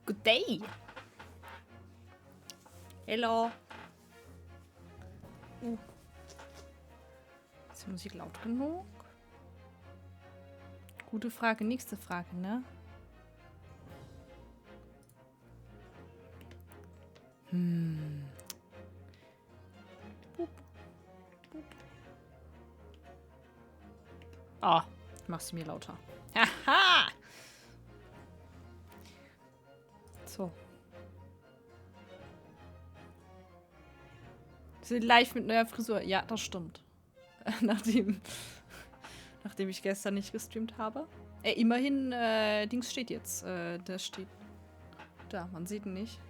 Good day. Hello. Ist die Musik laut genug? Gute Frage, nächste Frage, ne? Boop. Boop. Oh, ich mach sie mir lauter. Haha! So. Sie sind live mit neuer Frisur. Ja, das stimmt. Nachdem ich gestern nicht gestreamt habe. Immerhin, Dings steht jetzt. Das steht da, man sieht ihn nicht.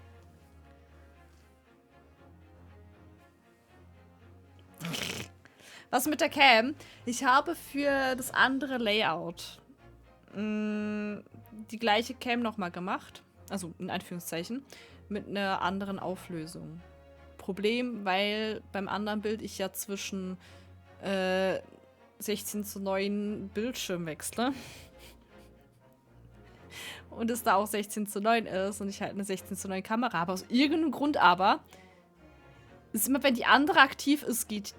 Was mit der Cam? Ich habe für das andere Layout die gleiche Cam nochmal gemacht. Also, in Anführungszeichen. Mit einer anderen Auflösung. Problem, weil beim anderen Bild ich ja zwischen 16:9 Bildschirm wechsle. Und es da auch 16:9 ist und ich halt eine 16:9 Kamera habe. Aus irgendeinem Grund aber ist immer, wenn die andere aktiv ist, geht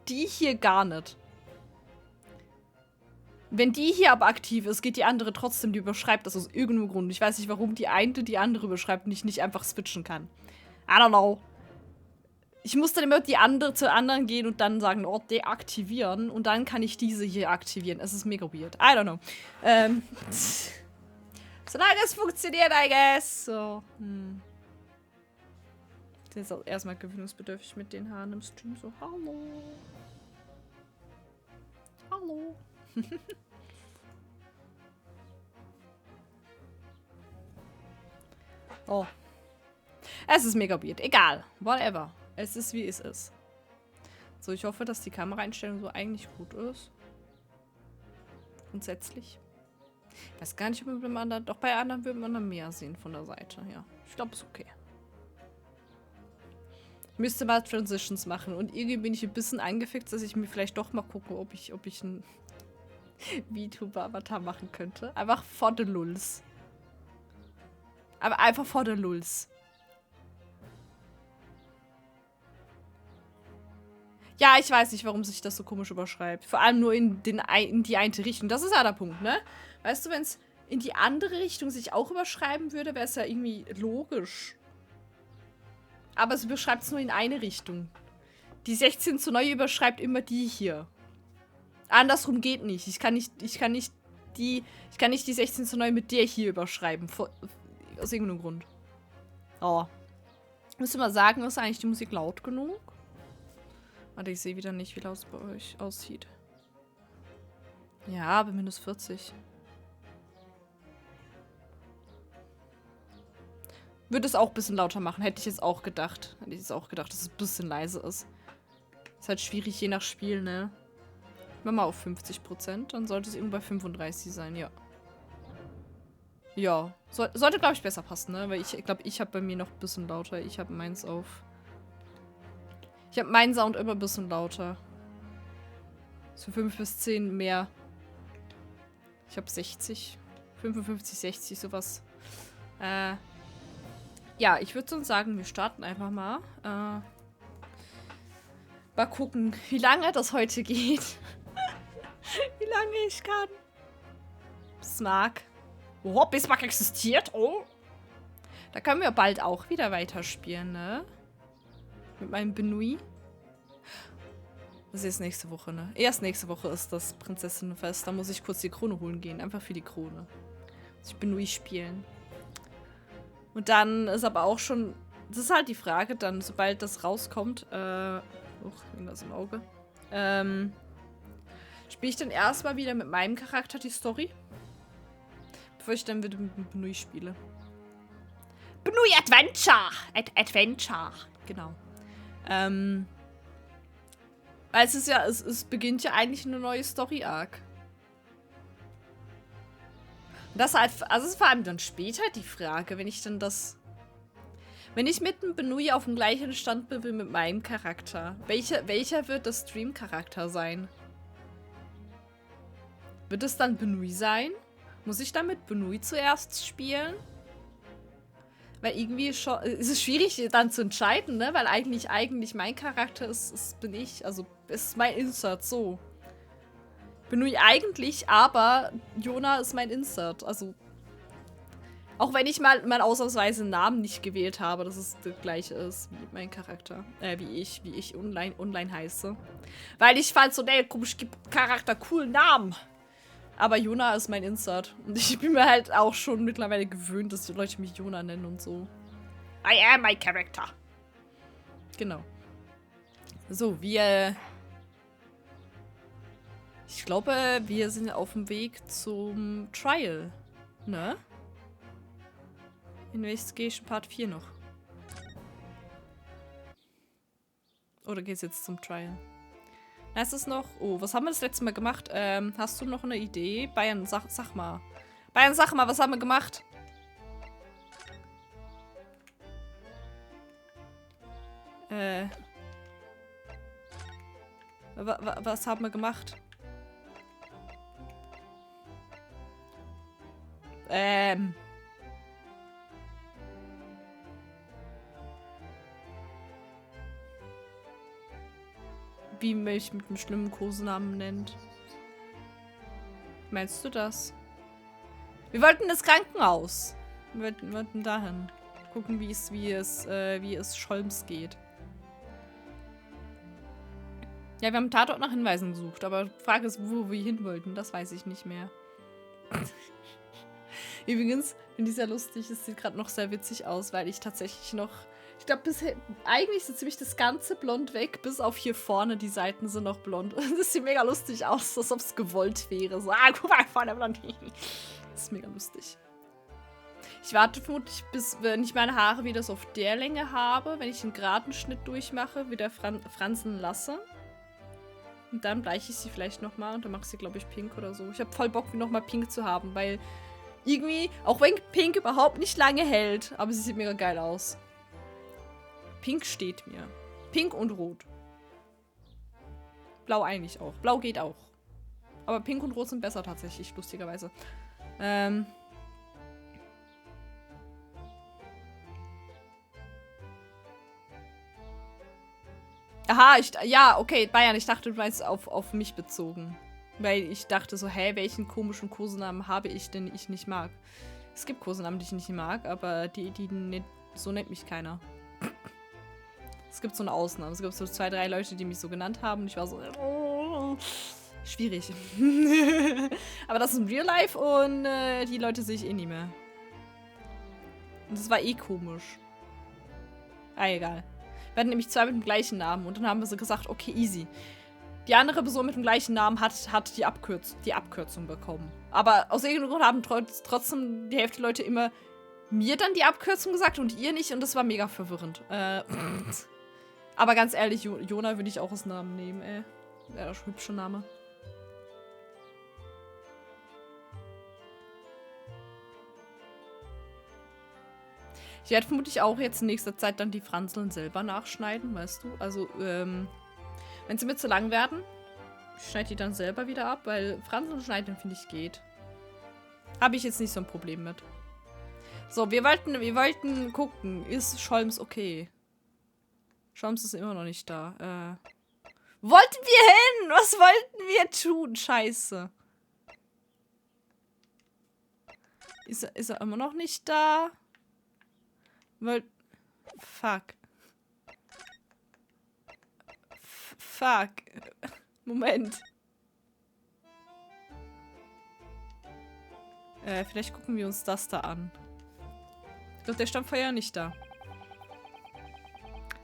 die hier gar nicht. Wenn die hier aber aktiv ist, geht die andere trotzdem, die überschreibt das aus irgendeinem Grund. Ich weiß nicht, warum die eine die andere überschreibt und ich nicht einfach switchen kann. I don't know. Ich muss dann immer die andere zur anderen gehen und dann sagen, oh, deaktivieren. Und dann kann ich diese hier aktivieren. Es ist mega weird. I don't know. Solange es funktioniert, I guess. So. Das ist jetzt auch erstmal gewöhnungsbedürftig mit den Haaren im Stream. So, hallo. Hallo. Oh. Es ist mega weird. Egal. Whatever. Es ist, wie es ist. So, ich hoffe, dass die Kameraeinstellung so eigentlich gut ist. Grundsätzlich. Ich weiß gar nicht, ob man beim anderen... Doch bei anderen würde man dann mehr sehen von der Seite. Ja, ich glaube, es ist okay. Ich müsste mal Transitions machen. Und irgendwie bin ich ein bisschen angefixt, dass ich mir vielleicht doch mal gucke, ob ich einen VTuber-Avatar machen könnte. Einfach for the Lulz. Aber einfach for the Lulz. Ja, ich weiß nicht, warum sich das so komisch überschreibt. Vor allem nur in die eine Richtung. Das ist ja der Punkt, ne? Weißt du, wenn es in die andere Richtung sich auch überschreiben würde, wäre es ja irgendwie logisch. Aber es überschreibt es nur in eine Richtung. Die 16:9 überschreibt immer die hier. Andersrum geht nicht. Ich kann nicht die 16:9 mit der hier überschreiben. Aus irgendeinem Grund. Oh. Müsst ihr mal sagen, ist eigentlich die Musik laut genug? Warte, ich sehe wieder nicht, wie laut es bei euch aussieht. Ja, aber minus 40. Würde es auch ein bisschen lauter machen. Hätte ich jetzt auch gedacht. Dass es ein bisschen leise ist. Ist halt schwierig, je nach Spiel, ne? Mach mal auf 50%. Dann sollte es irgendwo bei 35 sein, ja. Ja. Sollte, glaube ich, besser passen, ne? Weil ich glaube, ich habe bei mir noch ein bisschen lauter. Ich habe meins auf... Ich habe meinen Sound immer ein bisschen lauter. So 5 bis 10 mehr. Ich habe 60. 55, 60, sowas. Ja, ich würde sonst sagen, wir starten einfach mal. Mal gucken, wie lange das heute geht. Wie lange ich kann. Bismarck. Oh, Bismarck existiert. Oh. Da können wir bald auch wieder weiterspielen, ne? Mit meinem Benui. Das ist jetzt nächste Woche, ne? Erst nächste Woche ist das Prinzessinnenfest. Da muss ich kurz die Krone holen gehen. Einfach für die Krone. Muss ich Benui spielen. Und dann ist aber auch schon... Das ist halt die Frage, dann, sobald das rauskommt... irgendwas im Auge. Spiele ich dann erstmal wieder mit meinem Charakter die Story. Bevor ich dann wieder mit Benui spiele. Benui Adventure! Adventure! Genau. Weil es ist ja, es beginnt ja eigentlich eine neue Story-Arc. Das halt, also es ist vor allem dann später die Frage, wenn ich dann das... Wenn ich mit dem Benui auf dem gleichen Stand bin wie mit meinem Charakter, welcher wird das Stream-Charakter sein? Wird es dann Benui sein? Muss ich dann mit Benui zuerst spielen? Weil irgendwie schon, ist es schwierig dann zu entscheiden, ne? Weil eigentlich mein Charakter bin ich. Also, ist mein Insert, so. Bin nur ich eigentlich, aber Jona ist mein Insert. Also, auch wenn ich mal ausnahmsweise einen Namen nicht gewählt habe, dass es das gleiche ist wie mein Charakter. Wie ich online heiße. Weil ich fand so, ne, komisch, gibt Charakter coolen Namen. Aber Jona ist mein Insert. Und ich bin mir halt auch schon mittlerweile gewöhnt, dass die Leute mich Jona nennen und so. I am my character. Genau. So, ich glaube, wir sind auf dem Weg zum Trial. Ne? Investigation Part 4 noch. Oder geht's jetzt zum Trial? Es ist noch... Oh, was haben wir das letzte Mal gemacht? Hast du noch eine Idee? Bayern, sag mal. Bayern, sag mal, was haben wir gemacht? Was haben wir gemacht? Wie mich mit einem schlimmen Kosenamen nennt. Meinst du das? Wir wollten das Krankenhaus. Wir wollten dahin. Gucken, wie es Scholms geht. Ja, wir haben Tatort nach Hinweisen gesucht, aber die Frage ist, wo wir hin wollten. Das weiß ich nicht mehr. Übrigens, finde ich sehr lustig. Es sieht gerade noch sehr witzig aus, weil ich tatsächlich noch... Ich glaube, bisher eigentlich so ziemlich das ganze Blond weg, bis auf hier vorne, die Seiten sind noch blond. Das sieht mega lustig aus, als ob es gewollt wäre. So, guck mal, vorne blond. Das ist mega lustig. Ich warte vermutlich, bis wenn ich meine Haare wieder so auf der Länge habe, wenn ich einen geraden Schnitt durchmache, wieder fransen lasse. Und dann bleiche ich sie vielleicht nochmal und dann mache ich sie, glaube ich, pink oder so. Ich habe voll Bock, nochmal pink zu haben, weil irgendwie, auch wenn pink überhaupt nicht lange hält, aber sie sieht mega geil aus. Pink steht mir. Pink und Rot. Blau eigentlich auch. Blau geht auch. Aber Pink und Rot sind besser tatsächlich, lustigerweise. Aha, ja, okay, Bayern, ich dachte, du meinst auf mich bezogen. Weil ich dachte so, hä, welchen komischen Kosenamen habe ich, den ich nicht mag? Es gibt Kosenamen, die ich nicht mag, aber so nennt mich keiner. Es gibt so eine Ausnahme. Es gibt so 2, 3 Leute, die mich so genannt haben. Und ich war so, schwierig. Aber das ist im Real Life und die Leute sehe ich eh nie mehr. Und das war eh komisch. Egal. Wir hatten nämlich 2 mit dem gleichen Namen. Und dann haben wir so gesagt, okay, easy. Die andere Person mit dem gleichen Namen hat die Abkürzung bekommen. Aber aus irgendeinem Grund haben trotzdem die Hälfte der Leute immer mir dann die Abkürzung gesagt und ihr nicht. Und das war mega verwirrend. Aber ganz ehrlich, Jona würde ich auch als Namen nehmen, ey. Ja, das ist ein hübscher Name. Ich werde vermutlich auch jetzt in nächster Zeit dann die Franseln selber nachschneiden, weißt du? Also, wenn sie mir zu lang werden, ich schneide die dann selber wieder ab, weil Franseln schneiden, finde ich, geht. Habe ich jetzt nicht so ein Problem mit. So, wir wollten gucken, ist Scholms okay? Scholms ist immer noch nicht da. Wollten wir hin? Was wollten wir tun? Scheiße. Ist er immer noch nicht da? Fuck. Fuck. Moment. Vielleicht gucken wir uns das da an. Ich glaube, der stand vorher nicht da.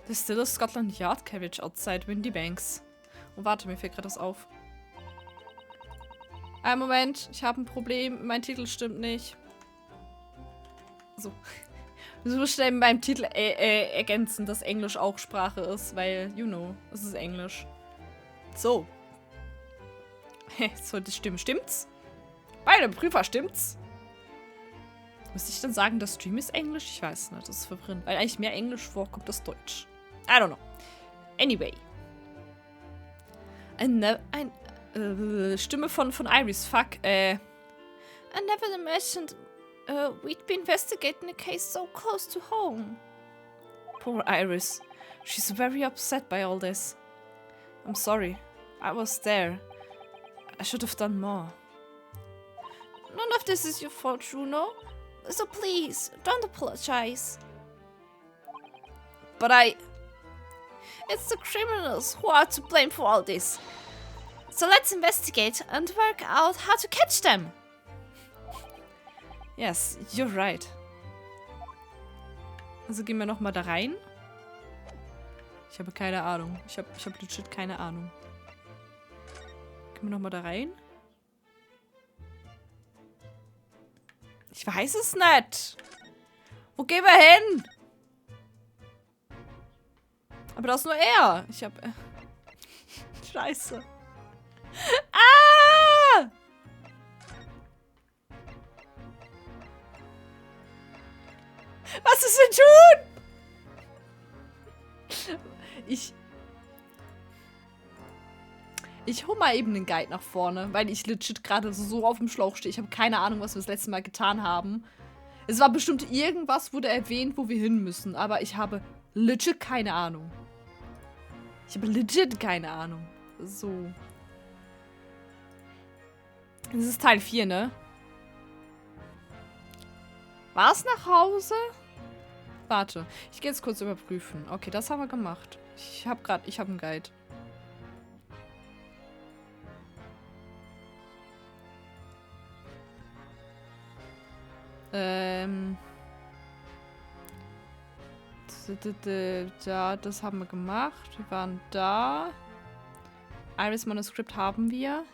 The still is Scotland Yard carriage outside Windy Banks. Oh, warte, mir fällt gerade das auf. Einen Moment, ich habe ein Problem. Mein Titel stimmt nicht. So. Ich muss schnell mit meinem Titel ergänzen, dass Englisch auch Sprache ist, weil, you know, es ist Englisch. So. Soll das stimmen? Stimmt's? Bei dem Prüfer stimmt's? Müsste ich dann sagen, das Stream ist Englisch? Ich weiß nicht, das ist verwirrend. Weil eigentlich mehr Englisch vorkommt als Deutsch. I don't know. Anyway. Stimme von Iris. Fuck. I never imagined we'd be investigating a case so close to home. Poor Iris. She's very upset by all this. I'm sorry. I was there. I should have done more. None of this is your fault, Juno. So please, don't apologize. But It's the criminals who are to blame for all this. So let's investigate and work out how to catch them. Yes, you're right. Also gehen wir nochmal da rein. Ich habe keine Ahnung. Ich hab legit keine Ahnung. Gehen wir nochmal da rein. Ich weiß es nicht. Wo gehen wir hin? Aber das ist nur er. Ich hab... Scheiße. Ah! Was ist denn tun? Ich hol mal eben den Guide nach vorne, weil ich legit gerade so auf dem Schlauch stehe. Ich habe keine Ahnung, was wir das letzte Mal getan haben. Es war bestimmt irgendwas, wurde erwähnt, wo wir hin müssen. Aber ich habe legit keine Ahnung. Ich habe legit keine Ahnung. So. Das ist Teil 4, ne? War's nach Hause? Warte. Ich gehe jetzt kurz überprüfen. Okay, das haben wir gemacht. Ich habe einen Guide. Ja, das haben wir gemacht. Wir waren da. Iris Manuscript haben wir.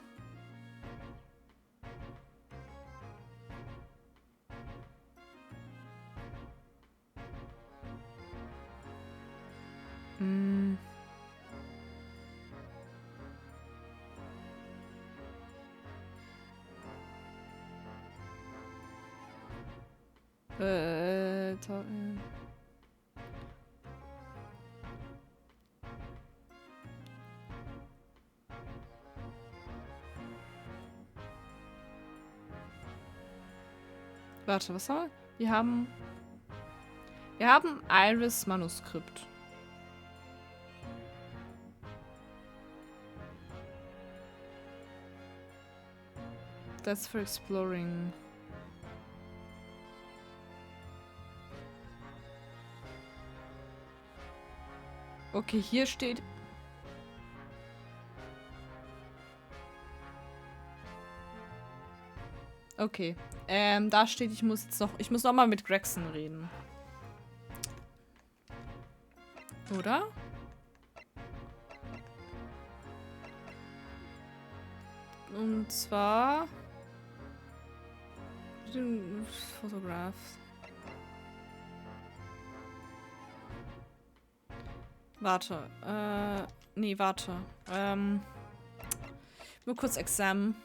Warte, was haben wir? Wir haben Iris Manuskript. That's for exploring. Okay, hier steht... Okay. Da steht, ich muss noch mal mit Gregson reden. Oder? Und zwar... Photographs. Warte. Nee, warte. Nur kurz Exam.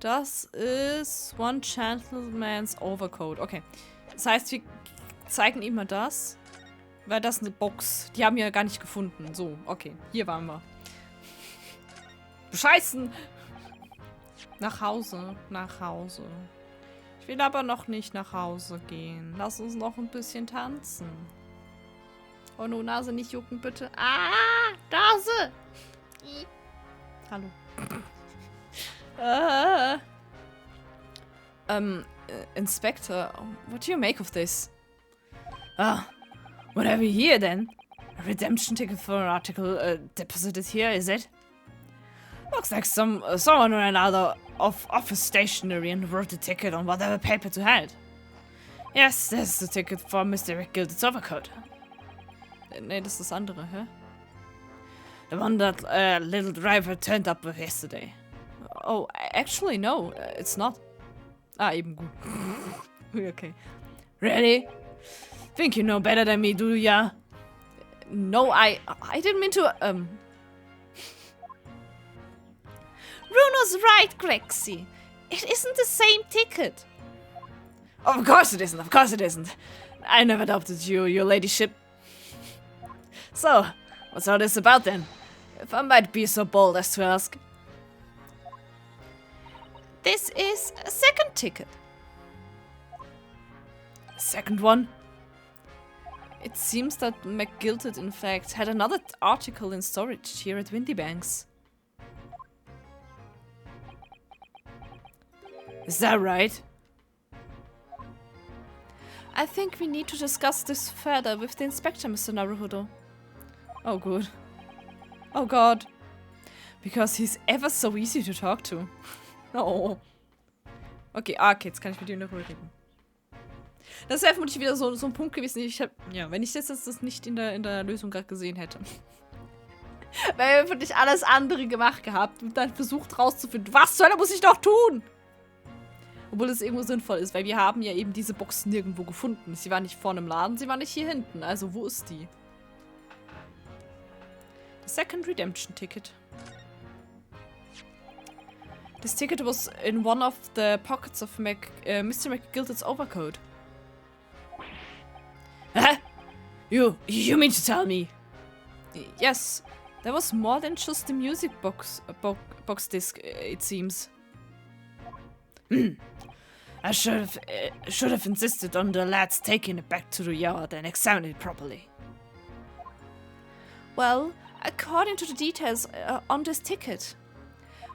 Das ist One Gentleman's Overcoat. Okay. Das heißt, wir zeigen ihm mal das. Weil das ist eine Box. Die haben wir ja gar nicht gefunden. So, okay. Hier waren wir. Bescheißen! Nach Hause. Nach Hause. Ich will aber noch nicht nach Hause gehen. Lass uns noch ein bisschen tanzen. Oh no, Nase nicht jucken, bitte. Ah! Nase! Hallo. Inspector, what do you make of this? Ah, what have we here then? A redemption ticket for an article deposited here, is it? Looks like someone ran out of office stationery and wrote the ticket on whatever paper to hand. Yes, there's the ticket for Mr. Rick Gilded's overcoat. Nee, das ist das andere, hä? The one that little driver turned up with yesterday. Oh, actually, no, it's not. Ah, eben gut. Okay. Really? Think you know better than me, do ya? No, I didn't mean to, Bruno's right, Grexy. It isn't the same ticket. Of course it isn't, of course it isn't. I never doubted you, your ladyship. So, what's all this about then? If I might be so bold as to ask. This is a second ticket. Second one? It seems that McGilted, in fact, had another article in storage here at Windybanks. Is that right? I think we need to discuss this further with the inspector, Mr. Naruhodo. Oh, good. Oh, God. Because he's ever so easy to talk to. Oh. Okay, jetzt kann ich mit ihm darüber reden. Das wäre vermutlich wieder so ein Punkt gewesen, wenn ich jetzt das nicht in der Lösung gerade gesehen hätte. Weil wir wirklich alles andere gemacht gehabt und dann versucht rauszufinden, was zur Hölle muss ich noch tun? Obwohl es irgendwo sinnvoll ist, weil wir haben ja eben diese Box nirgendwo gefunden. Sie war nicht vorne im Laden, sie war nicht hier hinten. Also wo ist die? The second redemption ticket. This ticket was in one of the pockets of Mr. McGilted's overcoat. Huh? You mean to tell me? Yes, there was more than just the music box disc, it seems. I should have insisted on the lads taking it back to the yard and examining it properly. Well, according to the details on this ticket,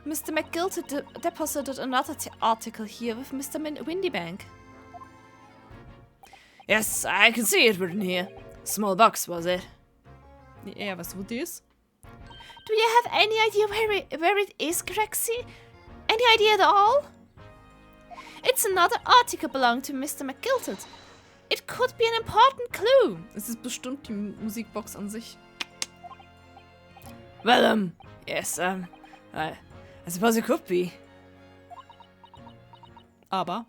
Mr. McGilted deposited another article here with Mr. Windybank. Yes, I can see it written here. Small box, was it? Yeah, was would this? Do you have any idea where it is, Grexy? Any idea at all? It's another article belonging to Mr. McGilted. It could be an important clue. Es ist bestimmt die Musikbox an sich. Well, yes, I suppose it could be. Aber?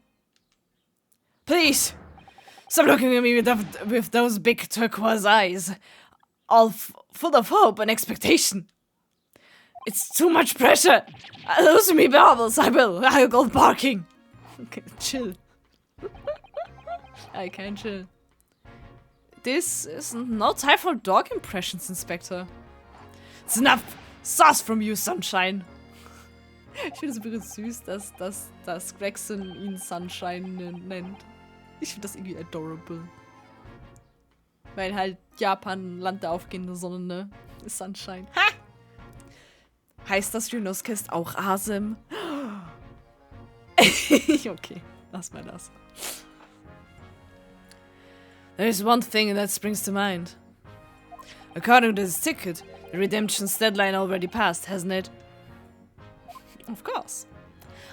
Please! Stop looking at me with those big turquoise eyes. All full of hope and expectation. It's too much pressure. I'll lose me bubbles, I'll go barking. Okay, chill. I can't chill. This is no time for dog impressions, Inspector. It's enough sauce from you, Sunshine. Ich finde es übrigens süß, dass Gregson ihn Sunshine nennt. Ich finde das irgendwie adorable. Weil halt Japan, Land der aufgehenden Sonne, ne? Ist Sunshine. Ha! Heißt das, Junosuke ist auch Asem? Okay, lass mal das. There's one thing that springs to mind. According to this ticket, the redemption's deadline already passed, hasn't it? Of course.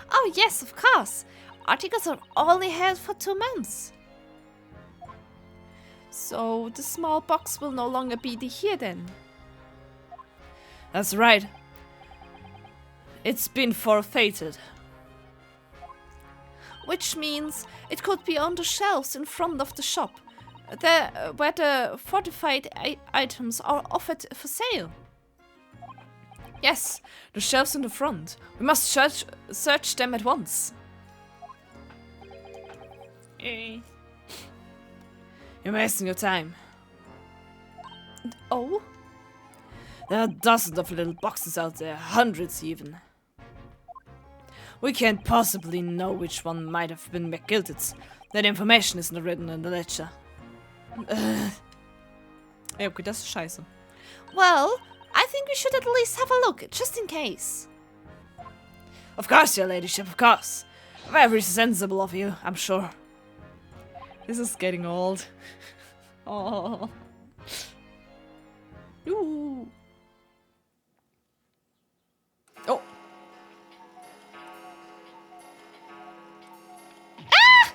Oh yes, of course. Articles are only held for 2 months. So the small box will no longer be here then? That's right. It's been forfeited. Which means it could be on the shelves in front of the shop, where the fortified items are offered for sale. Yes, the shelves in the front. We must search them at once. You're wasting your time. Oh? There are dozens of little boxes out there, hundreds even. We can't possibly know which one might have been McGilted's. That information isn't written in the ledger. Ja, okay, das ist scheiße. Well, I think we should at least have a look, just in case. Of course, your ladyship, of course. Very sensible of you, I'm sure. This is getting old. Oh. Ooh. Oh. Ah!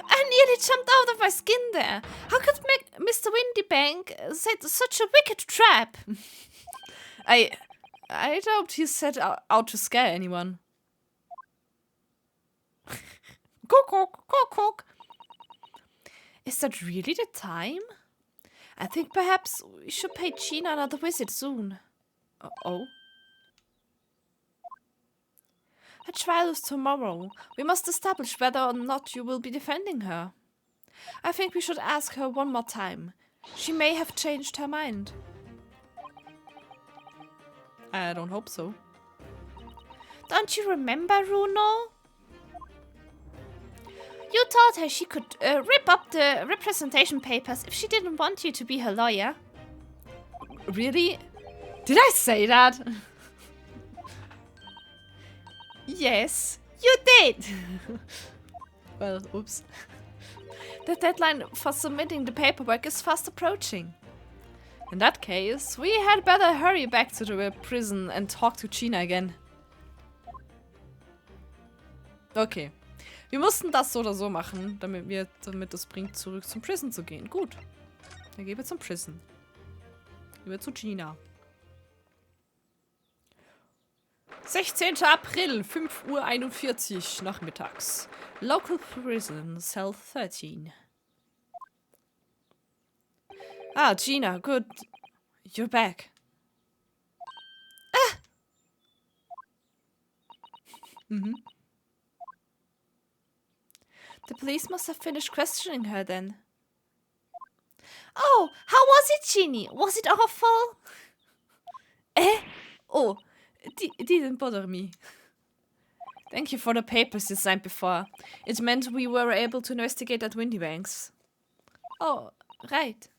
I nearly jumped out of my skin there. How could Mr. Windybank set such a wicked trap? I doubt he set out to scare anyone. Cook. Is that really the time? I think perhaps we should pay Gina another visit soon. Oh? Her trial is tomorrow. We must establish whether or not you will be defending her. I think we should ask her one more time. She may have changed her mind. I don't hope so. Don't you remember, Runo? You told her she could rip up the representation papers if she didn't want you to be her lawyer. Really? Did I say that? Yes, you did. Well, oops. The deadline for submitting the paperwork is fast approaching. In that case, we had better hurry back to the prison and talk to Gina again. Okay. Wir mussten das so oder so machen, damit es bringt, zurück zum Prison zu gehen. Gut. Dann gehen wir zum Prison. Gehen wir zu Gina. 16. April, 5:41 Uhr nachmittags. Local Prison, Cell 13. Ah, Gina, good. You're back. Ah! The police must have finished questioning her then. Oh, how was it, Jeannie? Was it awful? Oh, it didn't bother me. Thank you for the papers you signed before. It meant we were able to investigate at Windy Banks. Oh, right.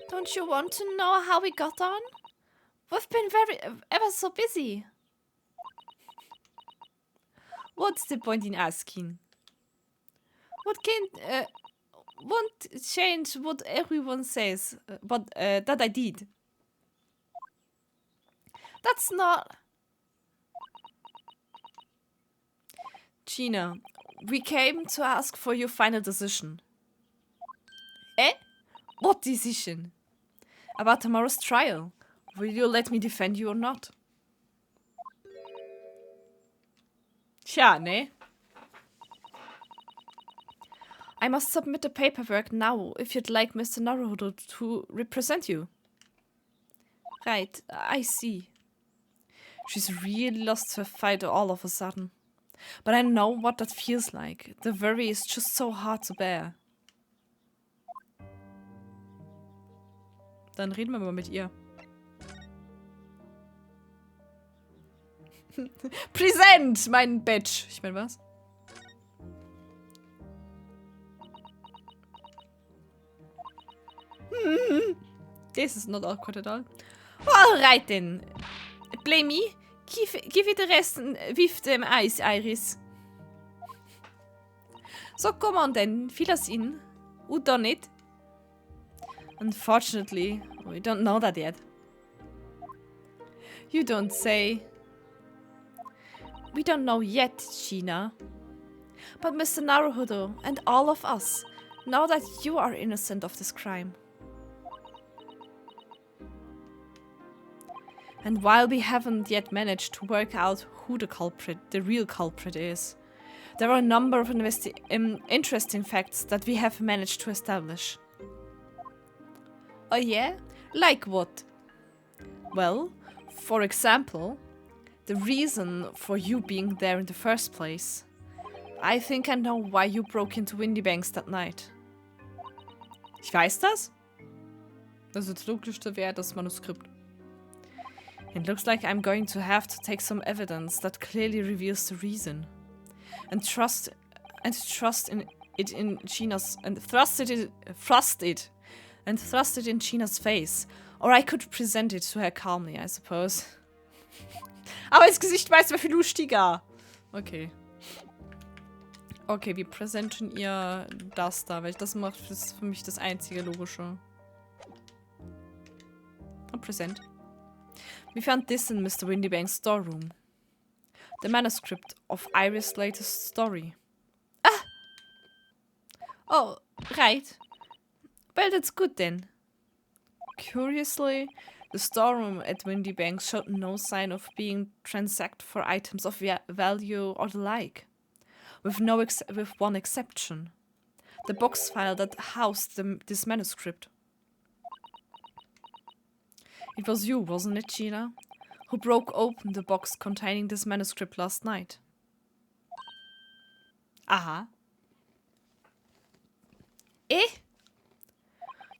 Don't you want to know how we got on? We've been ever so busy. What's the point in asking? Won't change what everyone says, but that I did. That's not... Gina, we came to ask for your final decision. What decision? About tomorrow's trial. Will you let me defend you or not? Tja, ne? I must submit the paperwork now if you'd like Mr. Naruto to represent you. Right, I see. She's really lost her fight all of a sudden. But I know what that feels like. The worry is just so hard to bear. Dann reden wir mal mit ihr. Präsent, mein Badge. Ich meine, was? This is not awkward at all. Alright then. Play me. Give it the rest with them eyes, Iris. So come on then, fill us in. Who done it? Unfortunately, we don't know that yet. You don't say. We don't know yet, Gina. But Mr. Naruhodo and all of us know that you are innocent of this crime. And while we haven't yet managed to work out who the real culprit is, there are a number of interesting facts that we have managed to establish. Oh yeah? Like what? Well, for example, the reason for you being there in the first place. I think I know why you broke into Windy Banks that night. Ich weiß das? Das logischste wäre das Manuskript. It looks like I'm going to have to take some evidence that clearly reveals the reason. And thrust it in Gina's face. Or I could present it to her calmly, I suppose. Aber ins Gesicht weiß wer viel lustiger. Okay. Okay, wir präsentieren ihr das da, weil das macht das für mich das einzige Logische. Und präsent. We found this in Mr. Windybank's storeroom. The manuscript of Iris' latest story. Ah! Oh, right. Well, that's good then. Curiously, the storeroom at Windy Banks showed no sign of being transacted for items of value or the like. With one exception. The box file that housed this manuscript. It was you, wasn't it, Gina? Who broke open the box containing this manuscript last night. Aha.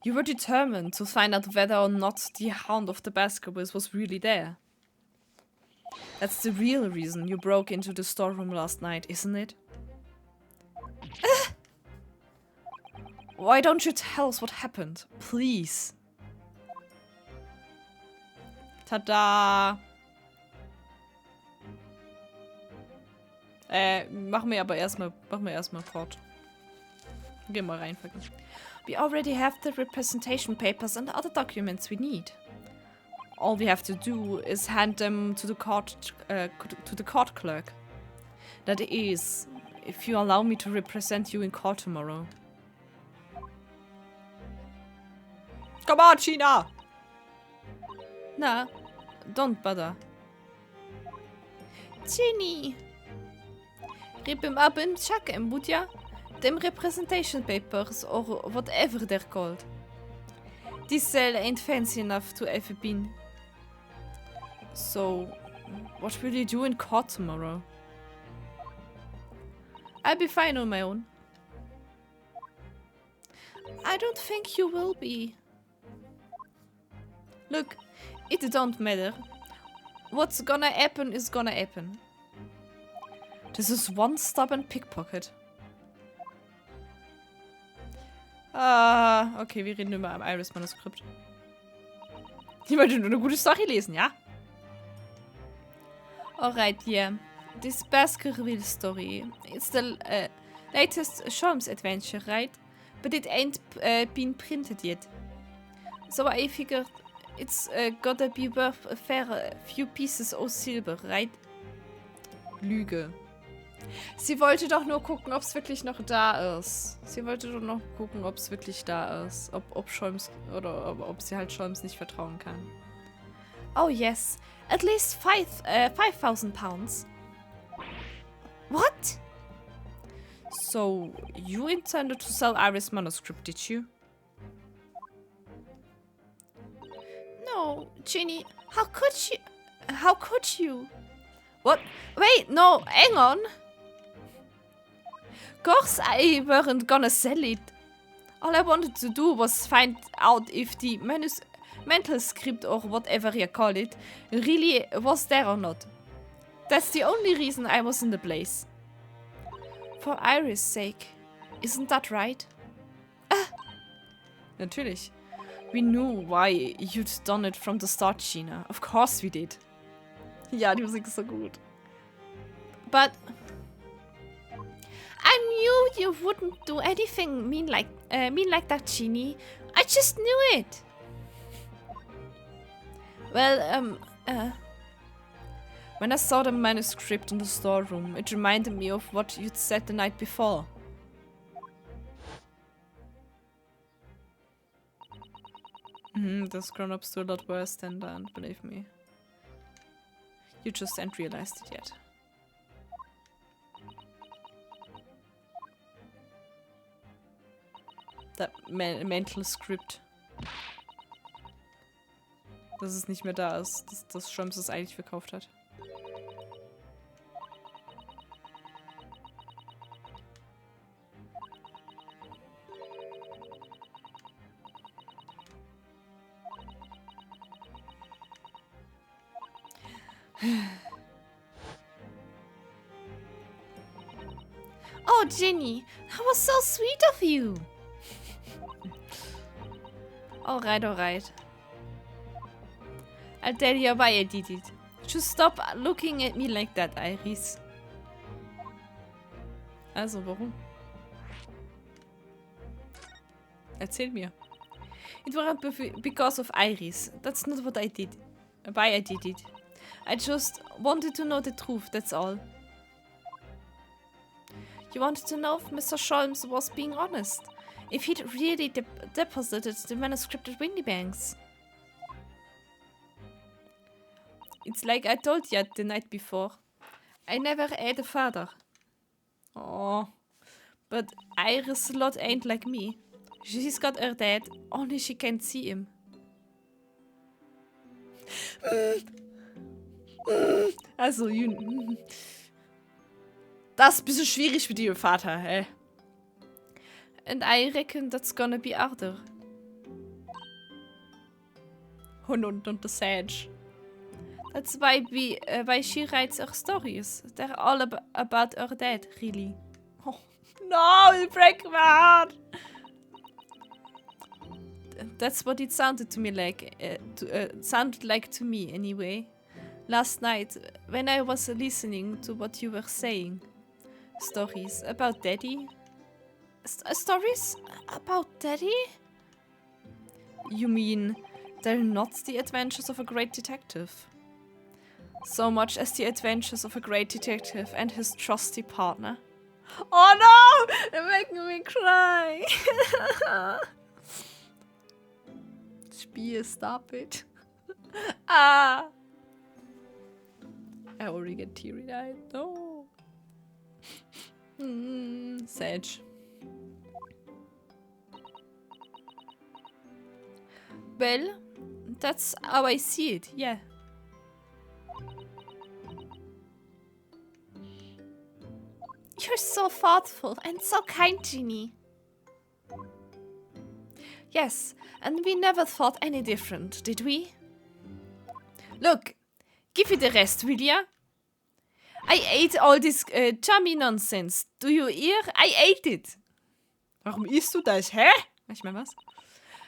You were determined to find out whether or not the Hound of the Baskervilles was really there. That's the real reason you broke into the storeroom last night, isn't it? Why don't you tell us what happened, please? Tada! Machen wir erstmal fort. Gehen wir rein, vergessen. We already have the representation papers and other documents we need. All we have to do is hand them to the court clerk. That is, if you allow me to represent you in court tomorrow. Come on, China! Nah, don't bother. Ginny! Rip him up and check him, would ya? Them representation papers, or whatever they're called. This cell ain't fancy enough to ever been. So, what will you do in court tomorrow? I'll be fine on my own. I don't think you will be. Look, it don't matter. What's gonna happen is gonna happen. This is one stubborn pickpocket. Okay, wir reden über Iris Manuskript. Ich wollte nur eine gute Story lesen, ja? Alright, yeah. This Baskerville story. It's the latest Sholmes adventure, right? But it ain't been printed yet. So I figured it's gotta be worth a fair few pieces of silver, right? Lüge. Sie wollte doch nur gucken, ob es wirklich noch da ist. Sie wollte doch noch gucken, ob es wirklich da ist. Ob Sholmes oder ob sie halt Sholmes nicht vertrauen kann. Oh yes, at least 5,000 pounds. What? So, you intended to sell Iris Manuscript, did you? No, Ginny, how could you? How could you? What? Wait, no, hang on. Of course I weren't gonna sell it. All I wanted to do was find out if the manuscript or whatever you call it really was there or not. That's the only reason I was in the place. For Iris' sake. Isn't that right? Natürlich. We knew why you'd done it from the start, Gina. Of course we did. Ja, die Musik ist so gut. But I knew you wouldn't do anything mean like that, Ginny. I just knew it. Well, when I saw the manuscript in the storeroom, it reminded me of what you'd said the night before. This grown-up's do a lot worse than that, believe me. You just haven't realized it yet. That mental script. Dass es nicht mehr da ist, dass Sholmes es eigentlich verkauft hat. Oh, Ginny, that was so sweet of you. Alright, alright. I'll tell you why I did it. Just stop looking at me like that, Iris. Also, warum? Erzähl mir. It wasn't because of Iris. That's not what I did. Why I did it. I just wanted to know the truth, that's all. You wanted to know if Mr. Sholmes was being honest. If he'd really deposited the manuscript at Windybanks. It's like I told you the night before. I never had a father. Oh, but Iris' lot ain't like me. She's got her dad, only she can't see him. Also, das ist ein bisschen schwierig mit ihrem Vater, hä? And I reckon that's gonna be harder. Und the Sage. That's why she writes her stories. They're all about her dad, really. Oh, no, it breaks my heart. That's what it sounded to me like. Sounded like to me, anyway. Last night, when I was listening to what you were saying. Stories about Daddy. Stories about Daddy? You mean they're not the adventures of a great detective? So much as the adventures of a great detective and his trusty partner. Oh no! They're making me cry! Spiel, stop it. Ah! I already get teary-eyed. No. Sage. Well, that's how I see it, yeah. You're so thoughtful and so kind, Ginny. Yes, and we never thought any different, did we? Look, give me the rest, will ya? I ate all this chummy nonsense. Do you hear? I ate it. Warum isst du das, hä? Ich mein, was?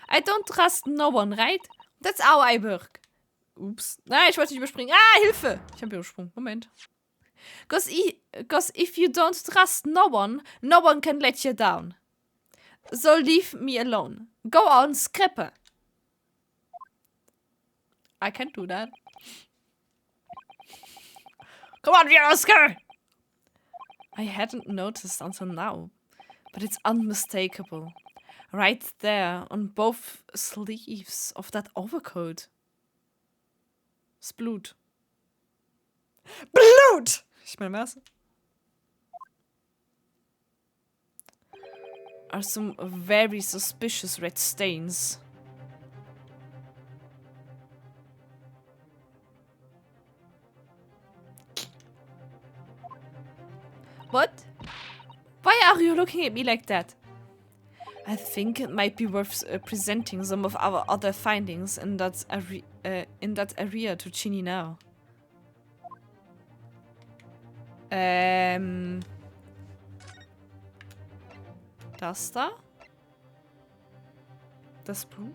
I don't trust no one, right? That's how I work. Ups. Nein, ich wollte nicht überspringen. Ah, Hilfe! Ich habe übersprungen. Moment. Cause if you don't trust no one can let you down. So leave me alone. Go on, Scrapper. I can't do that. Come on, Oscar! I hadn't noticed until now, but it's unmistakable. Right there on both sleeves of that overcoat. It's Blut. Blut! Ich meine, was? Are some very suspicious red stains. What? Why are you looking at me like that? I think it might be worth presenting some of our other findings in that area to Ginny now. Das da? Das Blut?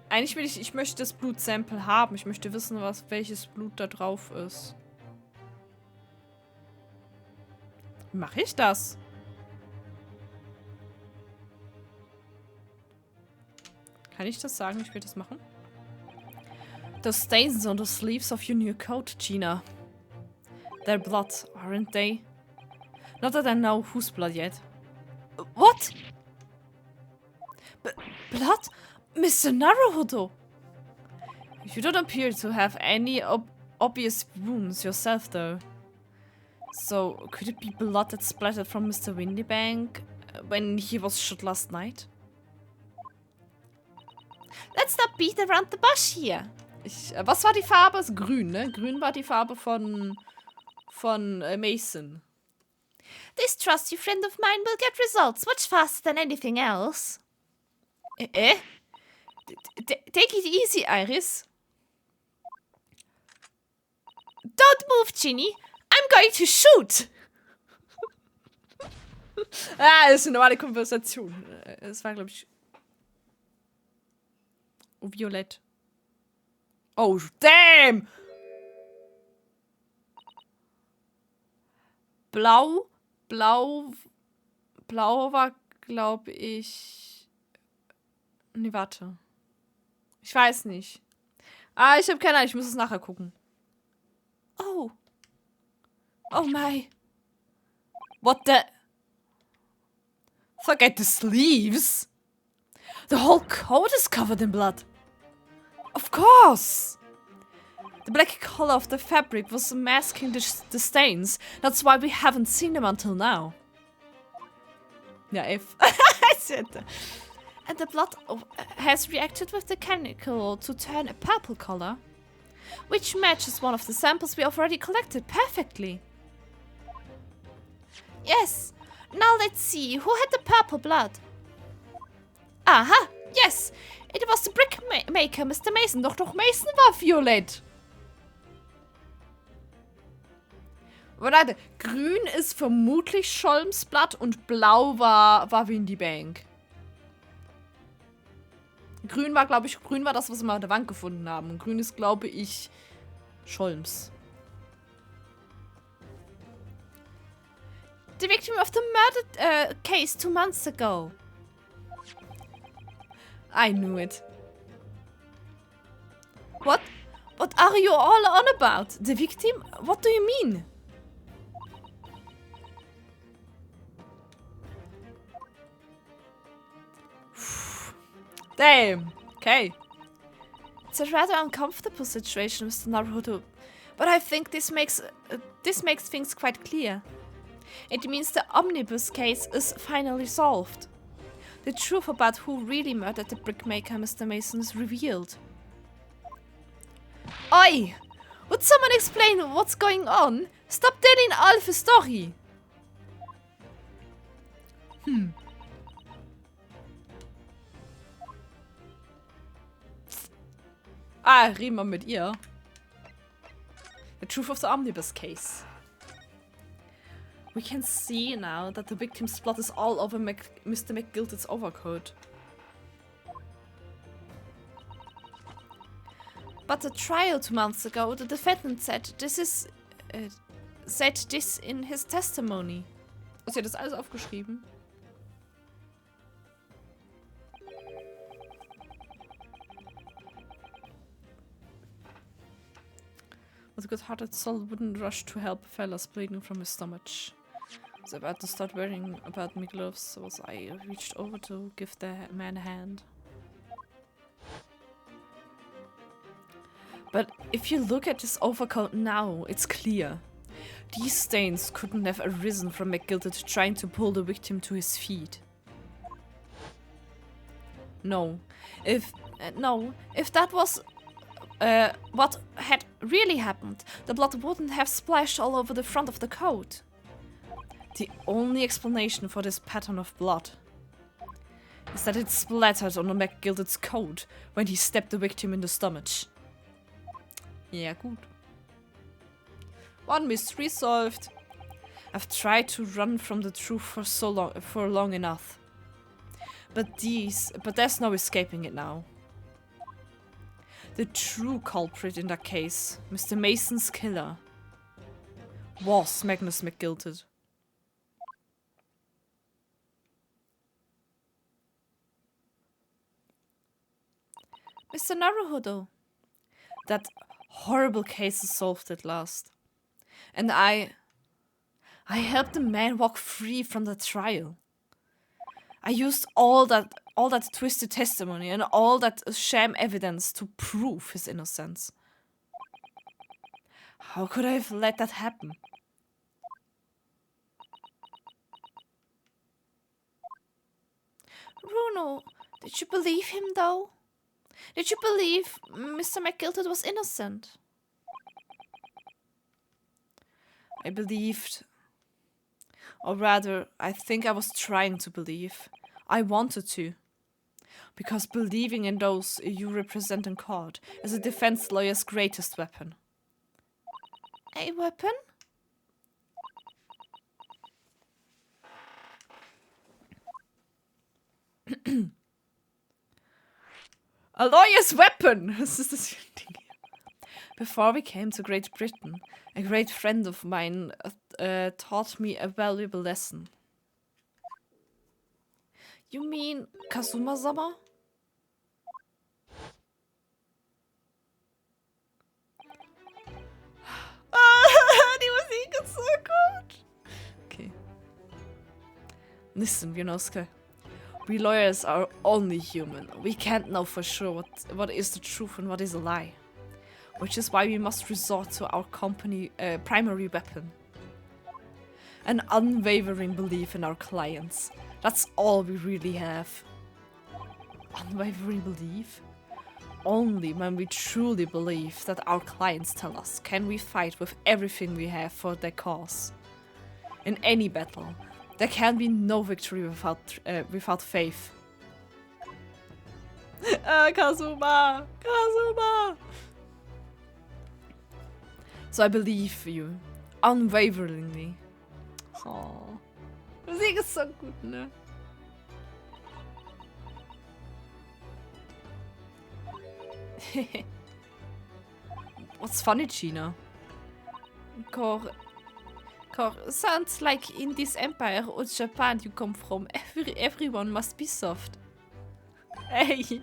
Eigentlich will ich möchte das Blutsample haben. Ich möchte wissen, welches Blut da drauf ist. Wie mache ich das? Kann ich das sagen? Ich will das machen. The stains on the sleeves of your new coat, Gina. They're blood, aren't they? Not that I know whose blood yet. What? Blood? Mr. Naruhodo! You don't appear to have any obvious wounds yourself, though. So, could it be blood that splattered from Mr. Windybank when he was shot last night? Let's not beat around the bush here. Was war die Farbe? Ist grün, ne? Grün war die Farbe von Mason. This trusty friend of mine will get results much faster than anything else. Take it easy, Iris. Don't move, Ginny. I'm going to shoot. Das ist eine normale Konversation. Es war, glaube ich... Oh, violett. Oh, damn! Blau war, glaube ich... Nee, warte. Ich weiß nicht. Ich habe keine Ahnung. Ich muss es nachher gucken. Oh. Oh my. What the... Forget the sleeves. The whole coat is covered in blood. Of course. The black color of the fabric was masking the stains. That's why we haven't seen them until now. Ja, if. And the blood has reacted with the chemical to turn a purple color. Which matches one of the samples we already collected perfectly. Yes. Now let's see. Who had the purple blood? Aha, yes. It was the brick maker, Mr. Mason. Doch Mason war violett. Warte, grün ist vermutlich Scholms Blatt und blau war Windy Bank. Grün war, glaube ich, grün war das, was wir an der Wand gefunden haben. Und grün ist, glaube ich, Scholms. The victim of the murder case 2 months ago. I knew it. What? What are you all on about? The victim? What do you mean? Damn. Okay. It's a rather uncomfortable situation, Mr. Naruto, but I think this makes things quite clear. It means the Omnibus case is finally solved. The truth about who really murdered the brickmaker, Mr. Mason, is revealed. Oi! Would someone explain what's going on? Stop telling all the story! Reden wir mit ihr. The truth of the Omnibus case. We can see now that the victim's blood is all over Mr. McGilted's overcoat. But the trial 2 months ago, the defendant said this in his testimony. Hast du das alles aufgeschrieben? But a good-hearted soul wouldn't rush to help a fellas bleeding from his stomach. I was about to start worrying about my gloves, so as I reached over to give the man a hand. But if you look at his overcoat now, it's clear. These stains couldn't have arisen from McGilted trying to pull the victim to his feet. No. If that was what had really happened, the blood wouldn't have splashed all over the front of the coat. The only explanation for this pattern of blood is that it splattered on McGilted's coat when he stabbed the victim in the stomach. Ja, gut. One mystery solved. I've tried to run from the truth for long enough. But there's no escaping it now. The true culprit in that case, Mr. Mason's killer, was Magnus McGilted. Mr. Naruhodo, that horrible case is solved at last. And I helped the man walk free from the trial. I used all that twisted testimony and all that sham evidence to prove his innocence. How could I have let that happen? Bruno, did you believe him though? Did you believe Mr. McGilted was innocent? I believed. Or rather, I think I was trying to believe. I wanted to. Because believing in those you represent in court is a defense lawyer's greatest weapon. A weapon? A lawyer's weapon! Was ist das für ein Ding hier? Before we came to Great Britain, a great friend of mine taught me a valuable lesson. You mean Kazuma-sama? Die Musik ist so gut! Okay. Listen, Yonosuke. We lawyers are only human. We can't know for sure what is the truth and what is a lie. Which is why we must resort to our primary weapon. An unwavering belief in our clients. That's all we really have. Unwavering belief? Only when we truly believe that our clients tell us can we fight with everything we have for their cause. In any battle, there can be no victory without faith. Kazuma! Kazuma! So I believe you. Unwaveringly. Oh. Musik ist so gut, ne? What's funny, Gina? Kor, sounds like in this empire or Japan you come from, everyone must be soft. Hey!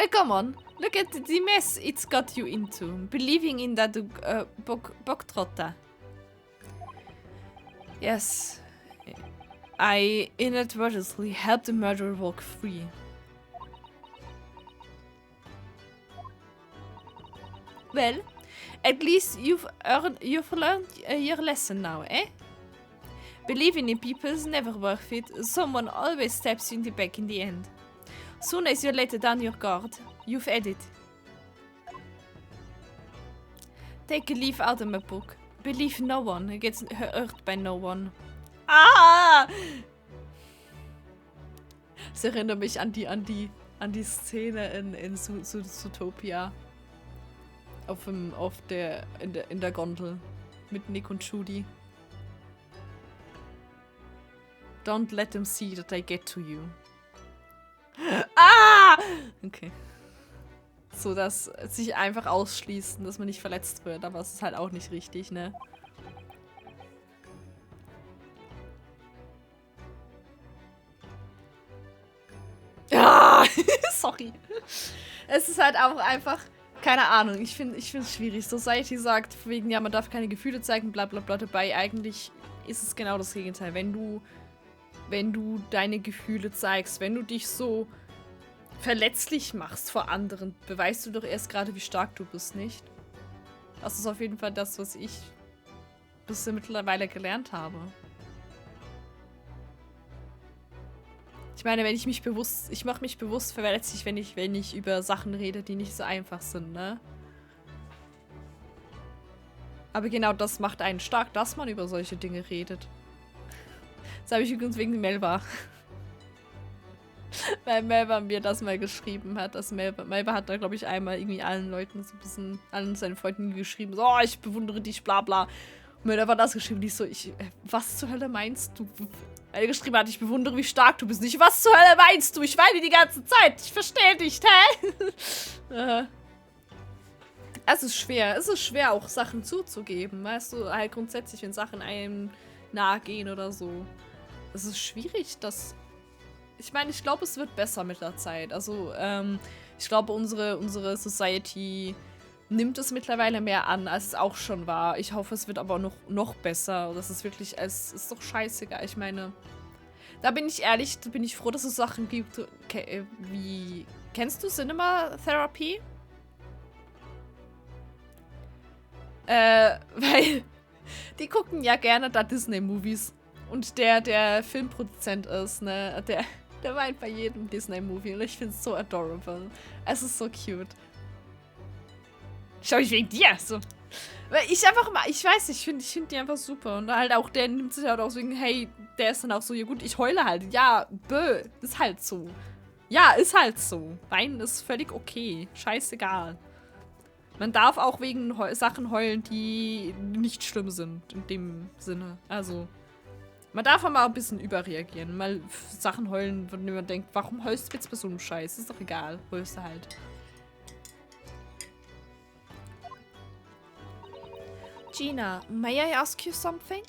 Come on, look at the mess it's got you into, believing in that bogtrotter. Yes, I inadvertently helped the murderer walk free. Well, at least you've learned your lesson now, eh? Believing in people is never worth it. Someone always stabs you in the back in the end. Soon as you let down your guard, you've had it. Take a leaf out of my book. Believe no one gets hurt by no one. Ah! Das erinnert mich an die Szene in Zootopia. In der Gondel. Mit Nick und Judy. Don't let them see that I get to you. Ah! Okay. So, dass sich einfach ausschließen, dass man nicht verletzt wird, aber es ist halt auch nicht richtig, ne? Ah! Sorry. Es ist halt auch einfach... Keine Ahnung, ich finde es schwierig. Society sagt wegen, ja, man darf keine Gefühle zeigen, bla bla bla, dabei eigentlich ist es genau das Gegenteil. Wenn du deine Gefühle zeigst, wenn du dich so verletzlich machst vor anderen, beweist du doch erst gerade, wie stark du bist, nicht? Das ist auf jeden Fall das, was ich bisher mittlerweile gelernt habe. Ich meine, ich mache mich bewusst verletzlich, wenn ich über Sachen rede, die nicht so einfach sind, ne? Aber genau das macht einen stark, dass man über solche Dinge redet. Das habe ich übrigens wegen Melba. Weil Melba mir das mal geschrieben hat. Melba hat da, glaube ich, einmal irgendwie allen Leuten so ein bisschen, allen seinen Freunden geschrieben, so, oh, ich bewundere dich, bla bla. Und Melba hat das geschrieben, die so, was zur Hölle meinst du? Weil er geschrieben hat, ich bewundere, wie stark du bist. Nicht, was zur Hölle meinst du? Ich weine die ganze Zeit. Ich verstehe dich, hä? Es ist schwer, auch Sachen zuzugeben. Weißt du, halt grundsätzlich, wenn Sachen einem nahe gehen oder so. Es ist schwierig, dass... Ich meine, ich glaube, es wird besser mit der Zeit. Also, ich glaube, unsere Society nimmt es mittlerweile mehr an, als es auch schon war. Ich hoffe, es wird aber noch besser. Das ist wirklich, es ist doch scheißegal. Ich meine, da bin ich ehrlich, da bin ich froh, dass es Sachen gibt, wie... Kennst du Cinema Therapy? Weil die gucken ja gerne da Disney-Movies. Und der Filmproduzent ist, ne, der weint bei jedem Disney-Movie. Und ich finde es so adorable. Es ist so cute. Schau ich wegen dir, so. Weil ich einfach mal, ich weiß nicht, ich finde die einfach super. Und halt auch, der nimmt sich halt auch so, hey, der ist dann auch so, ja gut, ich heule halt. Ja, ist halt so. Ja, ist halt so. Weinen ist völlig okay. Scheißegal. Man darf auch wegen Sachen heulen, die nicht schlimm sind, in dem Sinne. Also, man darf auch mal ein bisschen überreagieren. Mal Sachen heulen, von denen man denkt, warum heulst du jetzt bei so einem Scheiß? Ist doch egal, heulst du halt. Gina, may I ask you something?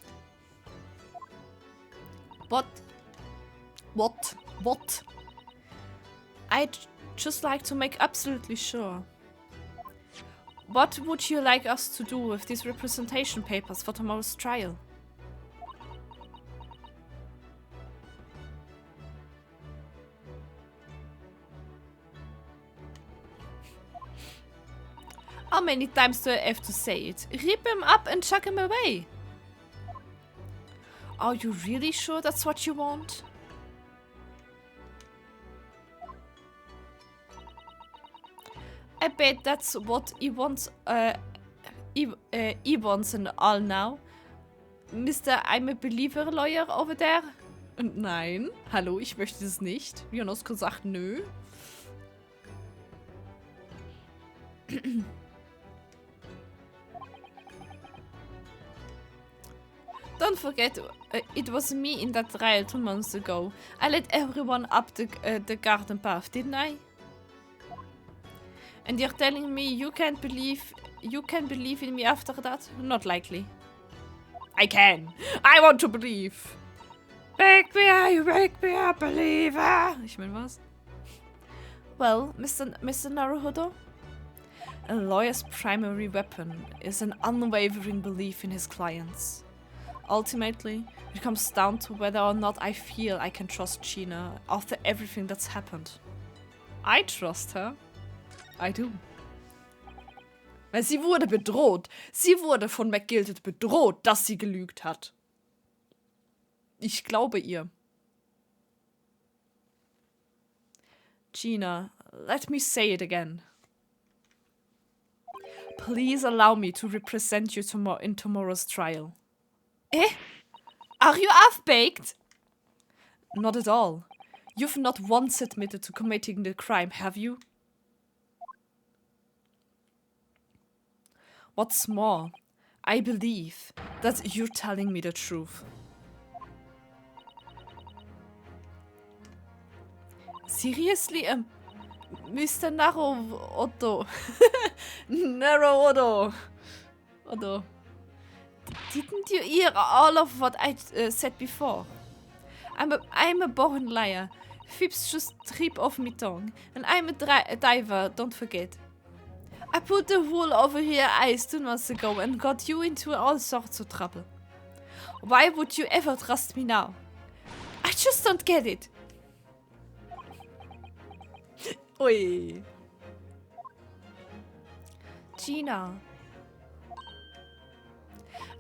What? I'd just like to make absolutely sure. What would you like us to do with these representation papers for tomorrow's trial? How many times do I have to say it? Rip him up and chuck him away. Are you really sure that's what you want? I bet that's what he wants, he wants and all now. Mr. I'm a believer lawyer over there. Nein. Hallo, ich möchte das nicht. Jonosko sagt nö. Don't forget, it was me in that trial 2 months ago. I led everyone up the garden path, didn't I? And you're telling me you can't believe in me after that? Not likely. I can. I want to believe. Wake me up, believer! Ich mein, was? Well, Mr. Naruhodo? A lawyer's primary weapon is an unwavering belief in his clients. Ultimately, it comes down to whether or not I feel I can trust Gina after everything that's happened. I trust her. I do. Weil sie wurde bedroht. Sie wurde von McGilded bedroht, dass sie gelügt hat. Ich glaube ihr. Gina, let me say it again. Please allow me to represent you in tomorrow's trial. Eh? Are you half-baked? Not at all. You've not once admitted to committing the crime, have you? What's more, I believe that you're telling me the truth. Seriously, Mr. Naruhodo. Naruhodo. Odo. Didn't you hear all of what I said before? I'm a born liar. Fibs just trip off my tongue. And I'm a diver, don't forget. I put the wool over your eyes 2 months ago and got you into all sorts of trouble. Why would you ever trust me now? I just don't get it. Ui. Gina.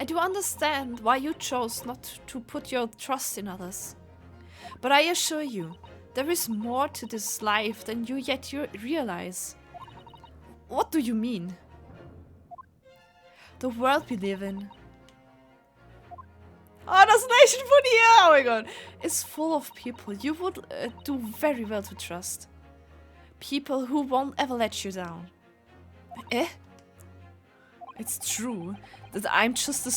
I do understand why you chose not to put your trust in others. But I assure you, there is more to this life than you yet realize. What do you mean? The world we live in. Oh, das Nation von ihr! Oh mein Gott. Is full of people you would do very well to trust. People who won't ever let you down. Eh? It's true that I'm just a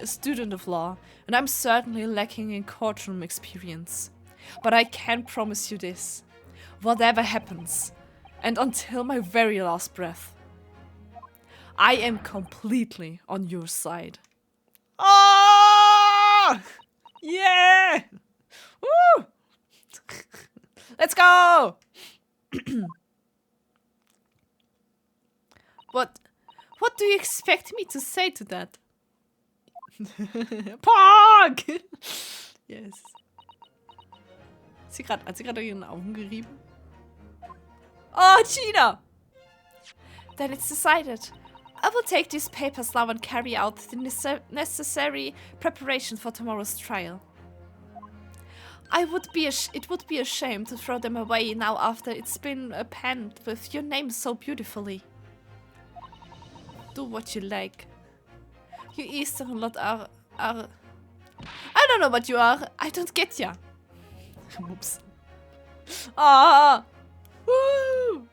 student of law, and I'm certainly lacking in courtroom experience. But I can promise you this. Whatever happens, and until my very last breath, I am completely on your side. Oh! Yeah! Woo! Let's go! What do you expect me to say to that? Pog! Yes. Hat sie gerade ihren Augen gerieben? Oh, Gina! Then it's decided. I will take these papers now and carry out the necessary preparation for tomorrow's trial. It would be a shame to throw them away now after it's been penned with your name so beautifully. Do what you like. You Eastern lot are... I don't know what you are. I don't get ya. Whoops. Ah! Woo!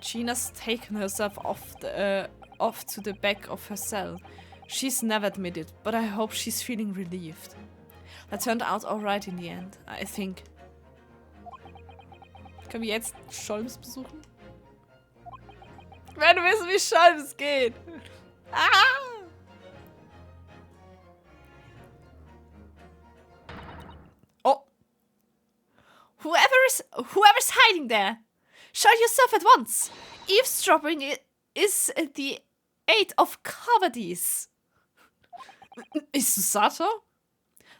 Gina's taken herself off to the back of her cell. She's never admitted, but I hope she's feeling relieved. That turned out alright in the end, I think. Können wir jetzt Scholms besuchen? Ich werde wissen, wie Scholms geht. Ah! Oh! Whoever's hiding there, show yourself at once. Eavesdropping is the aid of cowardice. Ist es Sato?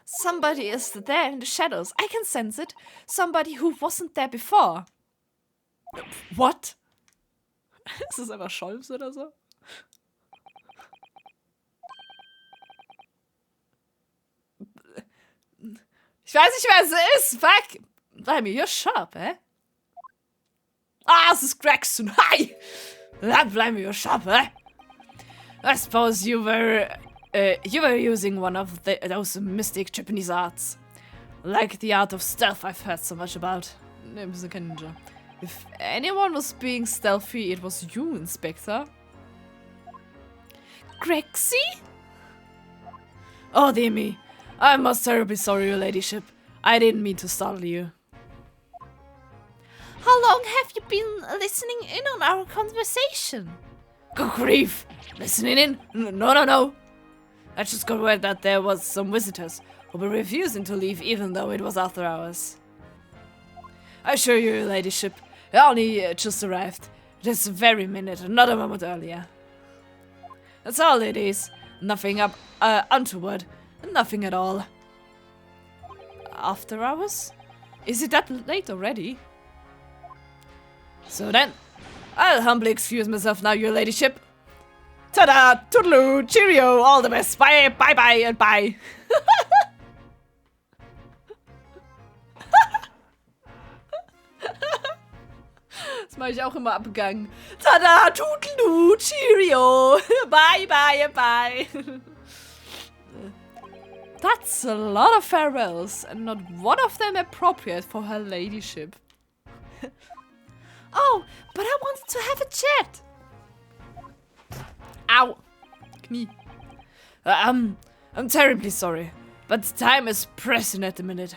Somebody is there in the shadows. I can sense it. Somebody who wasn't there before. What? Ist das einfach Scholms oder so? Ich weiß nicht, wer es ist. Fuck. Bleib mir, you're sharp, eh? Ah, es ist Gregson. Hi! Bleib mir, you're sharp, eh? I suppose you were You were using one of those mystic Japanese arts. Like the art of stealth I've heard so much about. Ne, bist du kein Ninja. If anyone was being stealthy, it was you, Inspector. Grexy? Oh, dear me. I'm most terribly sorry, your ladyship. I didn't mean to startle you. How long have you been listening in on our conversation? Good grief! Listening in? No. I just got word that there was some visitors who were refusing to leave even though it was after hours. I assure you, your ladyship, I only just arrived. This very minute, not a moment earlier. That's all it is. Nothing untoward. Nothing at all. After hours? Is it that late already? So then, I'll humbly excuse myself now, your ladyship. Ta-da! Toodaloo! Cheerio! All the best! Bye! Bye-bye! And bye! Das mache ich auch immer abgegangen. Tada! Toodaloo! Cheerio! Bye-bye! And bye! That's a lot of farewells, and not one of them appropriate for her ladyship. Oh, but I wanted to have a chat. Ow! Knie. I'm terribly sorry, but time is pressing at the minute.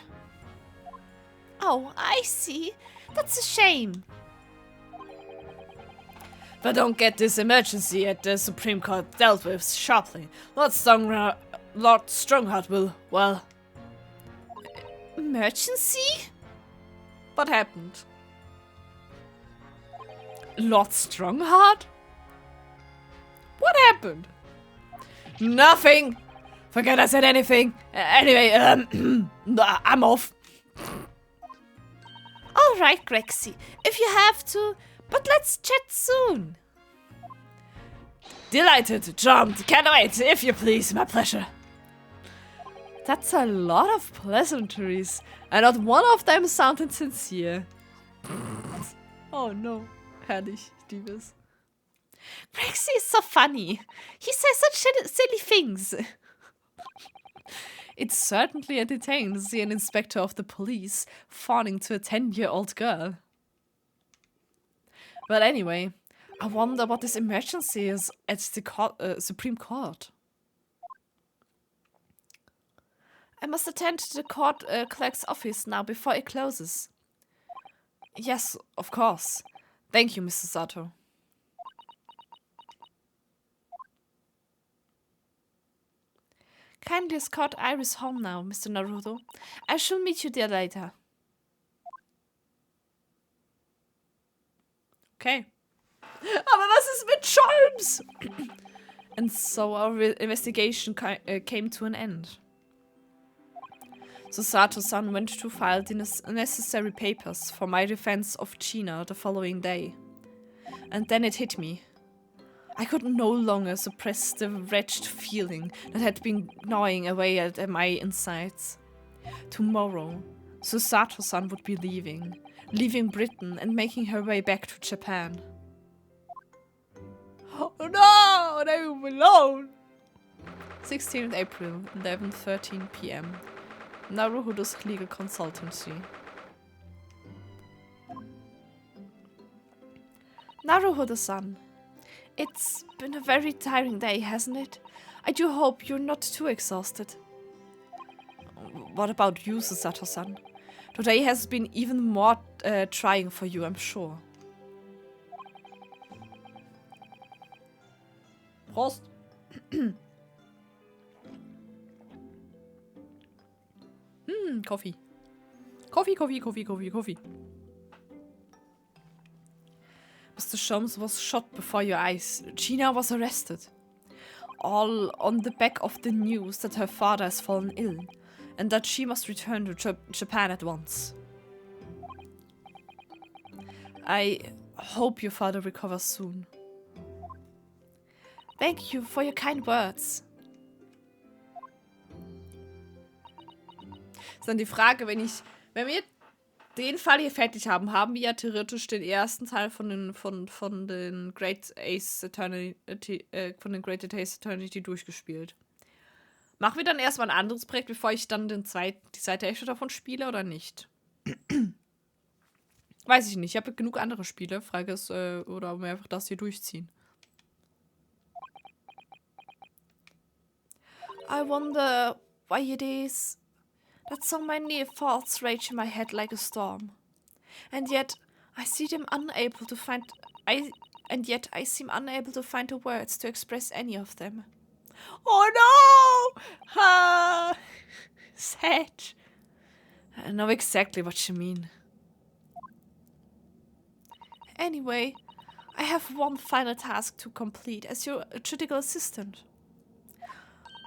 Oh, I see. That's a shame. If I don't get this emergency at the Supreme Court dealt with sharply, Lord Strongheart will, well... Emergency? What happened? Lord Strongheart? What happened? Nothing! Forget I said anything. Anyway, I'm off. Alright, Grexy, if you have to, but let's chat soon. Delighted, charmed, can't wait, if you please, my pleasure. That's a lot of pleasantries, and not one of them sounded sincere. Oh no, herrlich, ich liebe es. Grexy is so funny. He says such silly things. It's certainly entertaining to see an inspector of the police fawning to a 10-year-old girl. But anyway, I wonder what this emergency is at the Supreme Court. I must attend to the court clerk's office now before it closes. Yes, of course. Thank you, Mr. Sato. Kindly escort Iris home now, Mr. Naruto. I shall meet you there later. Okay. Aber was ist mit Charms? And so our investigation came to an end. So Sato-san went to file the necessary papers for my defense of China the following day. And then it hit me. I could no longer suppress the wretched feeling that had been gnawing away at my insides. Tomorrow, Susato-san would be leaving Britain and making her way back to Japan. Oh no, I'm alone! 16th April, 11:13 p.m. Naruhodo's legal consultancy. Naruhodo-san, it's been a very tiring day, hasn't it? I do hope you're not too exhausted. What about you, Susato-san? Today has been even more trying for you, I'm sure. Prost! Coffee. Coffee. Mr. Sholmes was shot before your eyes. Gina was arrested. All on the back of the news that her father has fallen ill, and that she must return to Japan at once. I hope your father recovers soon. Thank you for your kind words. Ist dann die Frage, wenn wir den Fall hier fertig haben, haben wir ja theoretisch den ersten Teil von den Great Ace Eternity durchgespielt. Machen wir dann erstmal ein anderes Projekt, bevor ich dann die zweite Hälfte davon spiele oder nicht? Weiß ich nicht. Ich habe genug andere Spiele. Frage ist, oder ob wir einfach das hier durchziehen. I wonder why it is that so many thoughts rage in my head like a storm. And yet I seem unable to find the words to express any of them. Oh no! Ha! Sad. I know exactly what you mean. Anyway, I have one final task to complete as your critical assistant.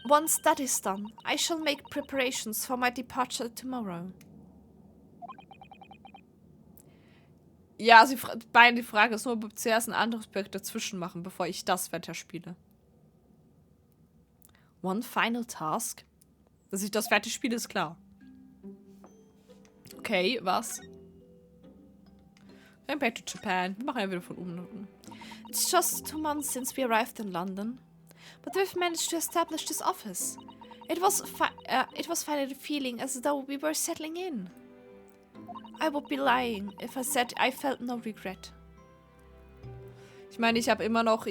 Once that is done, I shall make preparations for my departure tomorrow. Ja, die Frage ist nur, ob wir zuerst ein anderes Projekt dazwischen machen, bevor ich das weiterspiele. One final task? Dass ich das fertig spiele, ist klar. Okay, was? Going back to Japan. Wir machen ja wieder von oben. It's just 2 months since we arrived in London, but we've managed to establish this office. It was finally feeling as though we were settling in. I would be lying if I said I felt no regret. Ich meine, ich habe immer noch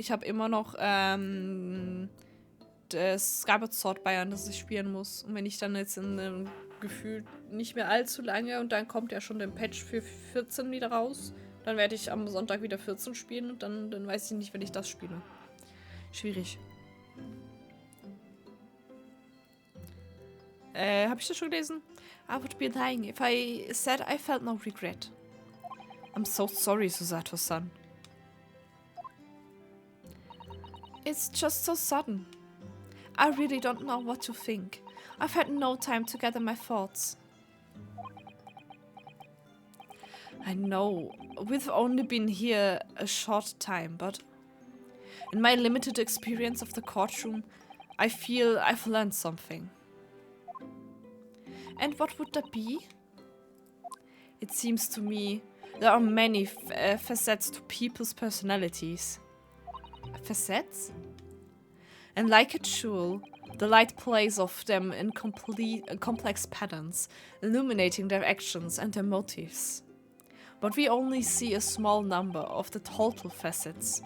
das Skyward Sword Bayern, das ich spielen muss. Und wenn ich dann jetzt in einem Gefühl nicht mehr allzu lange und dann kommt ja schon der Patch für 14 wieder raus, dann werde ich am Sonntag wieder 14 spielen und dann weiß ich nicht, wenn ich das spiele. Schwierig. Hab ich das schon gelesen? I would be lying if I said I felt no regret. I'm so sorry, Susato-san. It's just so sudden. I really don't know what to think. I've had no time to gather my thoughts. I know. We've only been here a short time, but in my limited experience of the courtroom, I feel I've learned something. And what would that be? It seems to me there are many facets to people's personalities. Facets? And like a jewel, the light plays off them in complex patterns, illuminating their actions and their motives. But we only see a small number of the total facets,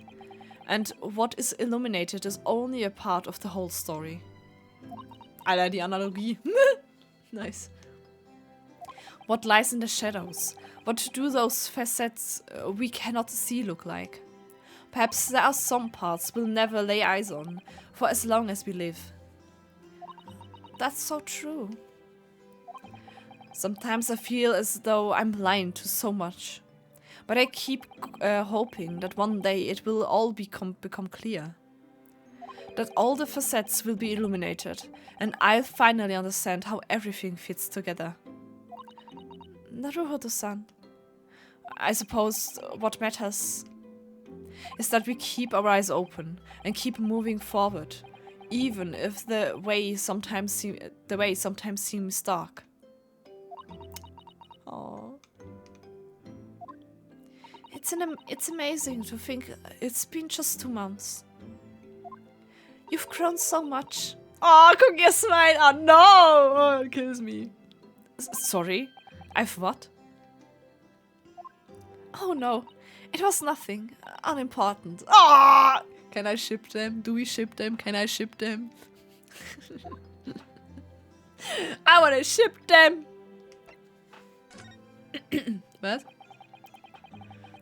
and what is illuminated is only a part of the whole story. Alter, die Analogie. Nice. What lies in the shadows? What do those facets we cannot see look like? Perhaps there are some parts we'll never lay eyes on, for as long as we live. That's so true. Sometimes I feel as though I'm blind to so much, but I keep hoping that one day it will all become clear. That all the facets will be illuminated, and I'll finally understand how everything fits together. Naruhodo-san. I suppose what matters is that we keep our eyes open and keep moving forward, even if the way sometimes seems dark. Oh, it's amazing to think it's been just 2 months. You've grown so much. Oh, guck ihr Smile an. No! Oh, it kills me. Sorry? I've what? Oh no, it was nothing. Unimportant. Oh! Can I ship them? Do we ship them? Can I ship them? I wanna ship them! What?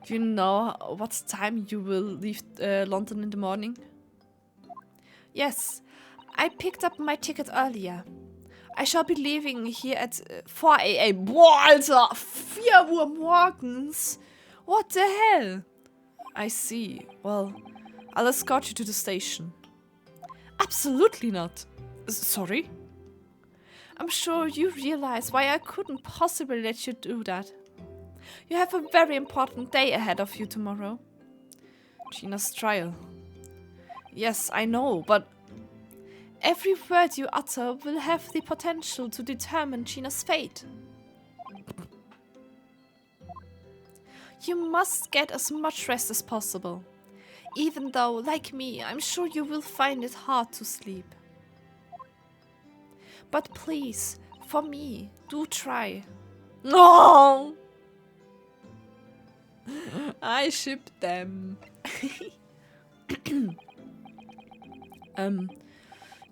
Do you know what time you will leave London in the morning? Yes, I picked up my ticket earlier. I shall be leaving here at 4 a.m. Boah, Alter! 4 Uhr morgens? What the hell? I see. Well, I'll escort you to the station. Absolutely not. Sorry? I'm sure you realize why I couldn't possibly let you do that. You have a very important day ahead of you tomorrow. Gina's trial. Yes, I know, but every word you utter will have the potential to determine Gina's fate. You must get as much rest as possible. Even though, like me, I'm sure you will find it hard to sleep. But please, for me, do try. No! I ship them.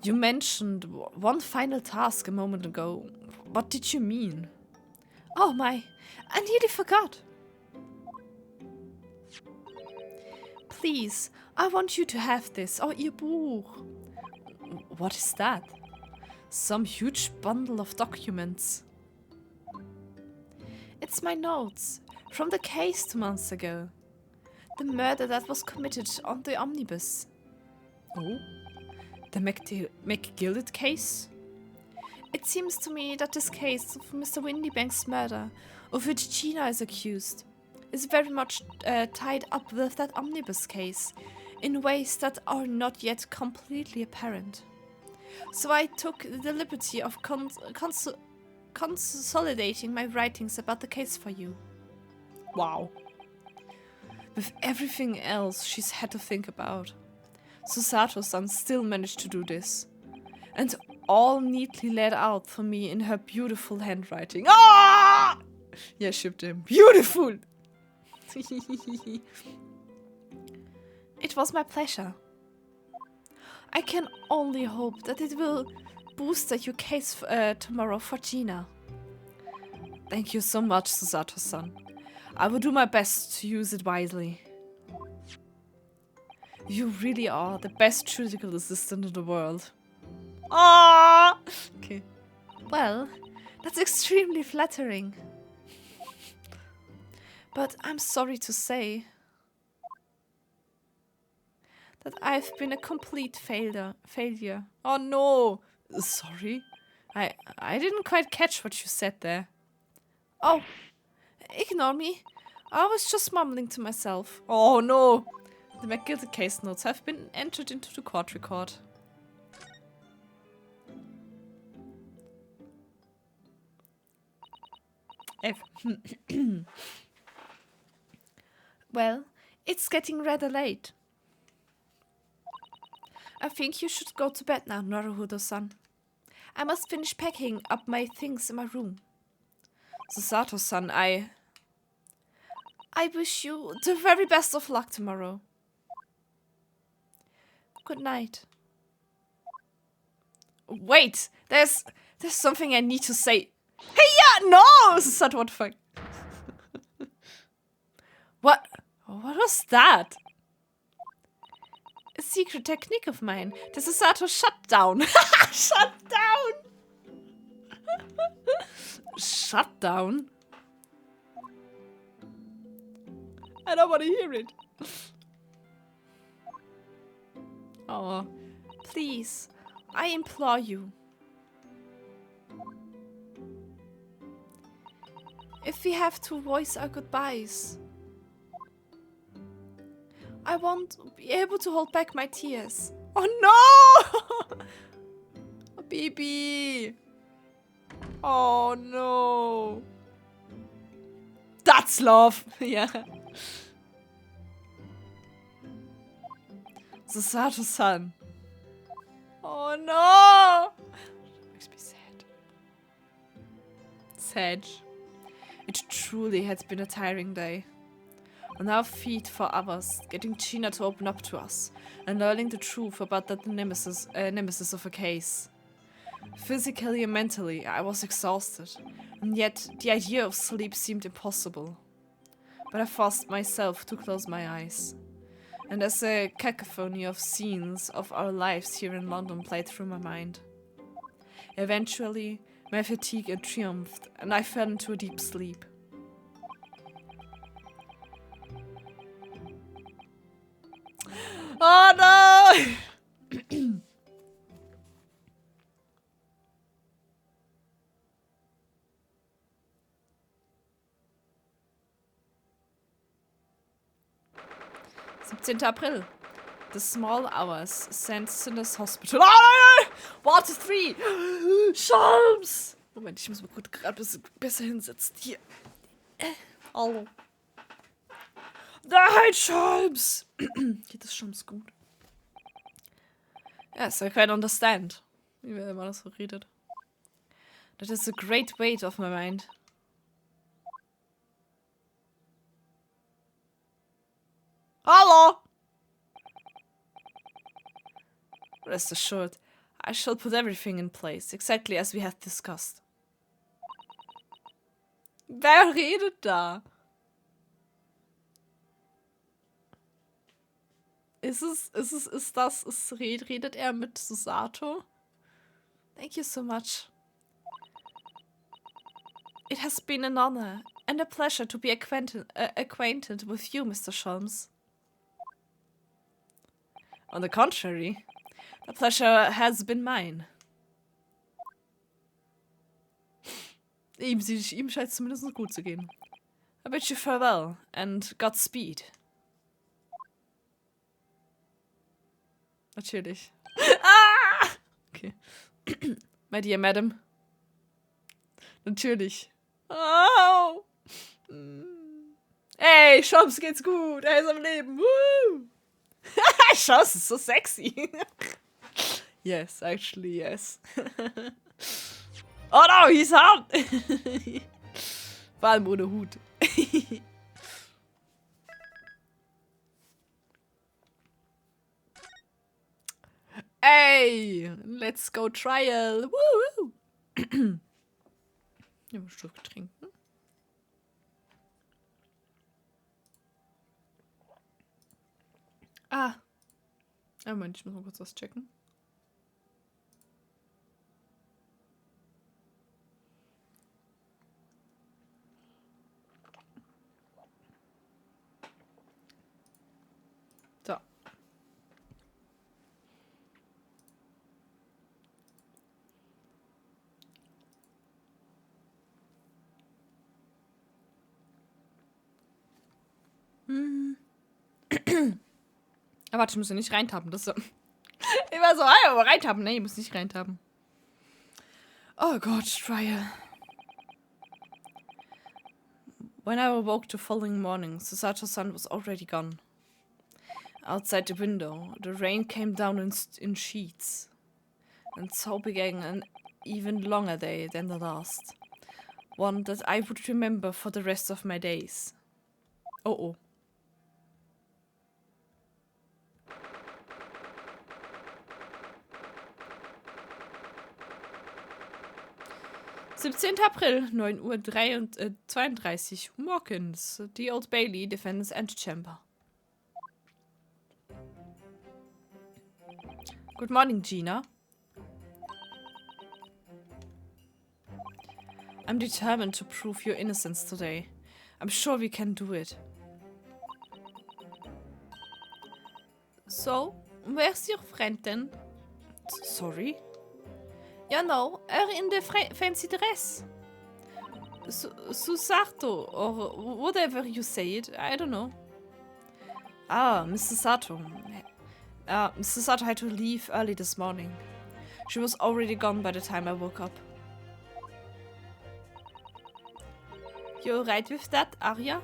You mentioned one final task a moment ago. What did you mean? Oh my, I nearly forgot. Please, I want you to have this, Ihr Buch. What is that? Some huge bundle of documents. It's my notes from the case 2 months ago. The murder that was committed on the Omnibus. Oh? The McGillet case? It seems to me that this case of Mr. Windybank's murder, of which Gina is accused, is very much tied up with that Omnibus case in ways that are not yet completely apparent. So I took the liberty of consolidating my writings about the case for you. Wow. With everything else she's had to think about, Susato-san still managed to do this. And all neatly laid out for me in her beautiful handwriting. Ah! Yeah, shipped him. Beautiful! It was my pleasure. I can only hope that it will boost your case tomorrow for Gina. Thank you so much, Susato-san. I will do my best to use it wisely. You really are the best critical assistant in the world. Ah! Okay. Well, that's extremely flattering. But I'm sorry to say that I've been a complete failure. Oh no! Sorry? I didn't quite catch what you said there. Oh, ignore me. I was just mumbling to myself. Oh no! The McGillet case notes have been entered into the court record. F. Well, it's getting rather late. I think you should go to bed now, Naruhodo-san. I must finish packing up my things in my room. Susato-san, I wish you the very best of luck tomorrow. Good night. Wait! There's something I need to say. Hey, yeah! No! Susato, what the fuck? What was that? A secret technique of mine. The Susato shutdown. Shutdown! Shutdown? I don't want to hear it. Oh, please, I implore you. If we have to voice our goodbyes, I won't be able to hold back my tears. Oh no! Baby! Oh no! That's love! Yeah. Susato-san. Oh no! Makes me sad. Sad. It truly has been a tiring day. On our feet for hours, getting Gina to open up to us, and learning the truth about that nemesis of a case. Physically and mentally, I was exhausted, and yet the idea of sleep seemed impossible. But I forced myself to close my eyes. And as a cacophony of scenes of our lives here in London played through my mind. Eventually, my fatigue triumphed, and I fell into a deep sleep. Oh no! April. The small hours sent Sinners Hospital. Oh, nein, nein! Warte, 3! Scholms! Moment, ich muss mal gut gerade ein bisschen besser hinsetzen. Hier. Hallo. Nein, Scholms! Geht das Scholms gut? Yes, I can understand. Wie man das so redet. That is a great weight off my mind. Hallo! Rest assured, I shall put everything in place, exactly as we have discussed. Wer redet da? Redet er mit Susato? Thank you so much. It has been an honor and a pleasure to be acquainted with you, Mr. Sholmes. On the contrary, the pleasure has been mine. Ihm scheint es zumindest gut zu gehen. I bid you farewell and Godspeed. Natürlich. Ah! Okay. My dear madam. Natürlich. Oh! Ey, Shops geht's gut. Er ist am Leben. Woo! Shops ist so sexy. Yes, actually, yes. Oh no, he's hot! Vor allem ohne Hut. Ey, let's go trial. Woo! Ich muss ein Stück trinken. Moment, ich muss mal kurz was checken. So. Aber warte, ich muss ja nicht reintappen. Das ist so. Ich war so, aber reintappen. Nee, ich muss nicht reintappen. Oh Gott, Trial. When I awoke the following morning, Susato's sun was already gone. Outside the window, the rain came down in sheets. And so began an even longer day than the last. One that I would remember for the rest of my days. Oh oh. April, 9:32 Uhr morgens. The Old Bailey Defense Antechamber. Good morning, Gina. I'm determined to prove your innocence today. I'm sure we can do it. So, where's your friend then? Sorry? You know, her in the fancy dress. Susato, or whatever you say it, I don't know. Ah, Mrs. Sato. Mrs. Sato had to leave early this morning. She was already gone by the time I woke up. You alright with that, Arya?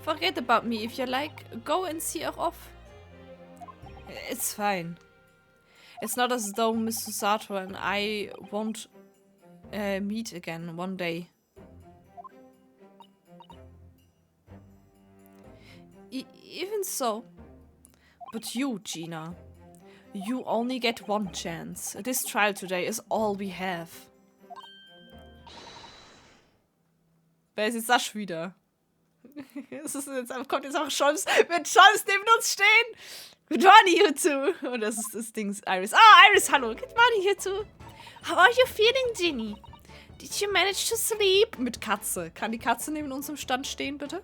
Forget about me if you like. Go and see her off. It's fine. It's not as though Miss Susato and I won't meet again one day. Even so. But you, Gina. You only get one chance. This trial today is all we have. Wer ist jetzt das schon wieder? Kommt jetzt auch Scholz, wenn Scholz neben uns stehen? Good morning, you two. Oh, das ist das Ding, Iris. Ah, Iris, hallo. Good morning, you two. How are you feeling, Ginny? Did you manage to sleep? Mit Katze. Kann die Katze neben uns im Stand stehen, bitte?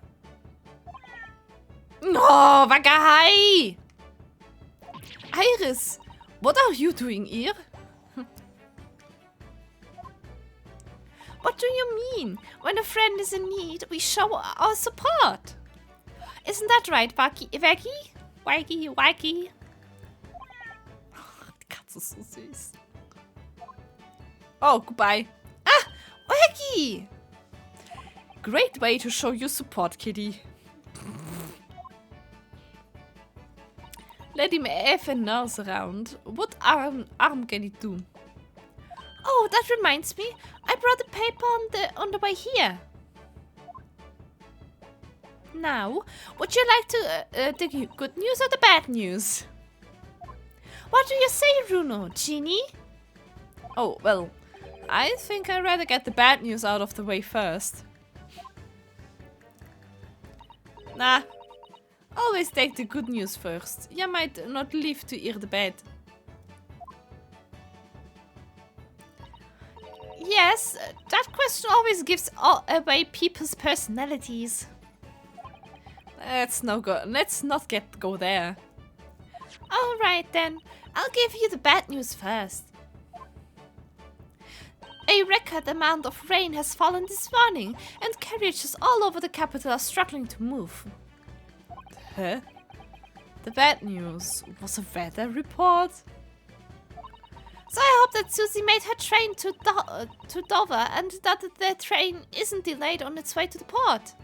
Oh, Wackerhai! Iris, what are you doing here? What do you mean? When a friend is in need, we show our support. Isn't that right, Waggy? Waggy. Die Katze ist so süß. Oh, goodbye. Ah, Waggy! Great way to show your support, kitty. Let him have a nose around. What harm can it do? Oh, that reminds me. I brought the paper on the way here. Now, would you like to the good news or the bad news? What do you say, Bruno? Genie? Oh, well, I think I'd rather get the bad news out of the way first. Nah, always take the good news first. You might not live to hear the bad. Yes, that question always gives away people's personalities. Let's not go there. Alright then, I'll give you the bad news first. A record amount of rain has fallen this morning, and carriages all over the capital are struggling to move. Huh? The bad news was a weather report? So I hope that Susie made her train to Dover and that the train isn't delayed on its way to the port.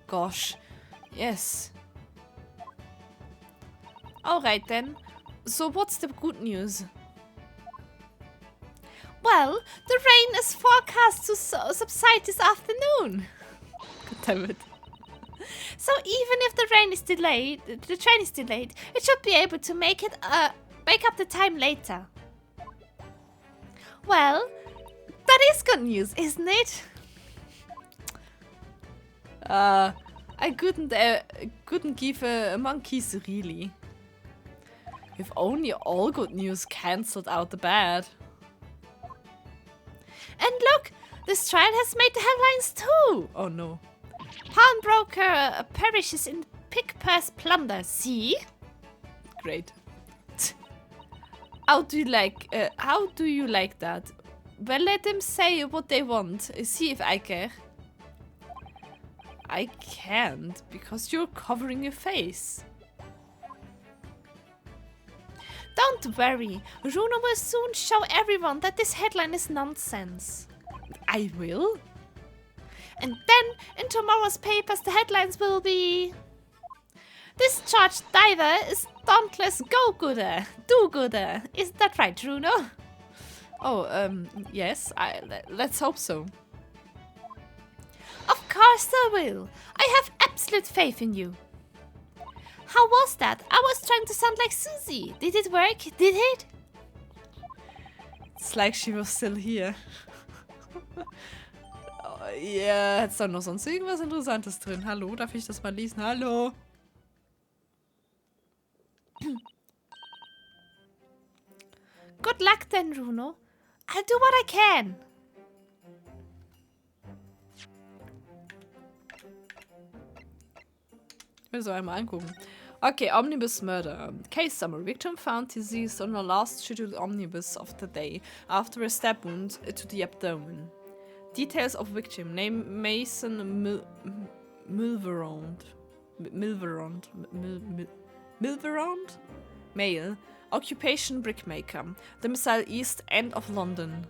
Gosh, yes. Alright then, so what's the good news? Well, the rain is forecast to subside this afternoon. God damn it. So even if the train is delayed, it should be able to make up the time later. Well, that is good news, isn't it? I couldn't give a monkey's really. If only all good news cancelled out the bad. And look, this trial has made the headlines too. Oh no. Pawnbroker perishes in pick-purse plunder. See? Great. How do you like that? Well, let them say what they want. See if I care. I can't, because you're covering your face. Don't worry, Bruno will soon show everyone that this headline is nonsense. I will? And then, in tomorrow's papers, the headlines will be... Discharged diver is dauntless do-gooder. Isn't that right, Bruno? Oh, yes, let's hope so. Of course I will. I have absolute faith in you. How was that? I was trying to sound like Susie. Did it work? Did it? It's like she was still here. Ja, hat's da noch sonst irgendwas Interessantes drin? Hallo, darf ich das mal lesen? Hallo? Good luck then, Bruno. I'll do what I can. Ich will so einmal angucken. Okay, Omnibus Murder. Case summary. Victim found deceased on the last scheduled omnibus of the day after a stab wound to the abdomen. Details of victim. Name Mason Milverond. Male. Occupation brickmaker. Domicile East End of London.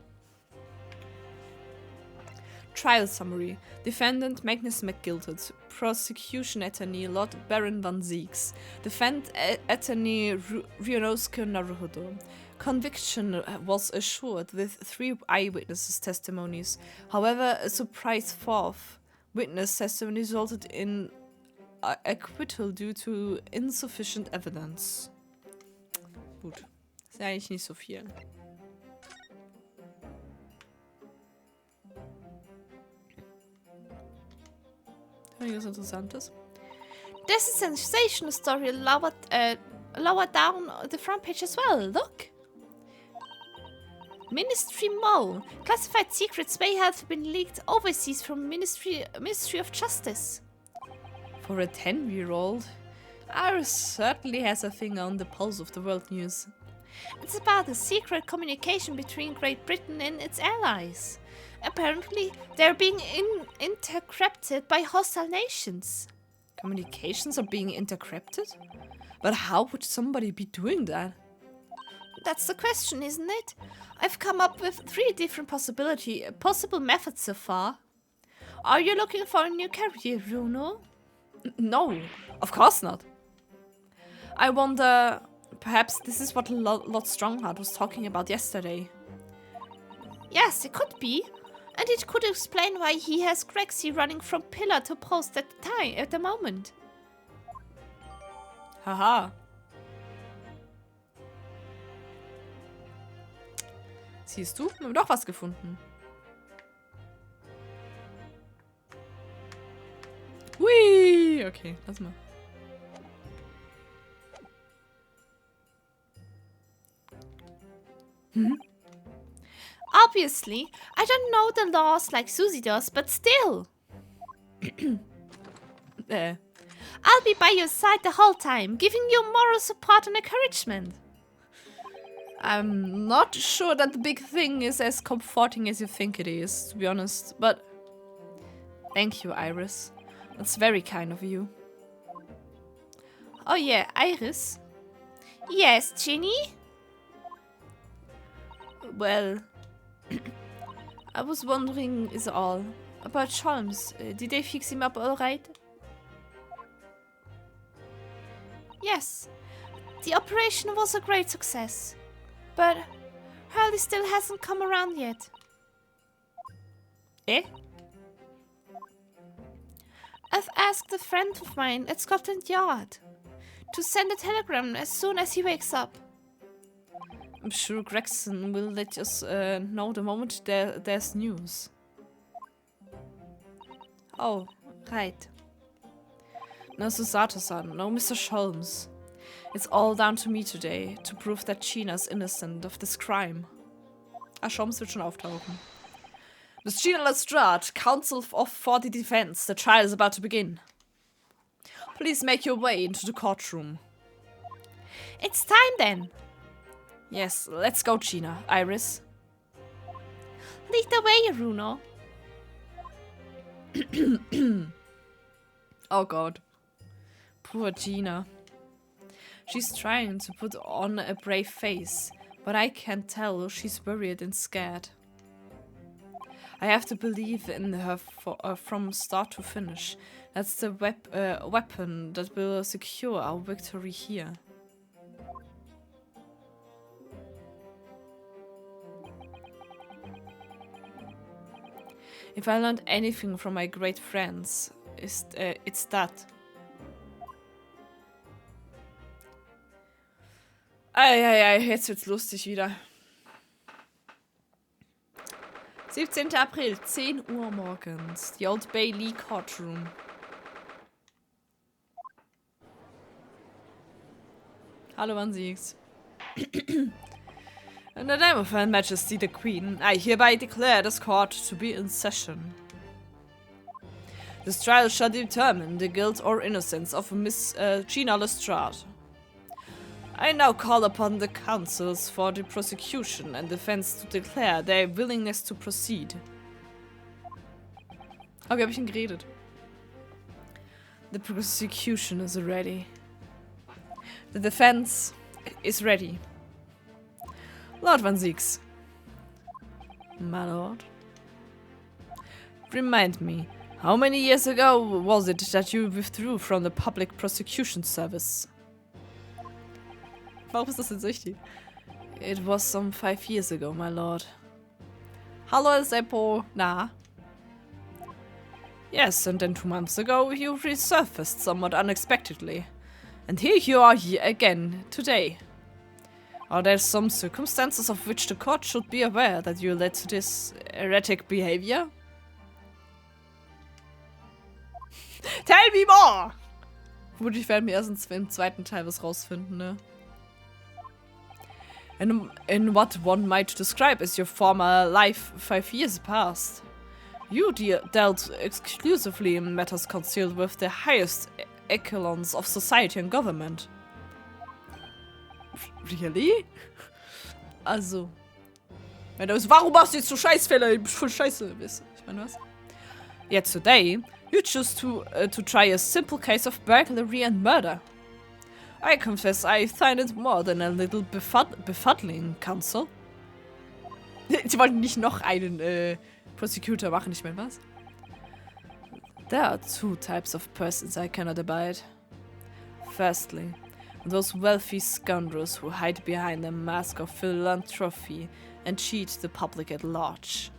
Trial summary. Defendant Magnus McGilted. Prosecution attorney Lord Baron Van Zieks. Defense attorney Ryunosuke Naruhodo. Conviction was assured with 3 eyewitnesses' testimonies. However, a surprise 4th witness testimony resulted in acquittal due to insufficient evidence. Gut. Ist ja eigentlich nicht so viel. Irgendwas Interessantes. There's a sensational story lower down the front page as well. Look. Ministry Mole. Classified secrets may have been leaked overseas from Ministry of Justice. For a 10-year-old, Iris certainly has a finger on the pulse of the world news. It's about a secret communication between Great Britain and its allies. Apparently, they're being intercepted by hostile nations. Communications are being intercepted? But how would somebody be doing that? That's the question, isn't it? I've come up with 3 different possible methods so far. Are you looking for a new career, Bruno? No, of course not. I wonder, perhaps this is what Lord Strongheart was talking about yesterday. Yes, it could be. And it could explain why he has Grexy running from pillar to post at the moment. Haha. Siehst du? Wir haben doch was gefunden. Hui! Okay, lass mal. Obviously, I don't know the laws like Susie does, but still. I'll be by your side the whole time, giving you moral support and encouragement. I'm not sure that the big thing is as comforting as you think it is, to be honest, but thank you, Iris. That's very kind of you. Oh yeah, Iris? Yes, Ginny? Well, I was wondering is all about Chalmers. Did they fix him up all right? Yes, the operation was a great success, but Hurley still hasn't come around yet. Eh? I've asked a friend of mine at Scotland Yard to send a telegram as soon as he wakes up. I'm sure Gregson will let us know the moment there's news. Oh, right. No Susato-san, no Mr. Sholmes. It's all down to me today to prove that Gina's innocent of this crime. Ah, Sholmes wird schon auftauchen. Miss Gina Lestrade, Counsel for the Defense. The trial is about to begin. Please make your way into the courtroom. It's time then. Yes, let's go, Gina. Iris. Lead the way, Runo. Oh god. Poor Gina. She's trying to put on a brave face, but I can tell she's worried and scared. I have to believe in her from start to finish. That's the weapon that will secure our victory here. If I learned anything from my great friends, it's that. Eieiei, jetzt wird's lustig wieder. 17. April, 10 Uhr morgens. The Old Bailey Courtroom. Hallo, wann sieg's? In the name of Her Majesty the Queen, I hereby declare this court to be in session. This trial shall determine the guilt or innocence of Miss Gina Lestrade. I now call upon the counsels for the prosecution and defense to declare their willingness to proceed. Okay, hab ich ihn geredet. The prosecution is ready. The defense is ready. Lord Van Zieks. My lord. Remind me, how many years ago was it that you withdrew from the public prosecution service? Warum ist das jetzt wichtig? It was some 5 years ago, my lord. Hallo, Seppo. Na? Yes, and then 2 months ago you resurfaced somewhat unexpectedly. And here you are again, today. Are there some circumstances of which the court should be aware that you led to this erratic behavior? Tell me more! Gut, ich werde mir erst im zweiten Teil was rausfinden, ne? In what one might describe as your former life 5 years past. You dealt exclusively in matters concerned with the highest echelons of society and government. Really? Also. Warum machst du jetzt so Scheißfälle? Voll Scheiße. Ich meine, was? Yet today, you choose to try a simple case of burglary and murder. I confess I find it more than a little befuddling, Counsel. Sie wollten nicht noch einen Prosecutor machen, ich meine, was? There are 2 types of persons I cannot abide. Firstly, And those wealthy scoundrels who hide behind a mask of philanthropy and cheat the public at large.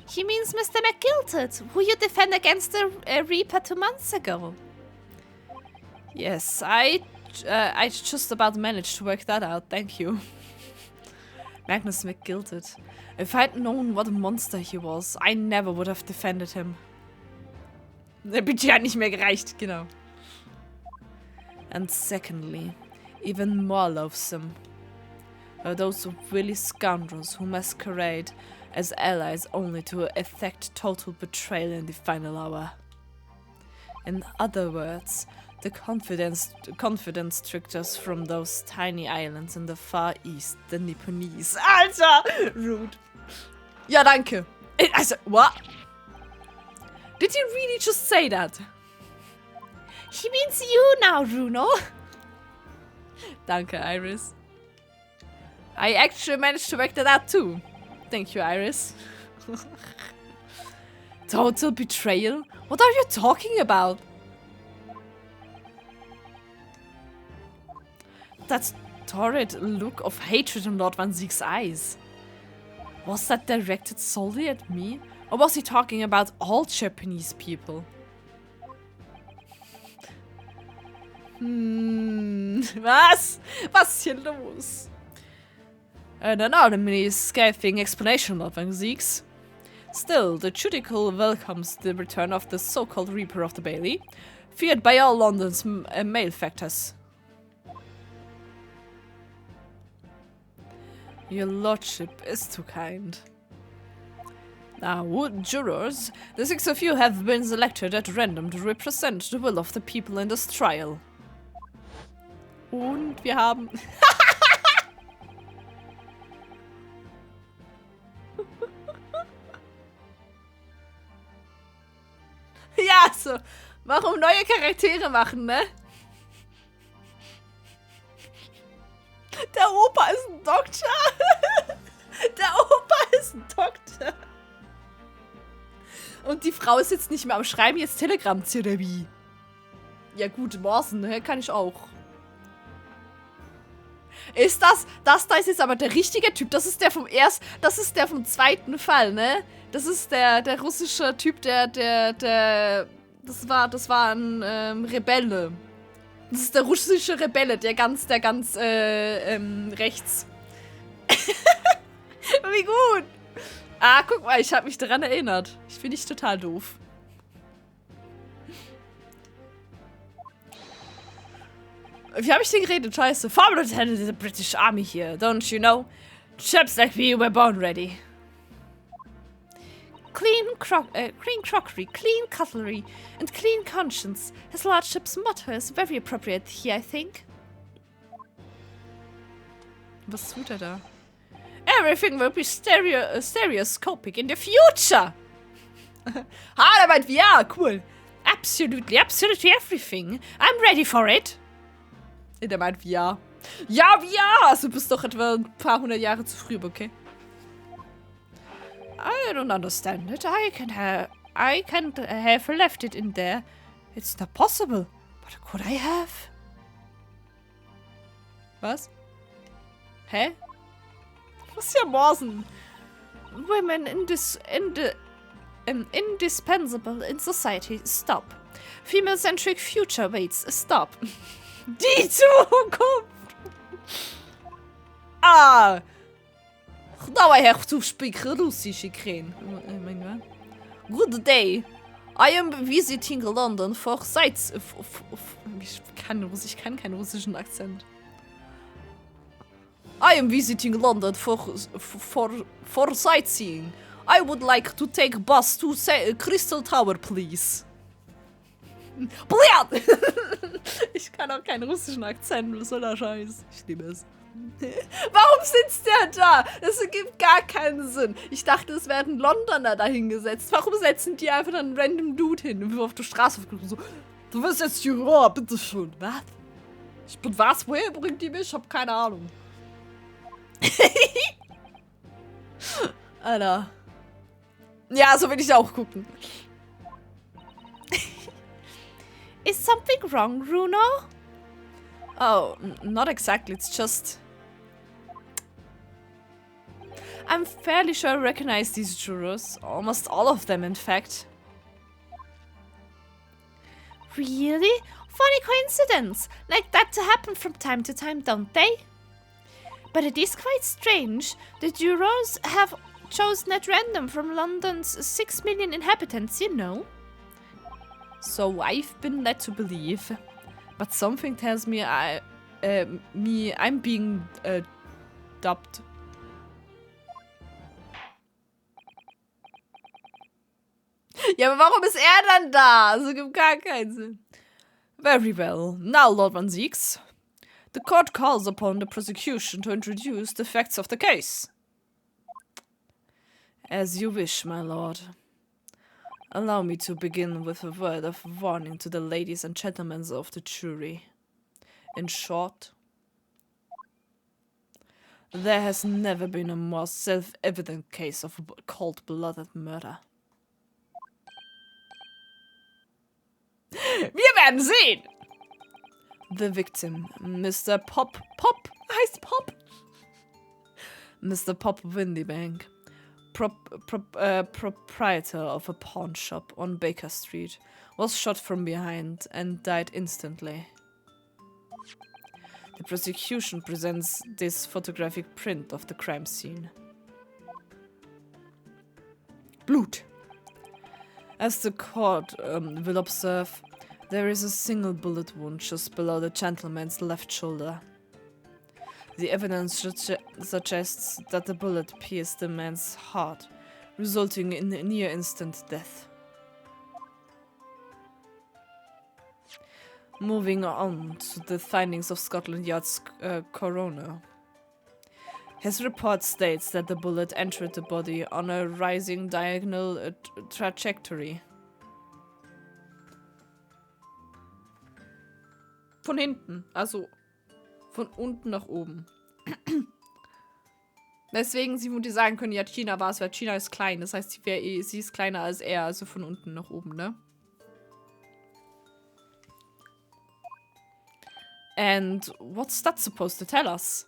He means Mr. McGilted, who you defended against the Reaper 2 months ago. Yes, I just about managed to work that out, thank you. Magnus McGilted. If I'd known what a monster he was, I never would have defended him. Der Budget hat nicht mehr gereicht, genau. And secondly, even more loathsome, are those willy scoundrels who masquerade as allies only to effect total betrayal in the final hour. In other words, the confidence tricksters from those tiny islands in the far east, the Nipponese. Alter! Rude. Ja, danke. Also, what? Did he really just say that? He means you now, Runo. Danke, Iris. I actually managed to work that out too. Thank you, Iris. Total betrayal? What are you talking about? That torrid look of hatred in Lord Van Ziek's eyes. Was that directed solely at me? Or was he talking about all Japanese people? Was? Was ist hier los? An anonymous scathing explanation, Lord Van Ziek's. Still, the Judical welcomes the return of the so-called Reaper of the Bailey, feared by all London's malefactors. Your lordship is too kind. Now, jurors, the 6 of you have been selected at random to represent the will of the people in this trial. Und wir haben... Ja, so. Warum neue Charaktere machen, ne? Der Opa ist ein Doktor. Der Opa ist ein Doktor. Und die Frau ist jetzt nicht mehr am Schreiben, jetzt Telegram-Therapie. Ja gut, Morsen, ne? Kann ich auch. Ist das da ist jetzt aber der richtige Typ. Das ist der vom zweiten Fall, ne? Das ist der russische Typ, das war ein Rebelle. Das ist der russische Rebelle, der ganz rechts. Wie gut. Ah, guck mal, ich habe mich daran erinnert. Ich finde dich total doof. Wie habe ich denn geredet? Scheiße. Former Lieutenant of the British Army here, don't you know? Chaps like me were born ready. Clean crockery, clean cutlery, and clean conscience. His lordship's motto is very appropriate here, I think. Was tut er da? Everything will be stereoscopic in the future! Der meint VR, cool. Absolutely everything. I'm ready for it. Der meint VR. Ja, VR! Also du bist doch etwa ein paar hundert Jahre zu früh, okay? I don't understand it. I can't have left it in there. It's not possible. But could I have? Was? Hä? Was ist ja Morsen? Women indispensable in society. Stop. Female-centric future waits. Stop. Die Zukunft! Ah! Now I have to speak Russisch again. Good day. I am visiting London for sights... Ich kann keinen russischen Akzent. I am visiting London for sightseeing. I would like to take bus to Crystal Tower, please. Bliat! Ich kann auch keinen russischen Akzent. Was soll der Scheiß? Ich liebe es. Warum sitzt der da? Das ergibt gar keinen Sinn. Ich dachte, es werden Londoner dahingesetzt. Warum setzen die einfach einen random Dude hin? Auf der Straße so, du wirst jetzt Juror, bitteschön. Was? Ich bin was? Woher bringt die mich? Ich hab keine Ahnung. Alter. Ja, so will ich auch gucken. Is something wrong, Runo? Oh, not exactly. It's just... I'm fairly sure I recognize these jurors. Almost all of them, in fact. Really? Funny coincidence. Like that to happen from time to time, don't they? But it is quite strange. The jurors have chosen at random from London's 6 million inhabitants, you know. So I've been led to believe. But something tells me I'm being dubbed. Ja, aber warum ist er dann da? Also gibt gar keinen Sinn. Very well. Now, Lord Van Zieks. The court calls upon the prosecution to introduce the facts of the case. As you wish, my lord. Allow me to begin with a word of warning to the ladies and gentlemen of the jury. In short, there has never been a more self-evident case of cold-blooded murder. Wir werden sehen! The victim, Mr. Pop heißt Pop? Mr. Pop Windybank, proprietor of a pawn shop on Baker Street, was shot from behind and died instantly. The prosecution presents this photographic print of the crime scene. Blut. As the court will observe, there is a single bullet wound just below the gentleman's left shoulder. The evidence suggests that the bullet pierced the man's heart, resulting in near-instant death. Moving on to the findings of Scotland Yard's coroner. His report states that the bullet entered the body on a rising diagonal trajectory. Von hinten, also von unten nach oben. Deswegen die sagen können, ja, China war es, weil China ist klein. Das heißt, sie ist kleiner als er, also von unten nach oben, ne? And what's that supposed to tell us?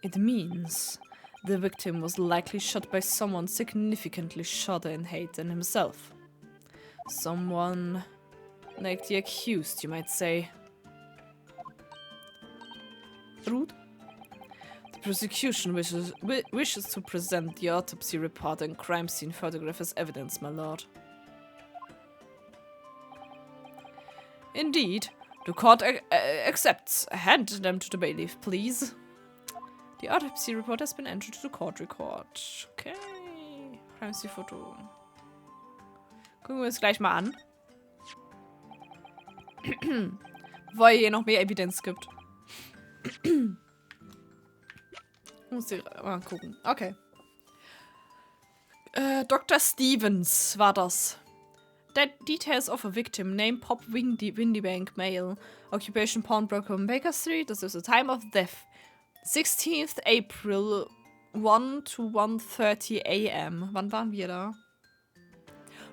It means the victim was likely shot by someone significantly shorter in height than himself. Someone like the accused, you might say. Rude. The prosecution wishes to present the autopsy report and crime scene photograph as evidence, my lord. Indeed. The court accepts. Hand them to the bailiff, please. The autopsy report has been entered to the court record. Okay. Crime scene Foto. Gucken wir uns gleich mal an. Bevor hier noch mehr Evidenz gibt. Muss ich mal gucken. Okay. Dr. Stevens war das. Details of a victim, name Pop Windybank, male, occupation pawnbroker on Baker Street, this is the time of death, 16th April, 1 to 1:30 a.m. Wann waren wir da?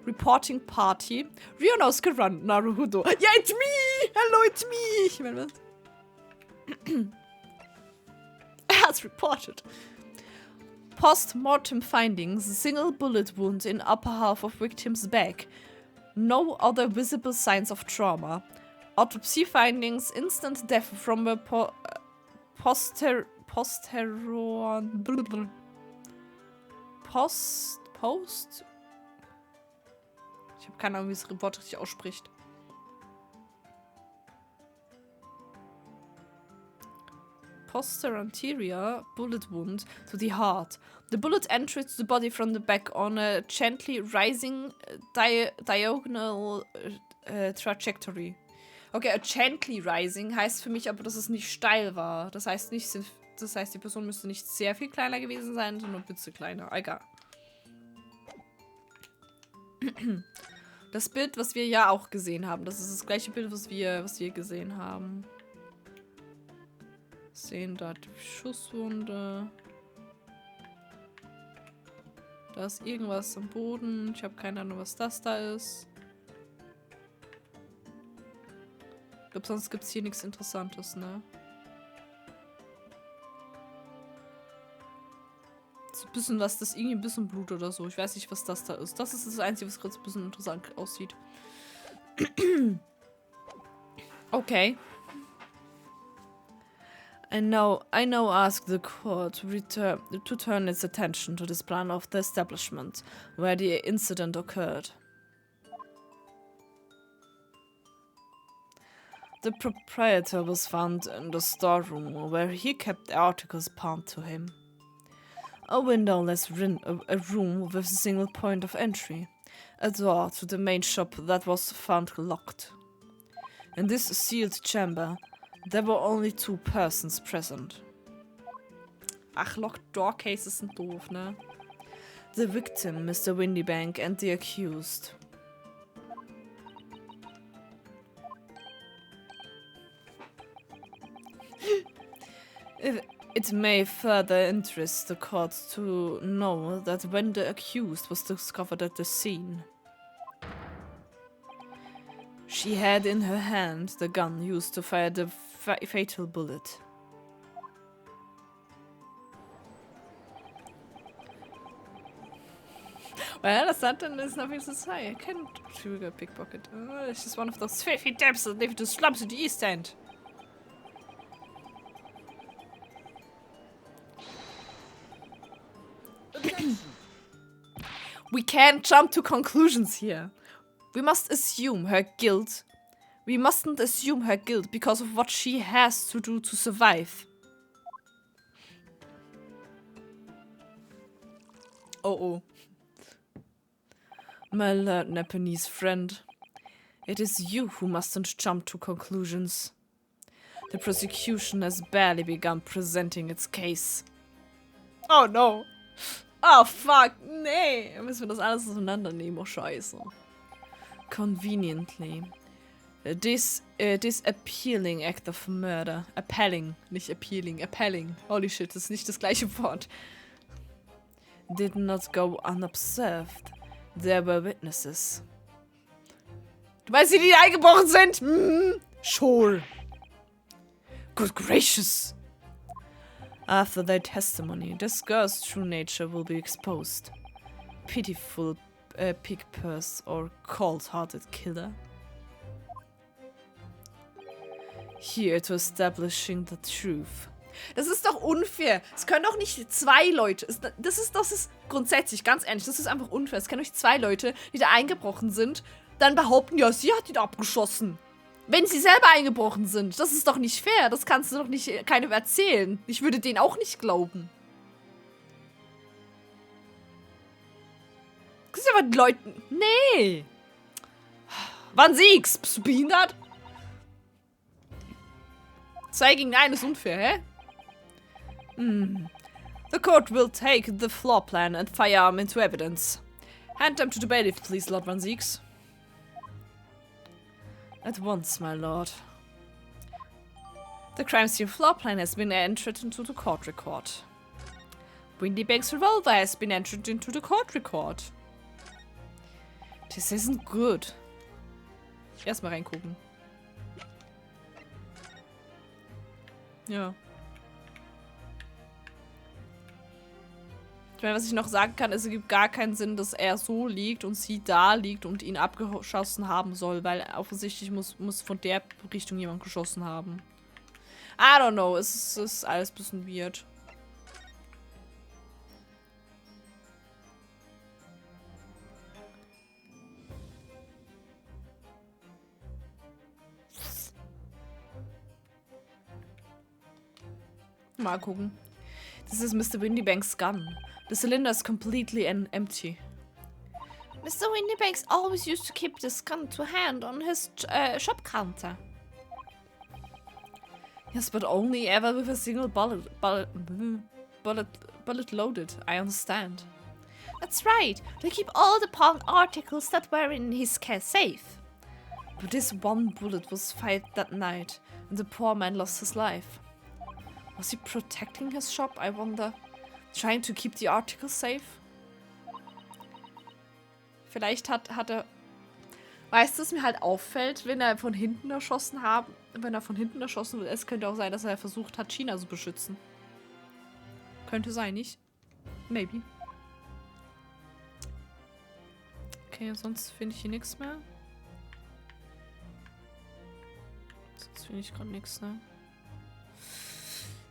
Reporting party. Rionos gerannt, Naruto. Ja, it's me! Hello, it's me! Ich meine, was? As reported. Post-mortem findings, single bullet wound in upper half of victim's back. No other visible signs of trauma. Autopsy findings, instant death from a post. Ich habe keine Ahnung, wie das Wort richtig ausspricht. Posterior anterior bullet wound to the heart. The bullet entered the body from the back on a gently rising diagonal trajectory. Okay, a gently rising heißt für mich aber, dass es nicht steil war. Das heißt, die Person müsste nicht sehr viel kleiner gewesen sein, sondern ein bisschen kleiner. Egal. Das Bild, was wir ja auch gesehen haben, das ist das gleiche Bild, was wir gesehen haben. Sehen da die Schusswunde. Da ist irgendwas am Boden. Ich habe keine Ahnung, was das da ist. Ich glaube, sonst gibt es hier nichts Interessantes, ne? So ein bisschen was, das irgendwie ein bisschen Blut oder so. Ich weiß nicht, was das da ist. Das ist das Einzige, was gerade ein bisschen interessant aussieht. Okay. I now ask the court to turn its attention to this plan of the establishment where the incident occurred. The proprietor was found in the storeroom where he kept the articles bound to him. A windowless a room with a single point of entry, a door to the main shop that was found locked. In this sealed chamber, there were only 2 persons present. Ach, locked door cases sind doof, ne? The victim, Mr. Windybank, and the accused. It may further interest the court to know that when the accused was discovered at the scene, she had in her hand the gun used to fire the fatal bullet. Well, the sentence is nothing to say. I can't trigger a pickpocket. She's one of those filthy debts that live in the slums in the East End. We can't jump to conclusions here. We must assume her guilt. We mustn't assume her guilt because of what she has to do to survive. Oh. My learned Nepalese friend. It is you who mustn't jump to conclusions. The prosecution has barely begun presenting its case. Oh no. Oh fuck, nee. Müssen wir das alles auseinandernehmen? Oh scheiße. Conveniently. This appealing act of murder. Appalling, nicht appealing, appalling. Holy shit, das ist nicht das gleiche Wort. Did not go unobserved. There were witnesses. Du meinst, die eingebrochen sind? Sure. Good gracious. After their testimony, this girl's true nature will be exposed. Pitiful pig purse or cold-hearted killer. Here to establishing the truth. Das ist doch unfair. Es können doch nicht 2 Leute. Das ist grundsätzlich, ganz ehrlich, das ist einfach unfair. Es können nicht 2 Leute, die da eingebrochen sind, dann behaupten, ja, sie hat ihn abgeschossen. Wenn sie selber eingebrochen sind. Das ist doch nicht fair. Das kannst du doch nicht keinem erzählen. Ich würde denen auch nicht glauben. Das ist aber Leuten. Nee. Wann sieg's? Bist du behindert? 2 gegen 1 ist unfair, hä? The court will take the floor plan and firearm into evidence. Hand them to the bailiff, please, Lord Van Zieks. At once, my lord. The crime scene floor plan has been entered into the court record. Windybank's revolver has been entered into the court record. This isn't good. Erstmal reingucken. Ja. Ich meine, was ich noch sagen kann, es ergibt gar keinen Sinn, dass er so liegt und sie da liegt und ihn abgeschossen haben soll, weil offensichtlich muss von der Richtung jemand geschossen haben. I don't know, es ist alles ein bisschen weird. Mal gucken. This is Mr. Windybank's gun. The cylinder is completely empty. Mr. Windybanks always used to keep this gun to hand on his shop counter. Yes, but only ever with a single bullet loaded. I understand. That's right. To keep all the pawned articles that were in his safe. But this one bullet was fired that night, and the poor man lost his life. Was he protecting his shop, I wonder? Trying to keep the articles safe? Vielleicht hat er... Weißt du, was mir halt auffällt, wenn er von hinten erschossen wird, es könnte auch sein, dass er versucht hat, China zu beschützen. Könnte sein, nicht? Maybe. Okay, sonst finde ich hier nichts mehr. Sonst finde ich gerade nichts, ne?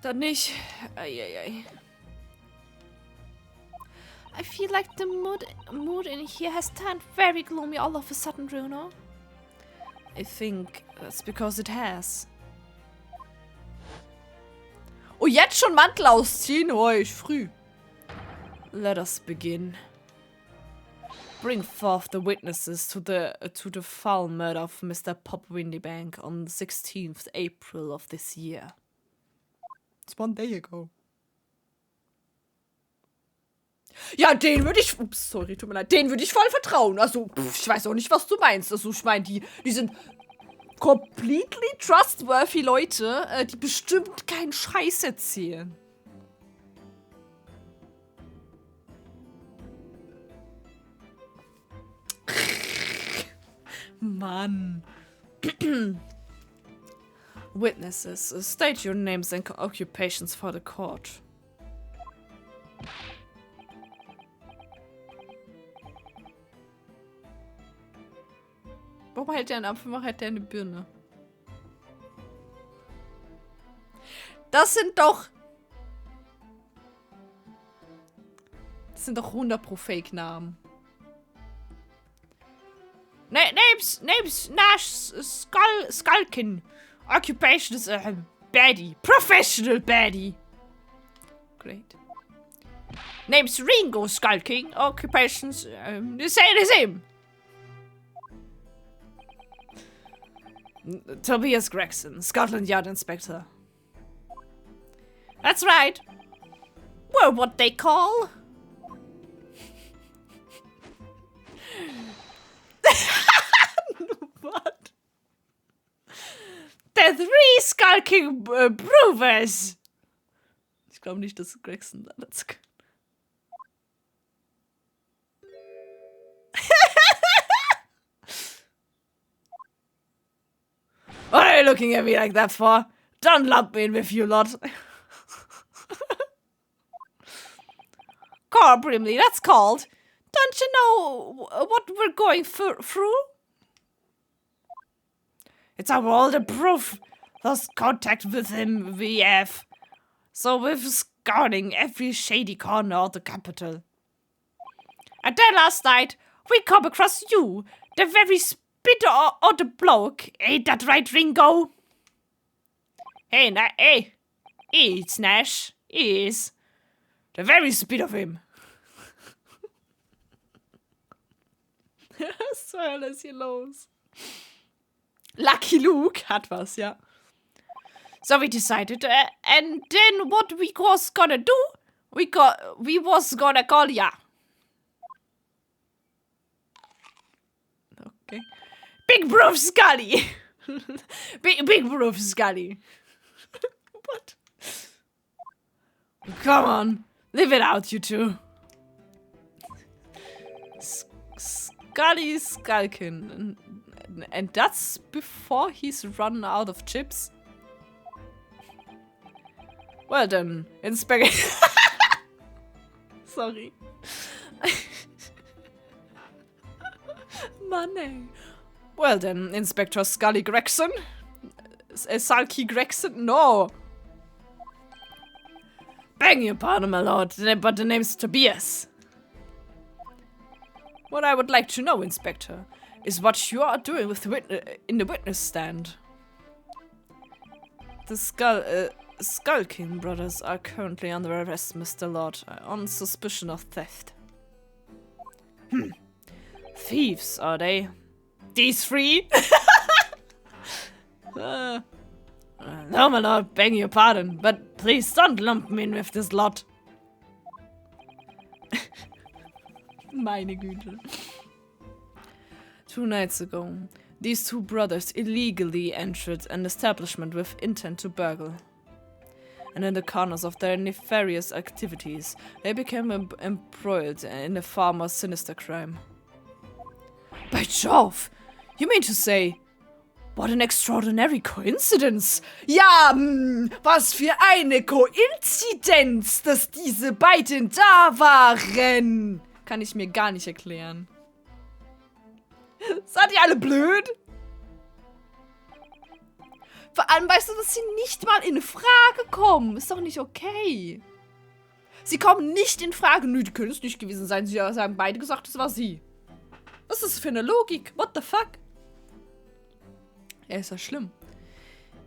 Dann nicht. Eieiei. I feel like the mood in here has turned very gloomy all of a sudden, Bruno. I think that's because it has. Oh, jetzt schon Mantel ausziehen? Oh, ich früh. Let us begin. Bring forth the witnesses to the foul murder of Mr. Pop Windybank on the 16th April of this year. It's 1 day ago. Ja, den würde ich... Ups, sorry, tut mir leid. Den würde ich voll vertrauen. Also, ich weiß auch nicht, was du meinst. Also, ich meine, die sind completely trustworthy Leute, die bestimmt keinen Scheiß erzählen. Mann. Witnesses, state your names and occupations for the court. Warum hält der einen Apfel, warum hält der eine Birne? Das sind doch 100 pro Fake-Namen. Names, Nash, Skulkin. Occupation is a baddie. Professional baddie. Great. Name's Ringo Skulking. Occupations, the same. Tobias Gregson, Scotland Yard Inspector. That's right. We're what they call... What? The 3 Skulking Provers. Ich glaube nicht, dass Gregson das kann. What are you looking at me like that for? Don't lump me in with you lot. Call Brimley, that's called. Don't you know what we're going through? It's our older proof. Lost contact with him we have. So we're scouring every shady corner of the capital. And then last night, we come across you, the very spit of the bloke. Ain't that right, Ringo? Hey, it's Nash. He is. The very spit of him. Was zur Hölle ist hier los? Lucky Luke hat was, ja. So we decided, and then what we was gonna do, we was gonna call ya. Okay. Big Bro Scully. Big Bro Scully. What? Come on, live it out, you two. Scully Skulkin. And that's before he's run out of chips? Well then, Inspector... Sorry. Mann, well then, Inspector Scully Gregson? Sulky Gregson? No! Beg your pardon, my lord, but the name's Tobias. What I would like to know, Inspector, is what you are doing with in the witness stand. The Skulking brothers are currently under arrest, Mr. Lord, on suspicion of theft. Thieves, are they? These 3? No, my lord, beg your pardon, but please don't lump me in with this lot. Meine Güte. 2 nights ago, these 2 brothers illegally entered an establishment with intent to burgle. And in the corners of their nefarious activities, they became embroiled in a far more sinister crime. By Jove! You mean to say, what an extraordinary coincidence. Ja, was für eine Koinzidenz, dass diese beiden da waren. Kann ich mir gar nicht erklären. Seid ihr alle blöd? Vor allem weißt du, dass sie nicht mal in Frage kommen. Ist doch nicht okay. Sie kommen nicht in Frage. Nö, die können es nicht gewesen sein. Sie haben beide gesagt, es war sie. Was ist das für eine Logik? What the fuck? Ja, ist ja schlimm.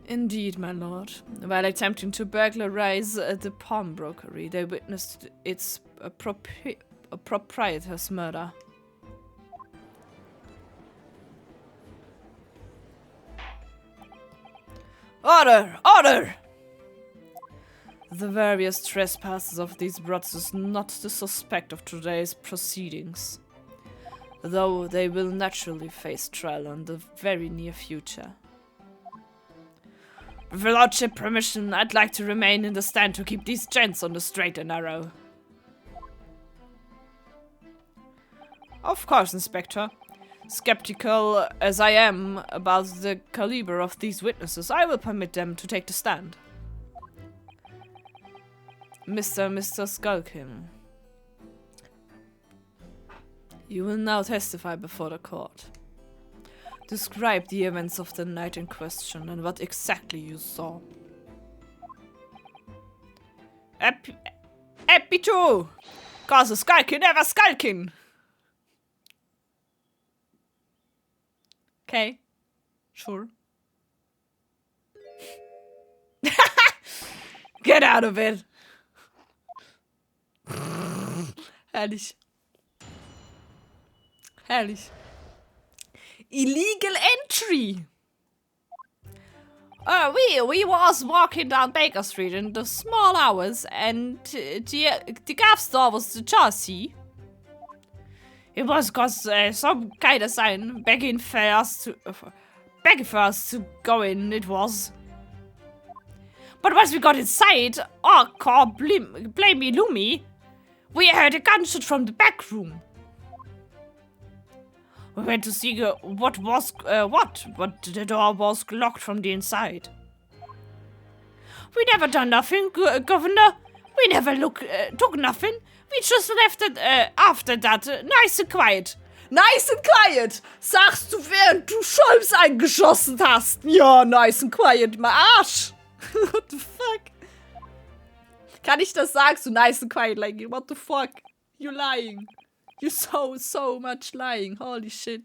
Indeed, my lord. While attempting to burglarize the pawnbrokery, they witnessed its proprietor's murder. Order! Order! The various trespasses of these brothers is not the suspect of today's proceedings, though they will naturally face trial in the very near future. With your lordship permission, I'd like to remain in the stand to keep these gents on the straight and narrow. Of course, Inspector. Skeptical as I am about the caliber of these witnesses, I will permit them to take the stand. Mr. Skulkin. You will now testify before the court. Describe the events of the night in question and what exactly you saw. Epito! Cause a Skulkin, never Skulkin! Okay. Sure. Get out of it! Herrlich. Herrlich. Illegal entry! We was walking down Baker Street in the small hours and the gaff store was ajar, see? It was cause some kind of sign begging for us to go in, it was. But once we got inside, oh, God, blame me, Lumi, we heard a gunshot from the back room. We went to see what the door was locked from the inside. We never done nothing, Governor. We never took nothing. We just left it after that, nice and quiet. Nice and quiet, sagst du, während du Scholz eingeschossen hast. Ja, nice and quiet, mein Arsch. What the fuck? Kann ich das sagen, so nice and quiet, like, what the fuck? You lying. You so much lying. Holy shit.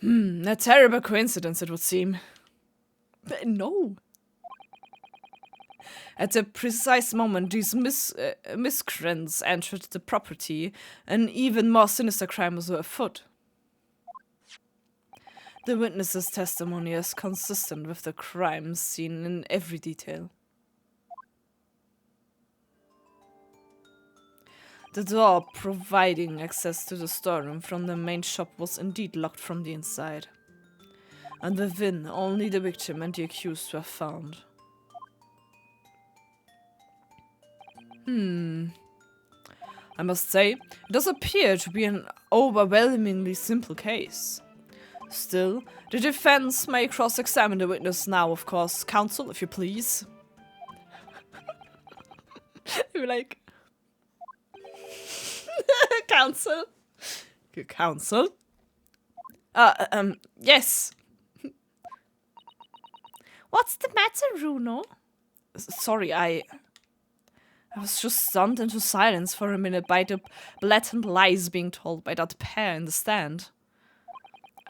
A terrible coincidence, it would seem. No. At the precise moment these miscreants entered the property, an even more sinister crime was afoot. The witness's testimony is consistent with the crime seen in every detail. The door providing access to the storeroom from the main shop was indeed locked from the inside, and within only the victim and the accused were found. I must say, it does appear to be an overwhelmingly simple case. Still, the defense may cross-examine the witness now, of course. Counsel, if you please. You're like... Counsel? Counsel? Yes. What's the matter, Runo? Sorry, I was just stunned into silence for a minute by the blatant lies being told by that pair in the stand.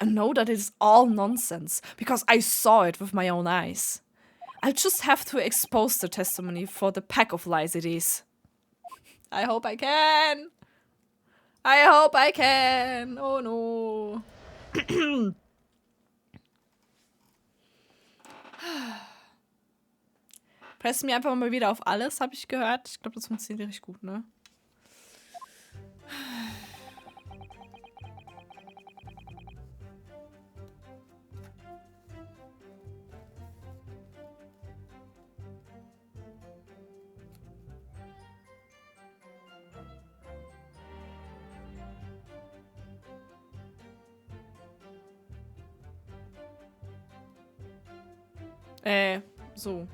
I know that it is all nonsense, because I saw it with my own eyes. I'll just have to expose the testimony for the pack of lies it is. I hope I can. I hope I can. Oh no. Pressen mir einfach mal wieder auf alles, habe ich gehört. Ich glaube, das funktioniert richtig gut, ne? So.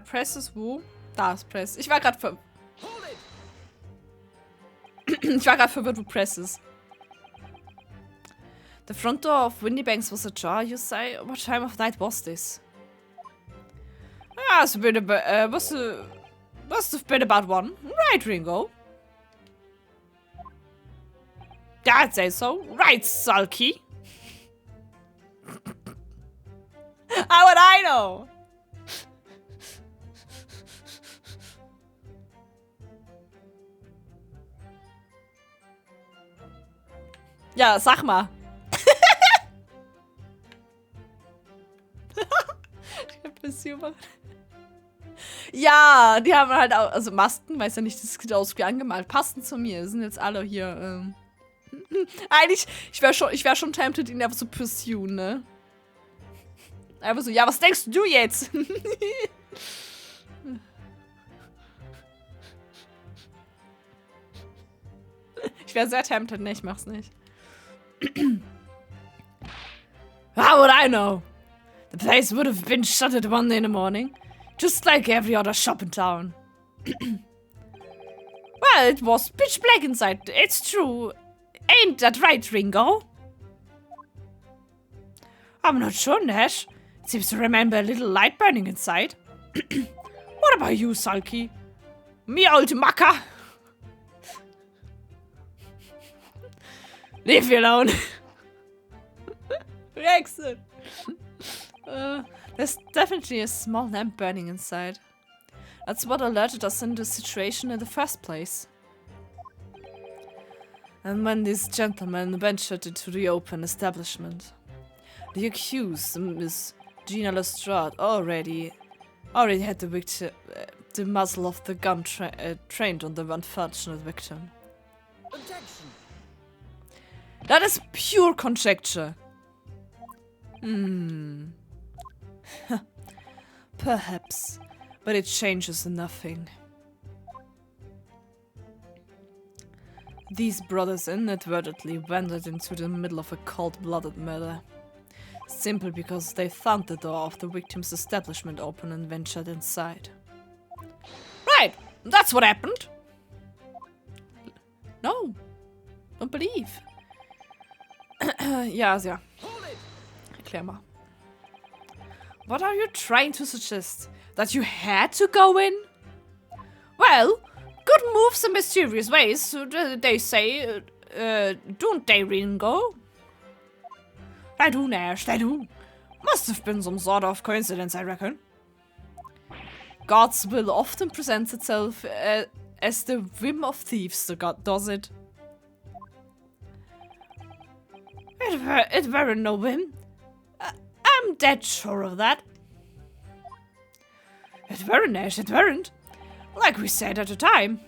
Press ist wo? Da ist Press. Ich war gerade verwirrt, wo Press ist. The front door of Windybanks was ajar, you say? What time of night was this? Ah, it's been about, must have been about 1. Right, Ringo? I'd say so. Right, Sulky. How would I know? Ja, sag mal. Ja, die haben halt auch, also Masken, weiß ja nicht, das sieht aus wie angemalt. Passen zu mir, sind jetzt alle hier, Eigentlich, ich wär schon tempted, ihn einfach zu pursuen, ne? Einfach so, ja, was denkst du jetzt? Ich wäre sehr tempted, ne, ich mach's nicht. How would I know? The place would have been shut at 1 in the morning, just like every other shop in town. Well, it was pitch black inside, it's true. Ain't that right, Ringo? I'm not sure, Nash. It seems to remember a little light burning inside. What about you, Sulky? Me old mucker. Leave me alone. Exit. There's definitely a small lamp burning inside. That's what alerted us in the situation in the first place. And when these gentlemen ventured into the open establishment, the accused, Miss Gina Lestrade, already had the muzzle of the gun trained on the unfortunate victim. Objection. That is pure conjecture. Perhaps, but it changes nothing. These brothers inadvertently wandered into the middle of a cold-blooded murder, simply because they found the door of the victim's establishment open and ventured inside. Right, that's what happened. No, don't believe. Ja. Erklär mal. What are you trying to suggest? That you had to go in? Well, good moves in mysterious ways, they say, don't they, Ringo? They do, Nash, they do. Must have been some sort of coincidence, I reckon. God's will often presents itself as the whim of thieves, does it? It weren't no whim. I'm dead sure of that. It weren't, Nash, it weren't. Like we said at the time.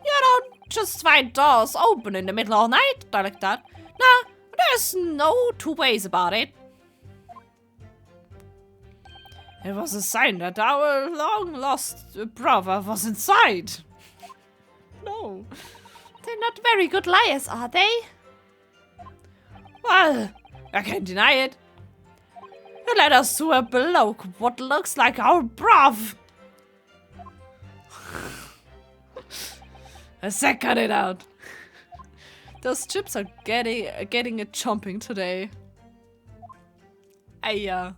You don't just find doors open in the middle of the night like that. Nah, there's no two ways about it. It was a sign that our long-lost brother was inside. No. They're not very good liars, are they? Well, I can't deny it. It led us to a bloke what looks like our bruv. I said cut it out. Those chips are getting it chomping today. Aya.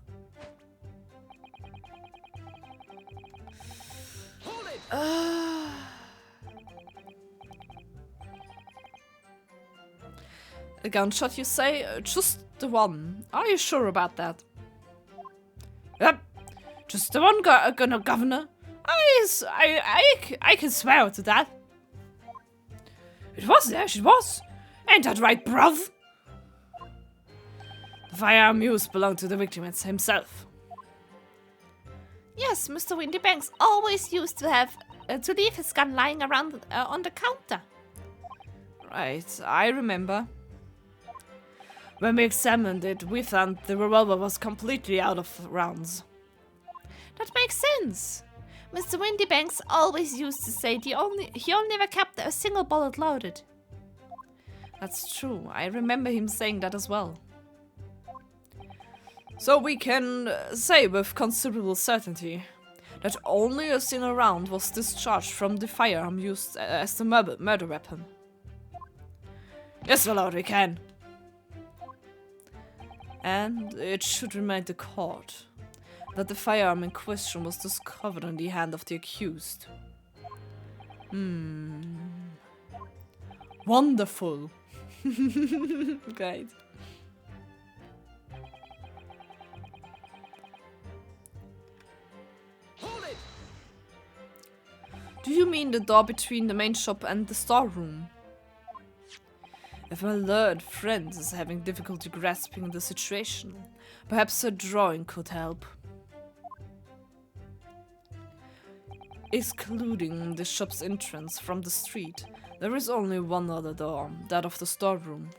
A gunshot, you say? Just the one. Are you sure about that? Yep. Just the one, Governor. I can swear to that. It was, Nash, it was. Ain't that right, bruv? The firearm used belonged to the victim himself. Yes, Mr. Windybanks always used to have to leave his gun lying around on the counter. Right, I remember. When we examined it, we found the revolver was completely out of rounds. That makes sense. Mr. Windybanks always used to say he only ever kept a single bullet loaded. That's true. I remember him saying that as well. So we can say with considerable certainty that only a single round was discharged from the firearm used as the murder weapon. Yes, my lord, we can. And it should remind the court that the firearm in question was discovered in the hand of the accused. Wonderful. Great. Hold it! Do you mean the door between the main shop and the storeroom? If my learned friend is having difficulty grasping the situation, perhaps a drawing could help. Excluding the shop's entrance from the street, there is only one other door, that of the storeroom.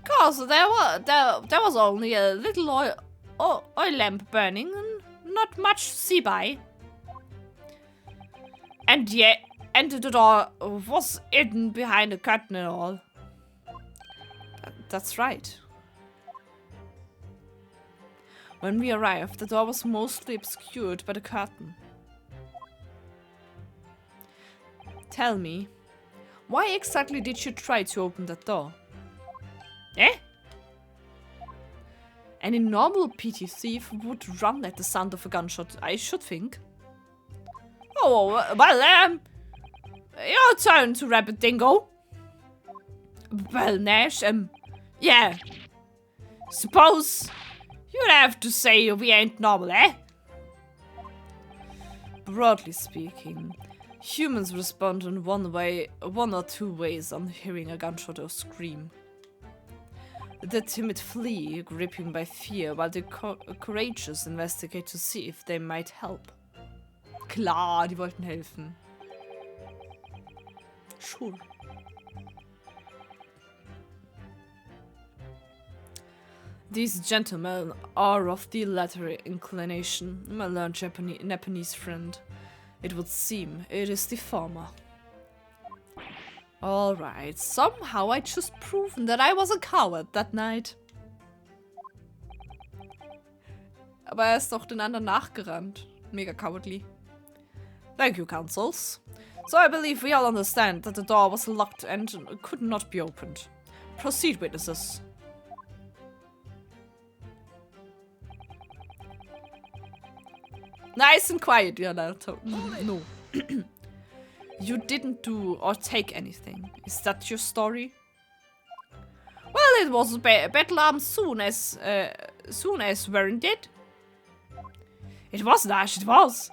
Cause there was only a little oil lamp burning and not much to see by. And yet, the door was hidden behind a curtain and all. That's right. When we arrived, the door was mostly obscured by the curtain. Tell me, why exactly did you try to open that door? Eh? Any normal PT thief would run at the sound of a gunshot, I should think. Oh, well, your turn to Rabbit Dingo. Well, Nash, yeah. Suppose you'd have to say we ain't normal, eh? Broadly speaking, humans respond in one or two ways on hearing a gunshot or scream. The timid flee, gripping by fear, while the courageous investigate to see if they might help. Klar, die wollten helfen. Sure. These gentlemen are of the latter inclination, my learned Japanese friend. It would seem it is the former. Alright, somehow I just proven that I was a coward that night. Aber ist doch den anderen nachgerannt. Mega cowardly. Thank you, counsels. So I believe we all understand that the door was locked and could not be opened. Proceed, witnesses. Nice and quiet, yeah, no. You didn't do or take anything. Is that your story? Well, it was bedlam soon as weren't it? It was, Nash, it was.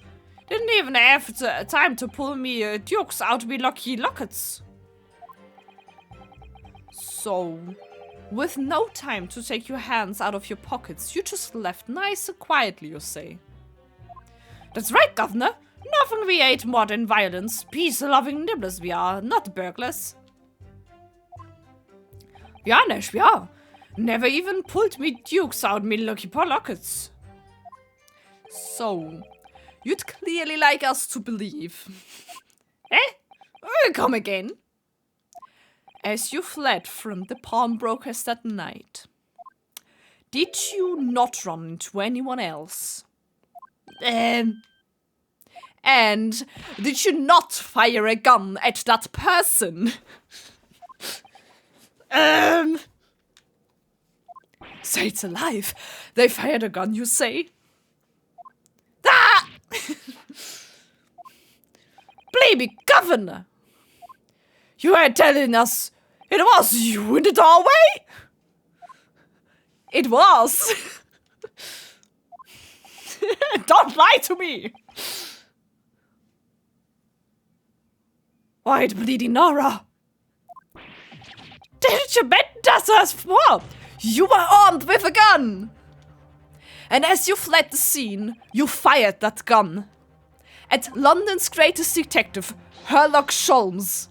Didn't even have time to pull me dukes out of me lucky lockets. So, with no time to take your hands out of your pockets, you just left nice and quietly, you say? That's right, Governor. Nothing we hate more than violence. Peace-loving nibblers we are, not burglars. Yeah, Nash, yeah. Never even pulled me dukes out me lucky pockets. So, you'd clearly like us to believe. Eh? Come again. As you fled from the pawnbrokers that night, did you not run into anyone else? And did you not fire a gun at that person? Say it's alive. They fired a gun, you say? Ah! Blamey Governor! You are telling us it was you in the doorway? It was. Don't lie to me. White bleeding Nora. Didn't you mention us for? You were armed with a gun. And as you fled the scene, you fired that gun at London's greatest detective, Sherlock Holmes.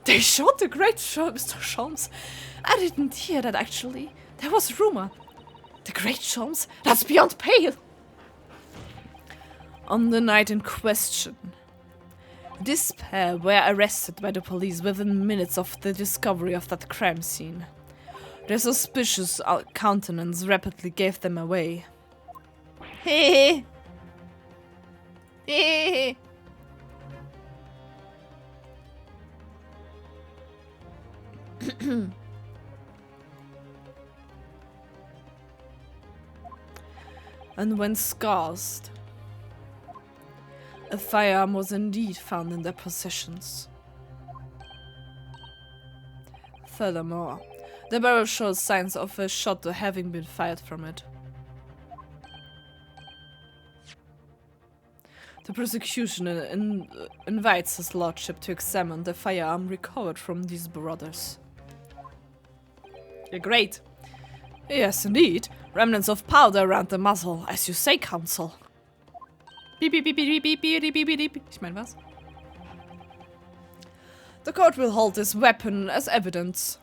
They shot the great Mr. Holmes. I didn't hear that, actually. There was rumor. The great Holmes? That's beyond pale. On the night in question, This pair were arrested by the police within minutes of the discovery of that crime scene. Their suspicious countenance rapidly gave them away. Hehehe. Hehehe. And when scarced, a firearm was indeed found in their possessions. Furthermore, the barrel shows signs of a shot having been fired from it. The prosecution invites his lordship to examine the firearm recovered from these brothers. Great. Yes, indeed. Remnants of powder around the muzzle, as you say, counsel. Beep, beep, beep, beep, beep, beep, beep, beep, beep. Ich mein, was? The court will hold this weapon as evidence.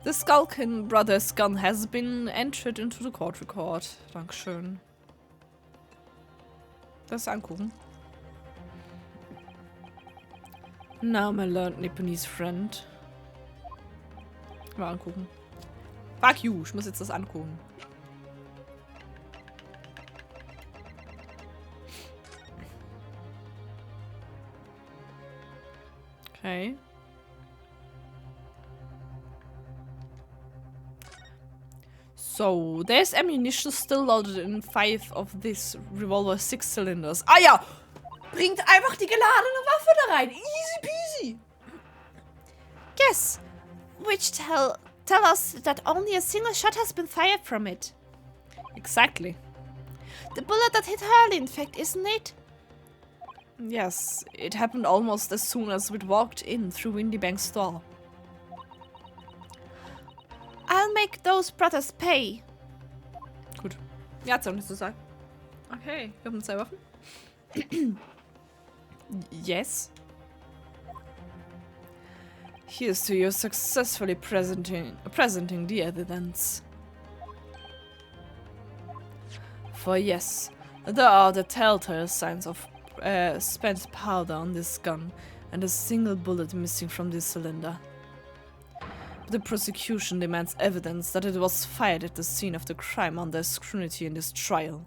The Skulkin brothers' gun has been entered into the court record. Dankeschön. Das angucken. Now, my learned Nipponese friend. Mal angucken. Fuck you, ich muss jetzt das angucken. Okay. So, there's ammunition still loaded in 5 of this revolver 6 cylinders. Ah ja! Bringt einfach die geladene Waffe da rein. Easy peasy. Yes, which tell us that only a single shot has been fired from it. Exactly. The bullet that hit Hurley, in fact, isn't it? Yes, it happened almost as soon as we'd walked in through Windybank's store. I'll make those brothers pay. Gut. Ja, hat's auch nichts zu sagen. Okay, wir haben 2 Waffen. Yes. Here's to you successfully presenting the evidence. For yes, there are the telltale signs of spent powder on this gun and a single bullet missing from this cylinder. The prosecution demands evidence that it was fired at the scene of the crime under scrutiny in this trial.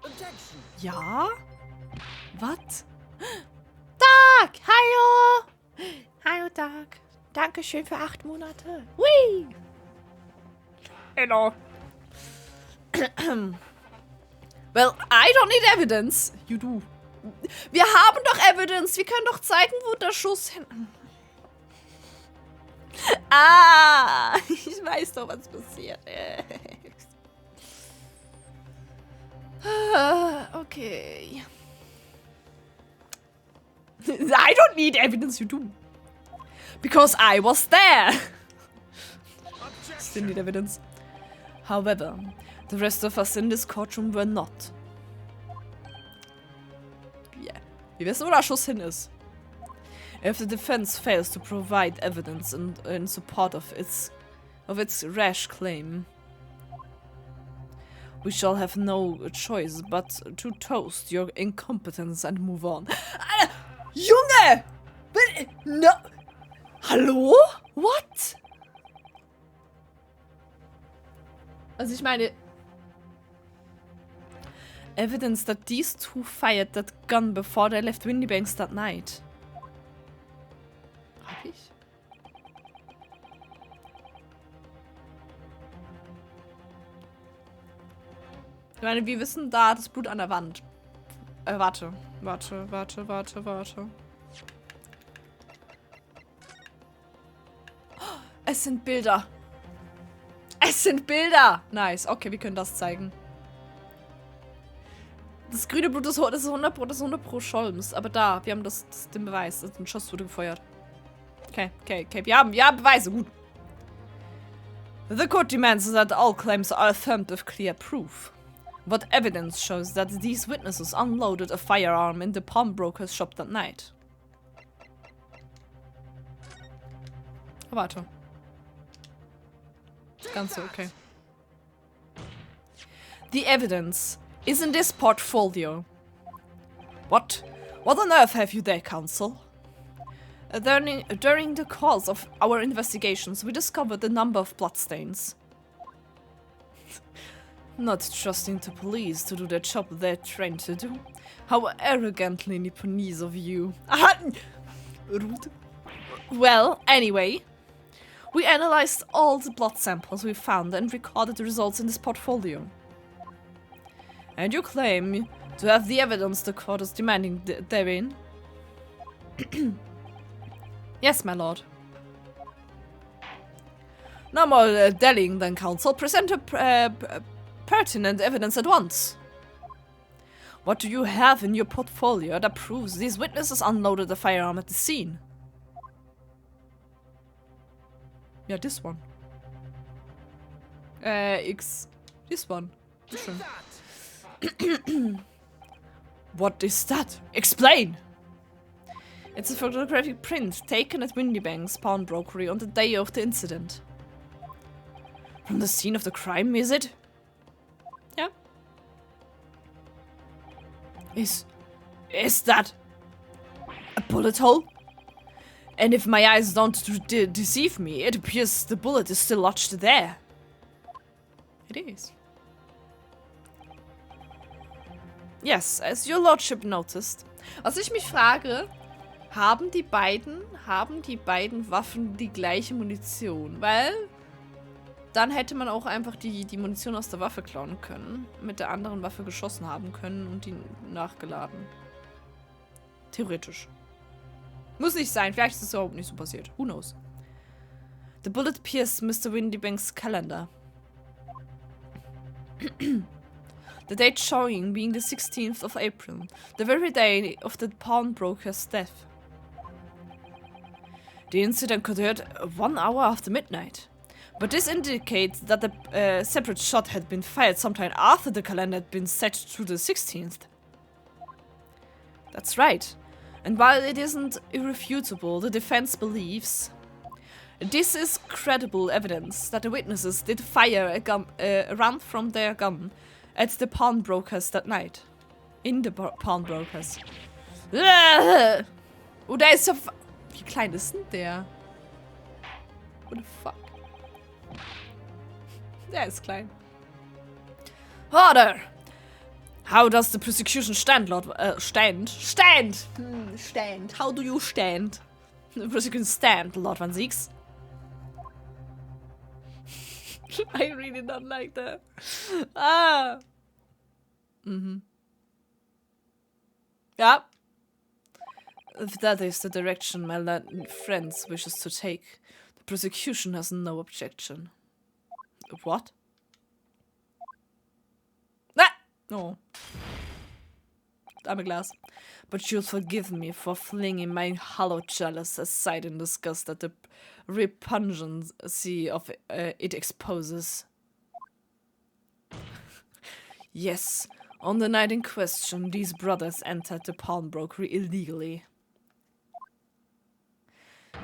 Objection. Ja? Was? Doc, hallo! Hallo, Doc. Dankeschön für 8 Monate. Whee! Hello. Well, I don't need evidence. You do. Wir haben doch Evidence. Wir können doch zeigen, wo der Schuss hin... Ah! Ich weiß doch, was passiert ist. Okay. I don't need evidence, you do. Because I was there. Still need evidence. However, the rest of us in this courtroom were not. Yeah. Wir wissen, wo der Schuss hin ist. If the defense fails to provide evidence in support of its rash claim, we shall have no choice but to toast your incompetence and move on. Alter, Junge! No! Hallo? What? Also ich meine... Evidence that these two fired that gun before they left Windybanks that night. Hab ich? Ich meine, wir wissen da das Blut an der Wand. Warte. Es sind Bilder. Es sind Bilder! Nice. Okay, wir können das zeigen. Das grüne Blut ist 100 pro Scholms. Aber da, wir haben den Beweis. Ein Schuss wurde gefeuert. Okay. Wir haben Beweise. Gut. The court demands that all claims are affirmed with clear proof. What evidence shows that these witnesses unloaded a firearm in the pawnbroker's shop that night? Warte. Ganz so, okay. The evidence is in this portfolio. What? What on earth have you there, Counsel? During the course of our investigations, we discovered a number of bloodstains. Not trusting the police to do the job they're trained to do. How arrogantly Nipponese of you. Rude. Well, anyway, we analyzed all the blood samples we found and recorded the results in this portfolio. And you claim to have the evidence the court is demanding therein? Yes, my lord. No more dallying then, Counsel. Present pertinent evidence at once. What do you have in your portfolio that proves these witnesses unloaded the firearm at the scene? Yeah, this one. This one. This one. What is that? Explain! It's a photographic print taken at Windybank's pawnbrokery on the day of the incident. From the scene of the crime, is it? Yeah. Is that a bullet hole? And if my eyes don't deceive me, it appears the bullet is still lodged there. It is. Yes, as your lordship noticed. Was ich mich frage, haben die beiden Waffen die gleiche Munition? Weil dann hätte man auch einfach die Munition aus der Waffe klauen können, mit der anderen Waffe geschossen haben können und die nachgeladen. Theoretisch. Muss nicht sein, vielleicht ist es überhaupt nicht so passiert. Who knows? The bullet pierced Mr. Windybank's calendar. The date showing being the 16th of April, the very day of the pawnbroker's death. The incident occurred 1 hour after midnight, but this indicates that a separate shot had been fired sometime after the calendar had been set to the 16th. That's right, and while it isn't irrefutable, the defense believes this is credible evidence that the witnesses did fire a round from their gun at the pawnbrokers that night. In the pawnbrokers. Oh, der ist ja... Wie klein ist denn der? What the fuck? Der ist klein. Order! How does the prosecution stand, Lord... stand? Stand! Stand. How do you stand? The prosecution stand, Lord Van Zieks. I really don't like that. Ah! Yeah. If that is the direction my friend wishes to take, the prosecution has no objection. What? Ah! No. Dame Glas. But you'll forgive me for flinging my hollow jealous aside in disgust at the repugnancy of it exposes. Yes, on the night in question, these brothers entered the pawnbrokery illegally.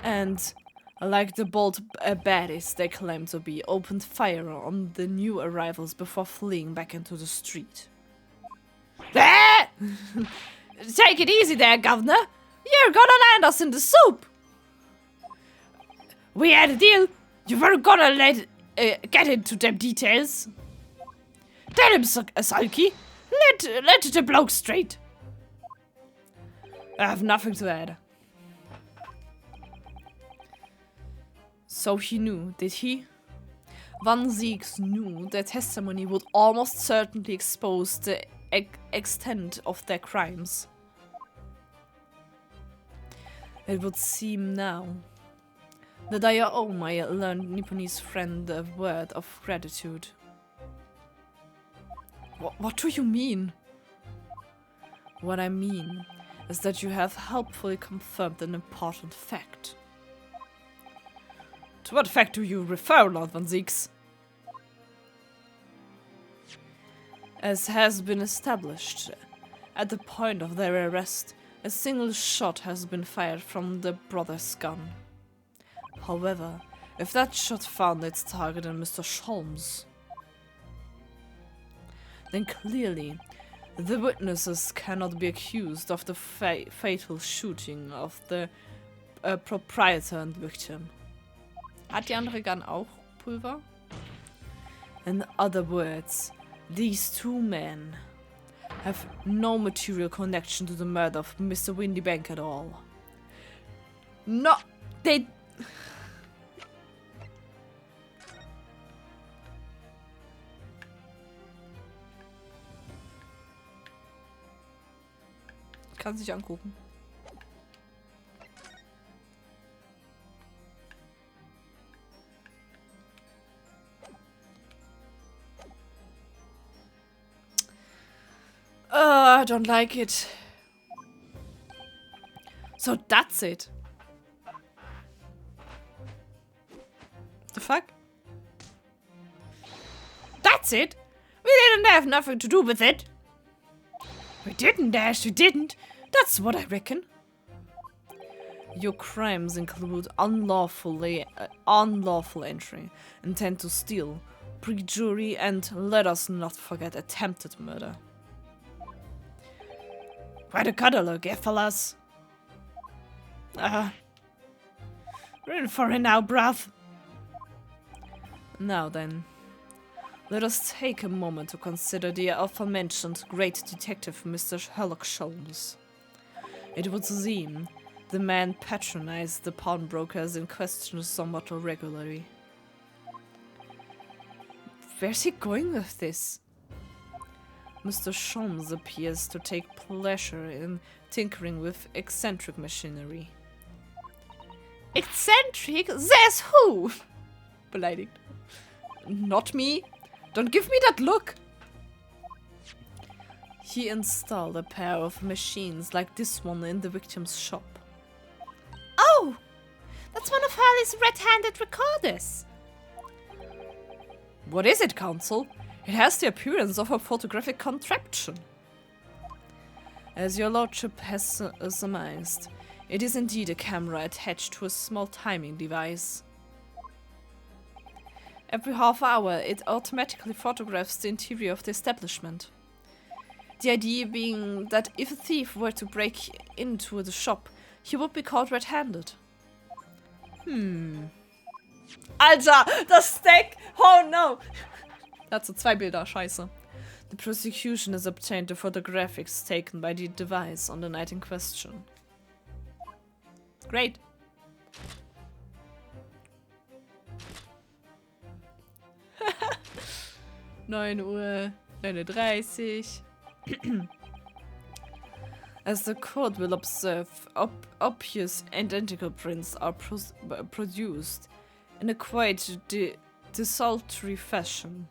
And, like the bold baddies they claim to be, opened fire on the new arrivals before fleeing back into the street. Take it easy there, Governor. You're gonna land us in the soup. We had a deal. You weren't gonna get into them details. Tell him, Sulky. Let the bloke straight. I have nothing to add. So he knew, did he? Van Zieks knew their testimony would almost certainly expose the extent of their crimes. It would seem now that I owe my learned Nipponese friend a word of gratitude. What do you mean? What I mean is that you have helpfully confirmed an important fact. To what fact do you refer, Lord Van Zieks? As has been established, at the point of their arrest, a single shot has been fired from the brother's gun. However, if that shot found its target in Mr. Sholmes, then clearly The witnesses cannot be accused of the fatal shooting of the proprietor and victim. Hat die andere Gun auch Pulver? In other words, these two men have no material connection to the murder of Mr. Windybank at all. No, they... Kann sich angucken. I don't like it. So that's it. The fuck? That's it? We didn't have nothing to do with it. We didn't, Dash, we didn't. That's what I reckon. Your crimes include unlawful entry, intent to steal, perjury, and let us not forget attempted murder. Quite a catalog, eh, fellas? We're in for it now, bruv. Now then, let us take a moment to consider the aforementioned great detective, Mr. Sherlock Holmes. It would seem the man patronized the pawnbrokers in question somewhat irregularly. Where's he going with this? Mr. Sholmes appears to take pleasure in tinkering with eccentric machinery. Eccentric? Says who? Beleidigt. Not me. Don't give me that look. He installed a pair of machines like this one in the victim's shop. Oh! That's one of Harley's red-handed recorders. What is it, Counsel? It has the appearance of a photographic contraption. As your lordship has surmised, it is indeed a camera attached to a small timing device. Every half hour, it automatically photographs the interior of the establishment. The idea being that if a thief were to break into the shop, he would be caught red-handed. Alter, das Stack! Oh no! Dazu zwei Bilder, scheiße. The prosecution has obtained the photographics taken by the device on the night in question. Great. Uhr 39. As the court will observe, obvious identical prints are produced in a quite desultory fashion.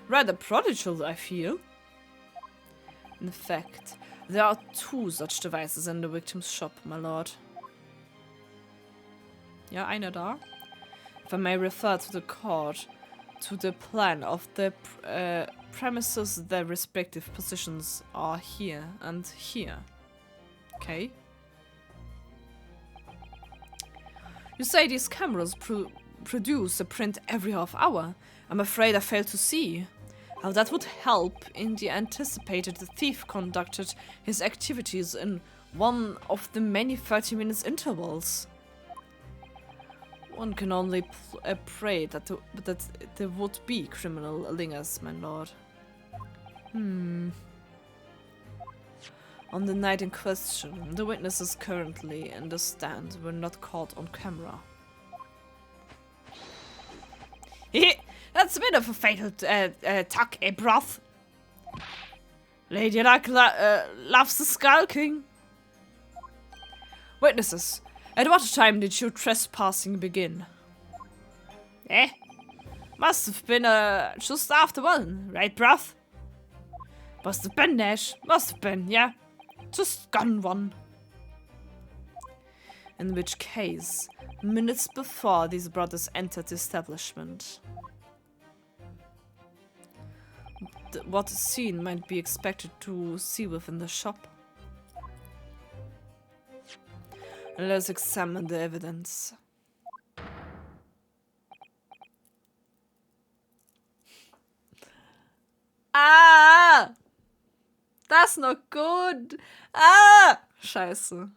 Rather prodigal, I feel. In fact, there are 2 such devices in the victim's shop, my lord. Ja, einer da. If I may refer to the court, to the plan of the premises, their respective positions are here and here. Okay. You say these cameras produce a print every half hour. I'm afraid I fail to see how that would help in the anticipated the thief conducted his activities in one of the many 30-minute intervals. One can only pray that there would be criminal lingers, my lord. On the night in question, the witnesses currently in the stand were not caught on camera. That's a bit of a fatal tuck, eh, broth? Lady Luck loves the skulking. Witnesses, at what time did your trespassing begin? Must have been just after 1, right, broth? Must have been, Nash. Must have been, yeah. Just gone 1. In which case, minutes before these brothers entered the establishment. What scene might be expected to see within the shop? Let's examine the evidence. Ah! Das ist noch gut. Ah! Scheiße.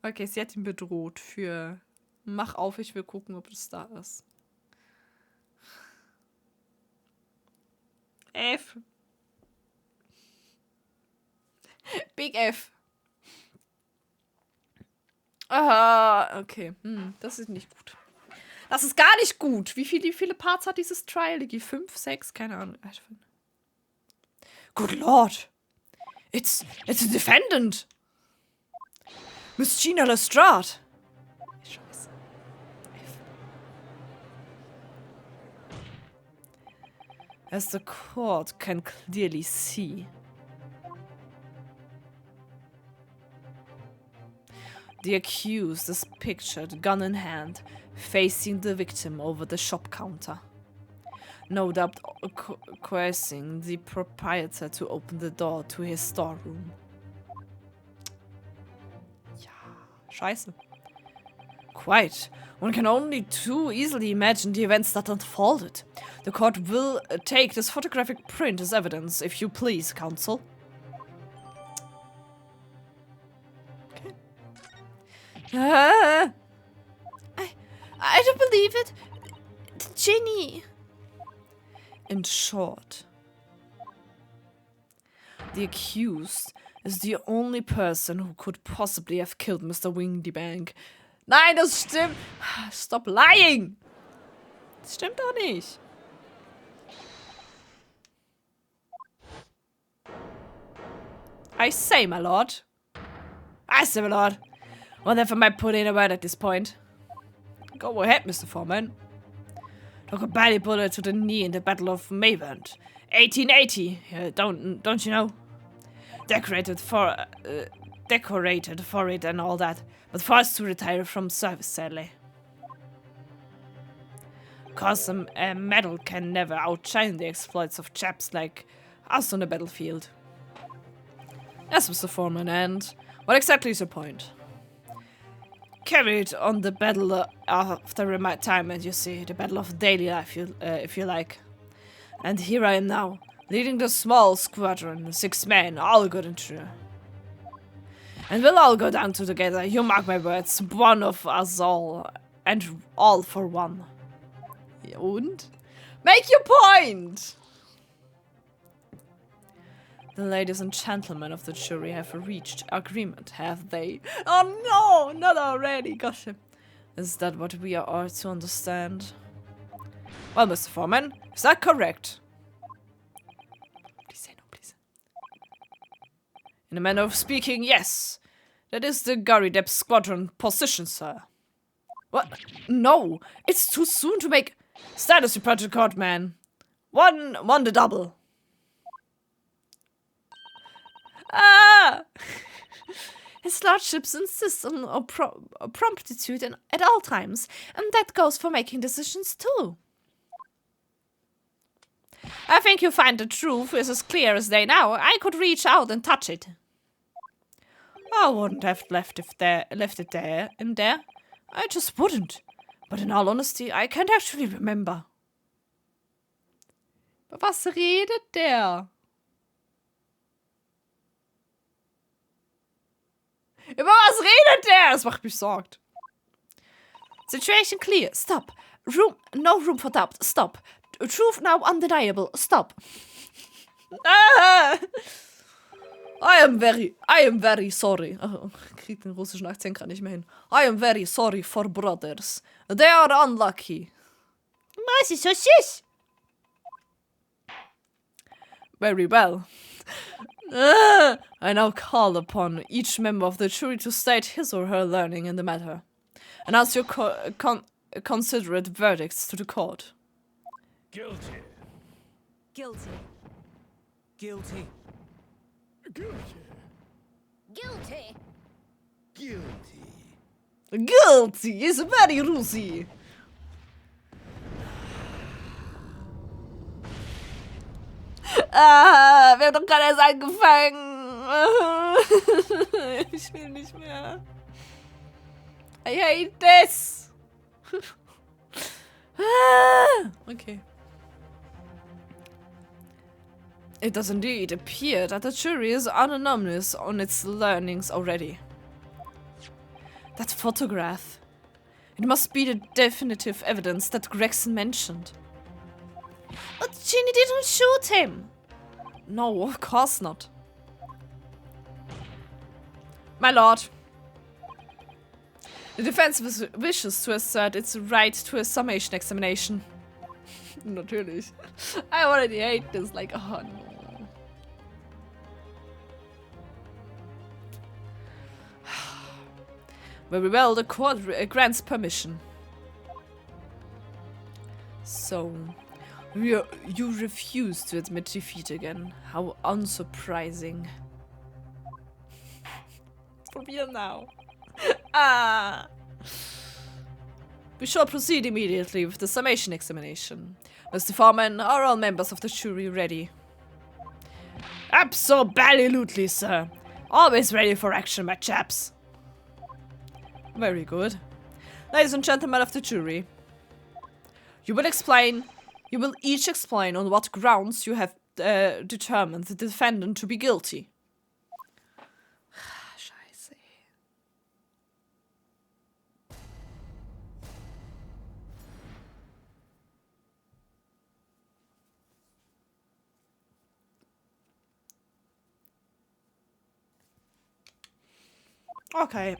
Okay, sie hat ihn bedroht für... Mach auf, ich will gucken, ob es da ist. F. Big F. Ah, okay. Das ist nicht gut. Das ist gar nicht gut. Wie viele Parts hat dieses Trial? 5, 6? Keine Ahnung. Good Lord. It's a defendant. Miss Gina Lestrade. Scheiße. As the court can clearly see, the accused is pictured, gun in hand, facing the victim over the shop counter. No doubt coercing the proprietor to open the door to his storeroom. Ja, scheiße. Quite. One can only too easily imagine the events that unfolded. The court will take this photographic print as evidence, if you please, counsel. Okay. I don't believe it. Ginny. In short, the accused is the only person who could possibly have killed Mr. Windybank. Nein, das stimmt. Stop lying. Das stimmt doch nicht. I say, my lord. I say, my lord. Whatever might put in a word at this point. Go ahead, Mr. Foreman. Took a body bullet to the knee in the Battle of Mayvent, 1880. Don't you know? Decorated for it and all that, but forced to retire from service, sadly. Cause a medal can never outshine the exploits of chaps like us on the battlefield. Yes, Mr. Foreman, and what exactly is your point? Carried on the battle after retirement, you see, the battle of daily life, if you like. And here I am now, leading the small squadron, 6 men, all good and true. And we'll all go down together, you mark my words, one of us all, and all for one. Und? Make your point! The ladies and gentlemen of the jury have reached agreement, have they? Oh no, not already, gosh. Is that what we are to understand? Well, Mr. Foreman, is that correct? Please say no, please. In a manner of speaking, yes. That is the Garrideb squadron position, sir. What? No, it's too soon to make... Status report to court, man. One the double. Ah! His lordships insist on promptitude at all times, and that goes for making decisions too. I think you find the truth is as clear as day now. I could reach out and touch it. I wouldn't have left it there. I just wouldn't. But in all honesty, I can't actually remember. Was redet der? Über was redet der? Das macht mich sorgt. Situation clear. Stop. No room for doubt. Stop. Truth now undeniable. Stop. Ah! I am very sorry. Oh, krieg den russischen Akzent gerade nicht mehr hin. I am very sorry for brothers. They are unlucky. Was ist so süß? Very well. I now call upon each member of the jury to state his or her learning in the matter, and ask your considerate verdicts to the court. Guilty. Guilty. Guilty. Guilty. Guilty. Guilty. Guilty is very Rusi. Ah, wir haben doch gerade erst angefangen. Ich will nicht mehr. I hate this. Okay. It does indeed appear that the jury is unanimous on its learnings already. That photograph. It must be the definitive evidence that Gregson mentioned. But Ginny didn't shoot him. No, of course not. My lord. The defense wishes to assert its right to a summation examination. Natürlich. I already hate this, like, oh no. Very well, the court grants permission. So, you refuse to admit defeat again. How unsurprising. Probier now. Ah! We shall proceed immediately with the summation examination. Mr. Foreman, are all members of the jury ready? Absolutely, sir. Always ready for action, my chaps. Very good. Ladies and gentlemen of the jury, you will each explain on what grounds you have determined the defendant to be guilty. Scheiße. Okay.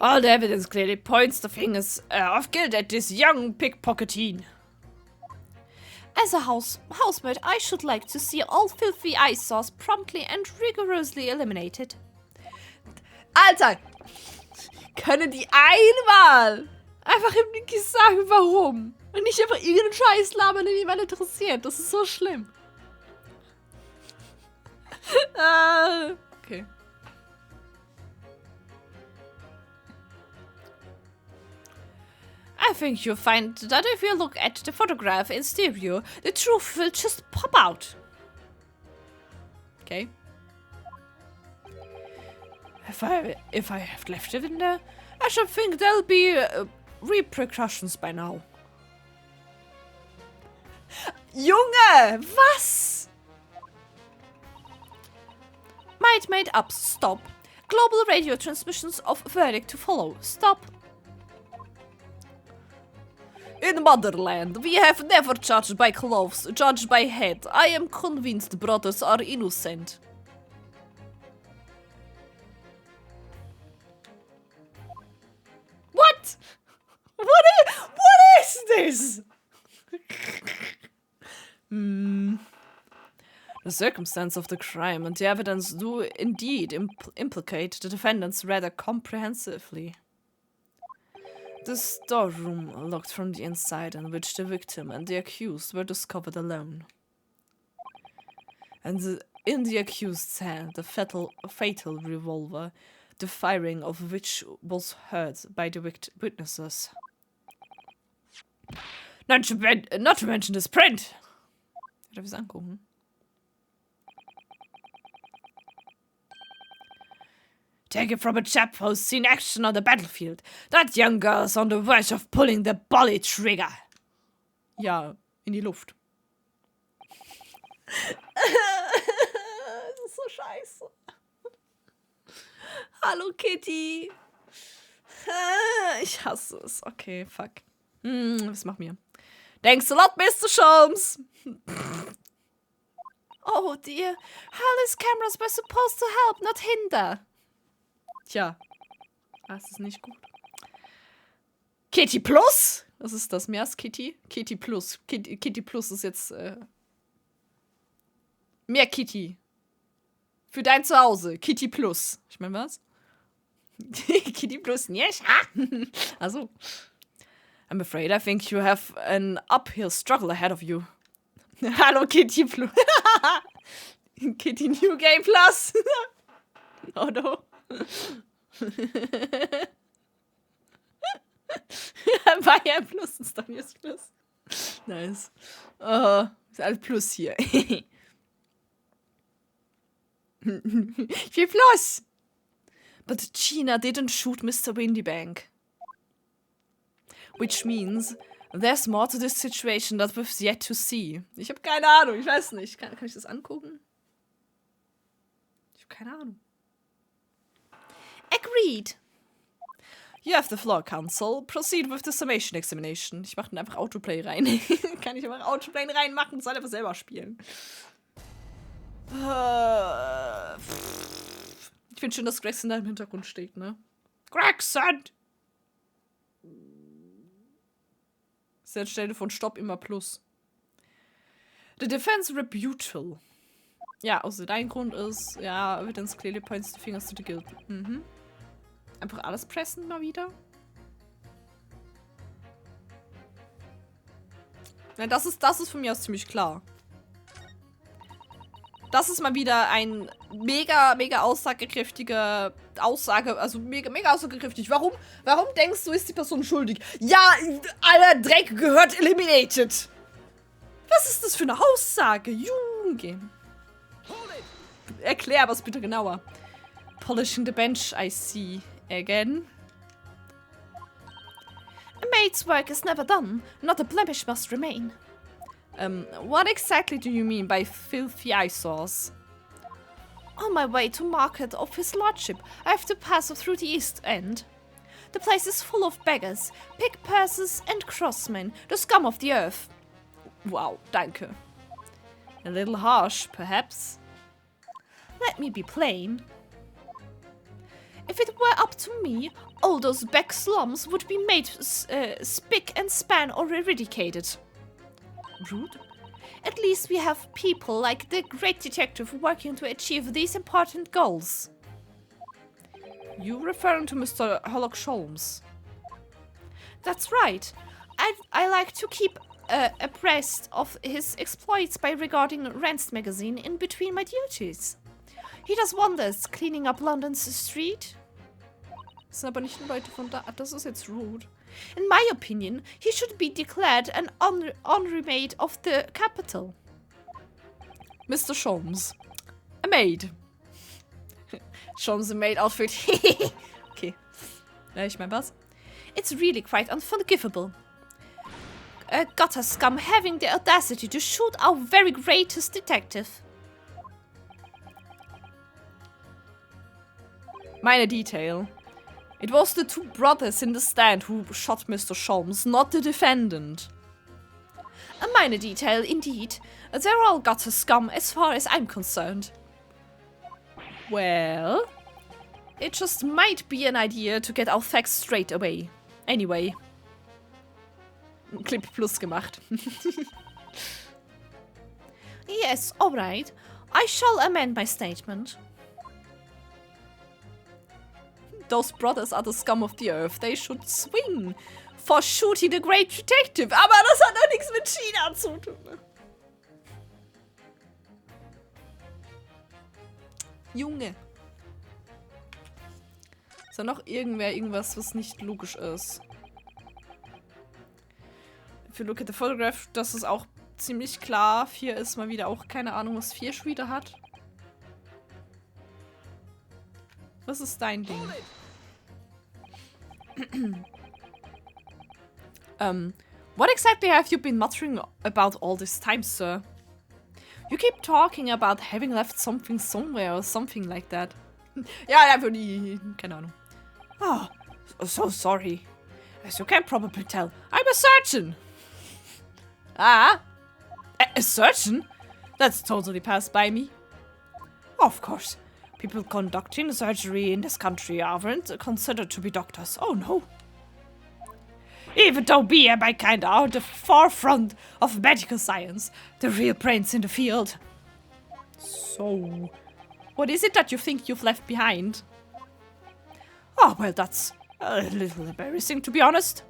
All the evidence clearly points the fingers of guilt at this young pickpocketeen. As a housemaid, I should like to see all filthy eyesores promptly and rigorously eliminated. Alter! Können die einmal einfach nicht sagen, warum? Und nicht einfach irgendeinen Scheiß labern, den jemand interessiert. Das ist so schlimm. Okay. I think you'll find that if you look at the photograph in stereo, the truth will just pop out. Okay. If I have left it in there, I should think there'll be repercussions by now. Junge, was? Might made up. Stop. Global radio transmissions of verdict to follow. Stop. In Motherland, we have never judged by clothes, judged by head. I am convinced brothers are innocent. What? What is this? The circumstance of the crime and the evidence do indeed implicate the defendants rather comprehensively. The storeroom locked from the inside, in which the victim and the accused were discovered alone. And in the accused's hand, the fatal revolver, the firing of which was heard by the witnesses. Not to mention this print. Darf ich es angucken? Take it from a chap who's seen action on the battlefield. That young girl's on the verge of pulling the bully trigger. Ja, in die Luft. Das ist so scheiße. Hallo Kitty. Ich hasse es. Okay, fuck. Was machen wir? Thanks a lot, Mr. Sholmes. Oh dear. Halley's cameras were supposed to help, not hinder. Tja, das ist nicht gut. Kitty Plus? Was ist das? Mehr als Kitty? Kitty Plus. Kitty Plus ist jetzt mehr Kitty. Für dein Zuhause. Kitty Plus. Ich meine, was? Kitty Plus, nicht? Also. I'm afraid I think you have an uphill struggle ahead of you. Hallo Kitty Plus. Kitty New Game Plus. Oh no. Bayern Plus ist doch jetzt Plus. Nice. Oh, ist alles Plus hier. Viel Plus. But Gina didn't shoot Mr. Windybank. Which means There's more to this situation that we've yet to see. Ich habe keine Ahnung, ich weiß nicht. Kann ich das angucken? Ich habe keine Ahnung. Agreed. You have the floor, Counsel. Proceed with the Summation Examination. Ich mache dann einfach Autoplay rein. Kann ich einfach Autoplay reinmachen und soll einfach selber spielen. Ich finde schön, dass Gregson da im Hintergrund steht, ne? Gregson! Ist ja anstelle von Stopp immer Plus. The defense rebuttal. Ja, also dein Grund ist, ja, evidence clearly points the fingers to the guilt. Mhm. Einfach alles pressen mal wieder. Ja, das ist von mir aus ziemlich klar. Das ist mal wieder ein mega aussagekräftige Aussage, also mega aussagekräftig. Warum denkst du, ist die Person schuldig? Ja, aller Dreck gehört eliminated. Was ist das für eine Aussage? Junge. Erklär was bitte genauer. Polishing the bench, I see. Again. A maid's work is never done. Not a blemish must remain. What exactly do you mean by filthy eyesores? On my way to market of his lordship, I have to pass through the east end. The place is full of beggars, pick-pursers and crossmen, the scum of the earth. Wow, danke. A little harsh, perhaps. Let me be plain. If it were up to me, all those back slums would be made spick and span or eradicated. Rude? At least we have people like the great detective working to achieve these important goals. You referring to Mr. Sherlock Holmes? That's right. I like to keep abreast of his exploits by regarding Rand's magazine in between my duties. He does wonders cleaning up London's street. Das sind aber nicht nur Leute von da. Das ist jetzt rude. In my opinion, he should be declared an honorary maid of the capital. Mr. Sholmes. A maid. Sholmes a maid outfit. Okay. Ja, ich mein was? It's really quite unforgivable. A gutter scum having the audacity to shoot our very greatest detective. Minor detail. It was the two brothers in the stand who shot Mr. Sholmes, not the defendant. A minor detail, indeed. They're all gutter scum as far as I'm concerned. Well, it just might be an idea to get our facts straight away. Anyway. Clip plus gemacht. Yes, alright. I shall amend my statement. Those brothers are the scum of the earth. They should swing for shooting the great detective. Aber das hat doch nichts mit China zu tun. Junge. Ist da noch irgendwas, was nicht logisch ist? If you look at the photograph, das ist auch ziemlich klar. 4 ist mal wieder auch keine Ahnung, was 4 schon wieder hat. Was ist dein Ding? What exactly have you been muttering about all this time, sir? You keep talking about having left something somewhere or something like that. Ja, einfach die... keine Ahnung. Oh, so sorry. As you can probably tell, I'm a surgeon! Ah? A surgeon? That's totally passed by me. Of course. People conducting surgery in this country aren't considered to be doctors. Oh no. Even though we and my kind are at the forefront of medical science, the real brains in the field. So, what is it that you think you've left behind? Oh, well, that's a little embarrassing, to be honest.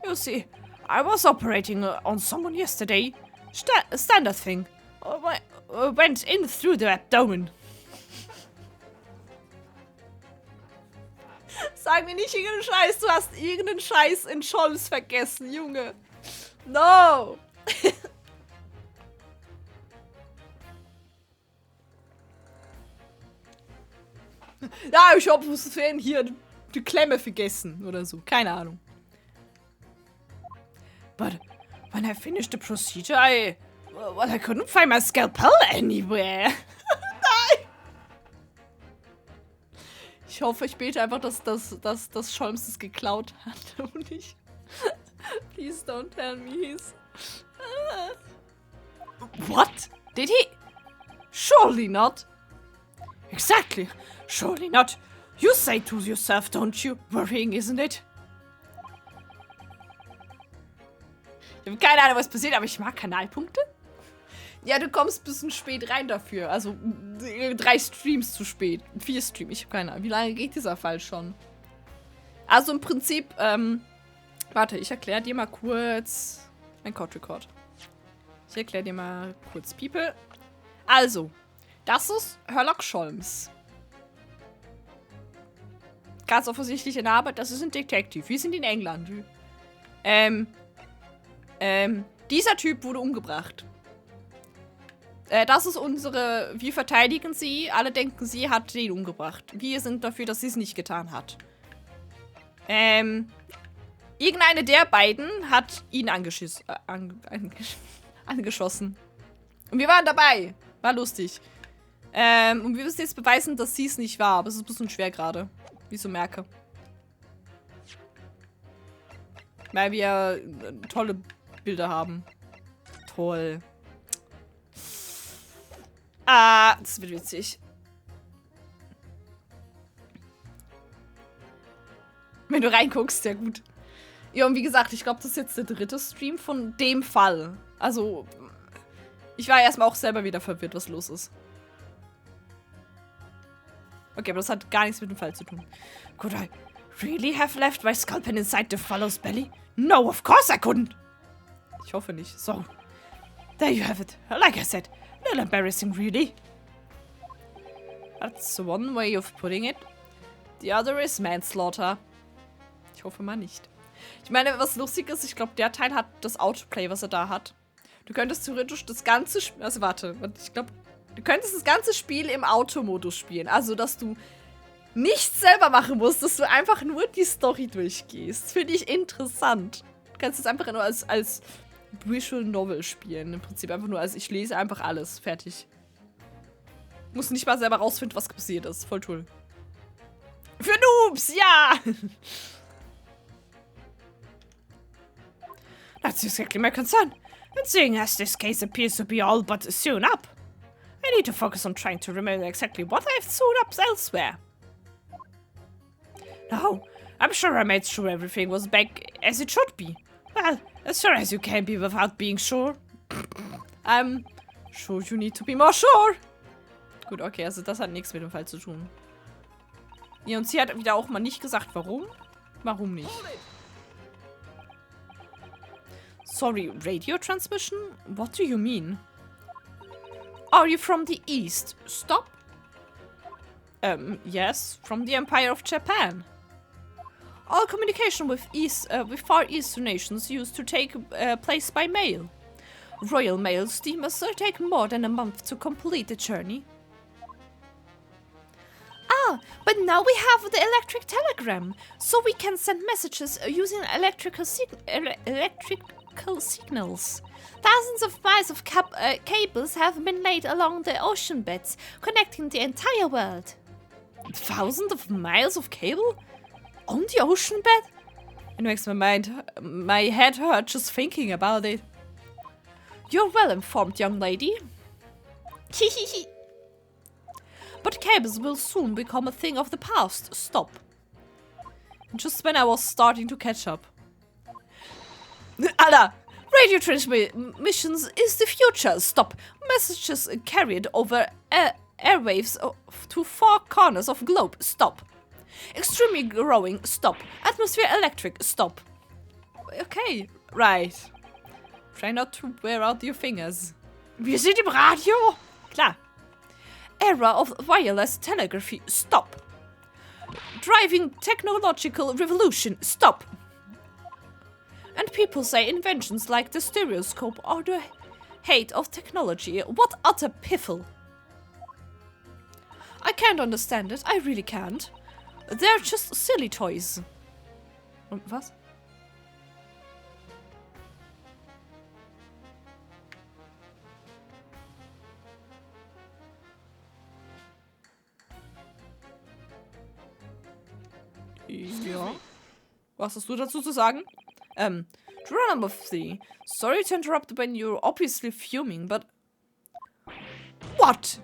You see, I was operating on someone yesterday. Standard thing. Went in through the abdomen. Sag mir nicht irgendeinen Scheiß, du hast irgendeinen Scheiß in Scholz vergessen, Junge. No! Ja, ich hab hier die Klemme vergessen oder so, keine Ahnung. But when I finished the procedure, I couldn't find my scalpel anywhere. Ich hoffe, ich bete einfach, dass Scholms es geklaut hat und nicht. Please don't tell me he's... What? Did he? Surely not. Exactly. Surely not. You say to yourself, don't you? Worrying, isn't it? Ich habe keine Ahnung, was passiert, aber ich mag Kanalpunkte. Ja, du kommst ein bisschen spät rein dafür. Also 3 Streams zu spät. 4 Streams, ich habe keine Ahnung. Wie lange geht dieser Fall schon? Also im Prinzip, warte, ich erkläre dir mal kurz mein Code-Record. Ich erkläre dir mal kurz, People. Also, das ist Sherlock Holmes. Ganz offensichtliche Name, das ist ein Detective. Wir sind in England. Dieser Typ wurde umgebracht. Das ist unsere... Wir verteidigen sie. Alle denken, sie hat ihn umgebracht. Wir sind dafür, dass sie es nicht getan hat. Irgendeine der beiden hat ihn angeschossen. Und wir waren dabei. War lustig. Und wir müssen jetzt beweisen, dass sie es nicht war. Aber es ist ein bisschen schwer gerade. Wie ich so merke. Weil wir tolle Bilder haben. Toll. Ah, das wird witzig. Wenn du reinguckst, ja gut. Ja, und wie gesagt, ich glaube, das ist jetzt der 3. Stream von dem Fall. Also, ich war erstmal auch selber wieder verwirrt, was los ist. Okay, aber das hat gar nichts mit dem Fall zu tun. Could I really have left my scalpel inside the fellow's belly? No, of course I couldn't. Ich hoffe nicht. So, there you have it. Like I said, a little embarrassing, really. That's one way of putting it. The other is manslaughter. Ich hoffe mal nicht. Ich meine, was lustig ist, ich glaube, der Teil hat das Autoplay, was er da hat. Du könntest theoretisch das ganze Spiel... Also warte, ich glaube, du könntest das ganze Spiel im Automodus spielen. Also, dass du nichts selber machen musst, dass du einfach nur die Story durchgehst. Finde ich interessant. Du kannst es einfach nur als Visual Novel spielen. Im Prinzip einfach nur als ich lese einfach alles. Fertig. Muss nicht mal selber rausfinden, was passiert ist. Voll toll. Für Noobs, ja! That's exactly my concern. And seeing as this case appears to be all but sewn up, I need to focus on trying to remember exactly what I've sewn up elsewhere. No, I'm sure I made sure everything was back as it should be. Well, as sure as you can be without being sure. I'm sure you need to be more sure. Gut, okay, also das hat nichts mit dem Fall zu tun. Ja, und sie hat wieder auch mal nicht gesagt, warum. Warum nicht? Sorry, radio transmission? What do you mean? Are you from the East? Stop. Yes, from the Empire of Japan. All communication with Far Eastern nations used to take place by mail. Royal Mail steamers take more than a month to complete the journey. Ah, but now we have the electric telegram, so we can send messages using electrical signals. Thousands of miles of cables have been laid along the ocean beds, connecting the entire world. Thousands of miles of cable? On the ocean bed? It makes my head hurt just thinking about it. You're well informed, young lady. But cables will soon become a thing of the past. Stop. Just when I was starting to catch up. Alter! Radio transmissions is the future. Stop. Messages carried over airwaves to 4 corners of globe. Stop. Extremely growing. Stop. Atmosphere electric. Stop. Okay. Right. Try not to wear out your fingers. Wir sind im Radio. Klar. Era of wireless telegraphy. Stop. Driving technological revolution. Stop. And people say inventions like the stereoscope are the hate of technology. What utter piffle. I can't understand it. I really can't. They're just silly toys. Und was? Ja. Was hast du dazu zu sagen? Juror number 3. Sorry to interrupt when you're obviously fuming, but... What?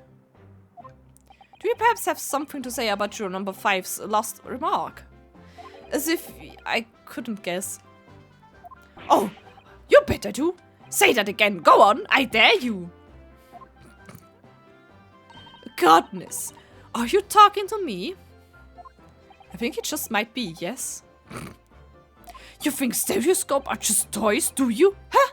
Do you perhaps have something to say about juror number 5's last remark? As if I couldn't guess. Oh, you better do. Say that again. Go on. I dare you. Goodness. Are you talking to me? I think it just might be, yes. You think stereoscope are just toys, do you? Huh?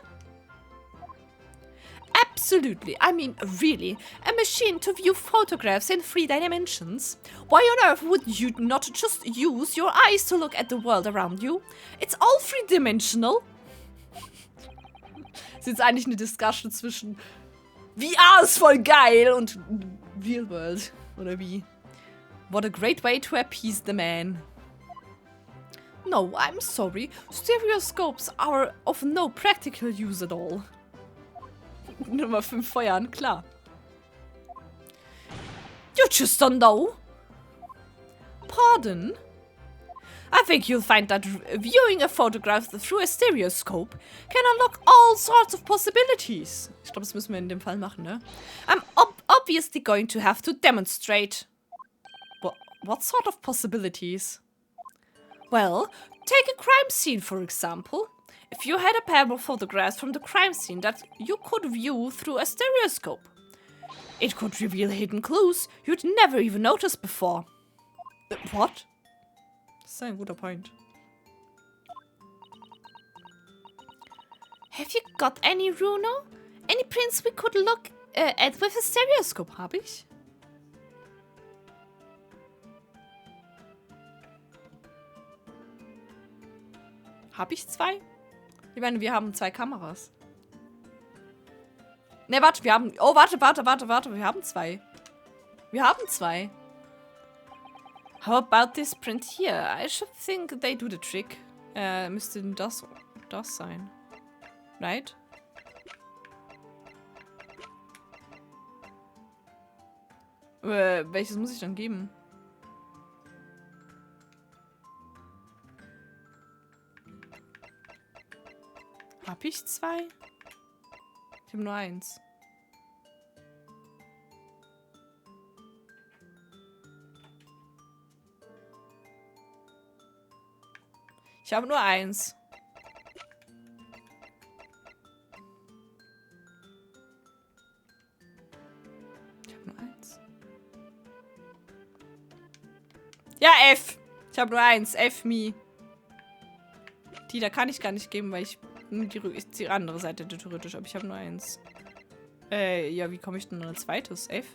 Absolutely. I mean, really. A machine to view photographs in 3 dimensions? Why on earth would you not just use your eyes to look at the world around you? It's all 3-dimensional. Das ist jetzt eigentlich eine Discussion zwischen VR ist voll geil und Real World. Oder wie? What a great way to appease the man. No, I'm sorry. Stereoscopes are of no practical use at all. Nummer 5 feuern, klar. You just don't know. Pardon? I think you'll find that viewing a photograph through a stereoscope can unlock all sorts of possibilities. Ich glaube, das müssen wir in dem Fall machen, ne? I'm obviously going to have to demonstrate. What sort of possibilities? Well, take a crime scene, for example. If you had a pair of photographs from the crime scene that you could view through a stereoscope, it could reveal hidden clues you'd never even noticed before. What? Das ist ein guter Point. Have you got any, Runo? Any prints we could look at with a stereoscope, hab ich? Hab ich 2? Ich meine, wir haben 2 Kameras. Ne, warte, wir haben... Oh, warte. Wir haben 2. Wir haben 2. How about this print here? I should think they do the trick. Müsste das sein. Right? Welches muss ich dann geben? Hab ich 2? Ich habe nur 1. Ich habe nur 1. Ich habe nur 1. Ja, F. Ich habe nur 1. F me. Die da kann ich gar nicht geben, weil ich die andere Seite theoretisch, aber ich habe nur 1. Ja, wie komme ich denn noch ein zweites? F?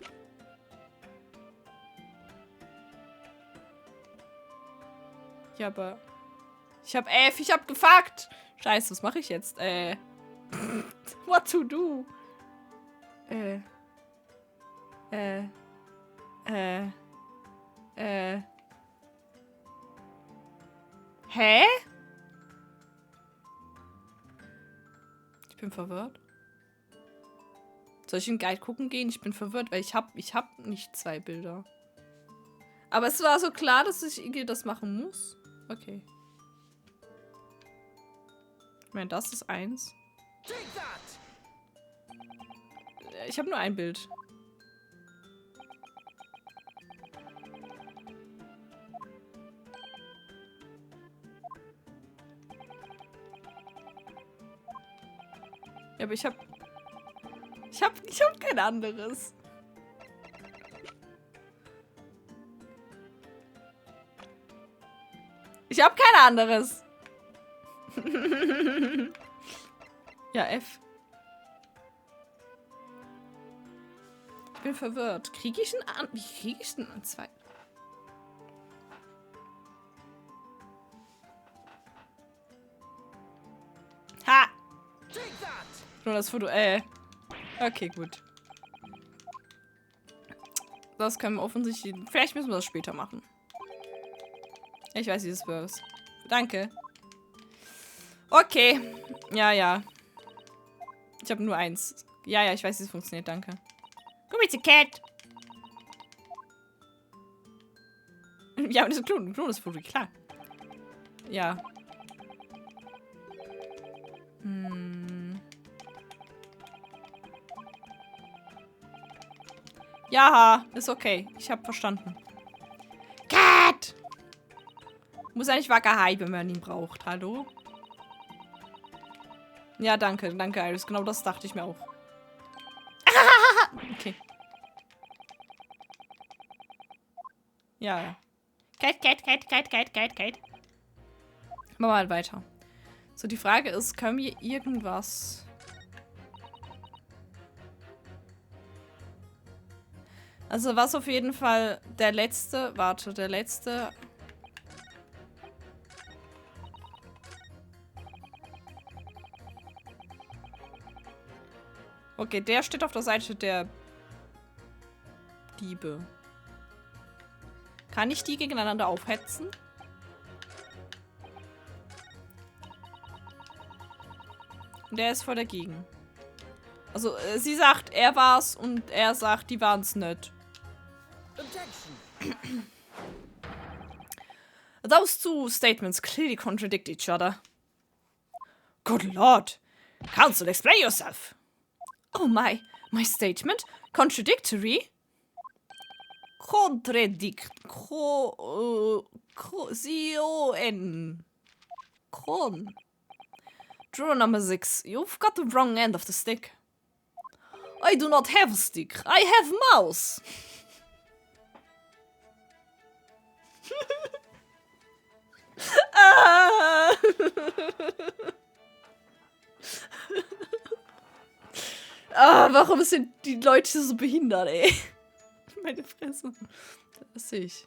Ja, aber... Ich habe F, ich habe gefuckt! Scheiße, was mache ich jetzt? What to do? Hä? Ich bin verwirrt. Soll ich in den Guide gucken gehen? Ich bin verwirrt, weil ich hab nicht 2 Bilder. Aber es war so klar, dass ich irgendwie das machen muss. Okay. Ich meine, das ist 1. Ich habe nur ein Bild. Ja, aber ich hab kein anderes. Ich hab kein anderes. Ja, F. Ich bin verwirrt. Kriege ich einen an? Wie kriege ich denn an 2? Ha! Nur das Foto. Okay, gut. Das können wir offensichtlich... Vielleicht müssen wir das später machen. Ich weiß, wie das wird. Danke. Okay. Ja. Ich habe nur 1. Ja, ich weiß, wie es funktioniert. Danke. Komm jetzt, Cat. Ja, aber das ist ein Klon. Das Foto, klar. Ja. Ja, ist okay. Ich hab verstanden. Cat! Muss eigentlich Wackerhai, wenn man ihn braucht. Hallo? Ja, danke. Danke, Iris. Genau das dachte ich mir auch. Okay. Ja. Cat. Machen wir halt weiter. So, die Frage ist, können wir irgendwas... Also was auf jeden Fall der letzte... Warte, der letzte... Okay, der steht auf der Seite der Diebe. Kann ich die gegeneinander aufhetzen? Und der ist voll dagegen. Also, sie sagt, er war's und er sagt, die waren's nicht. Those two statements clearly contradict each other. Good lord. Counsel, explain yourself. Oh my statement? Contradictory? Drawer number 6. You've got the wrong end of the stick. I do not have a stick. I have mouse. Warum sind die Leute so behindert, ey? Meine Fresse. Das sehe ich.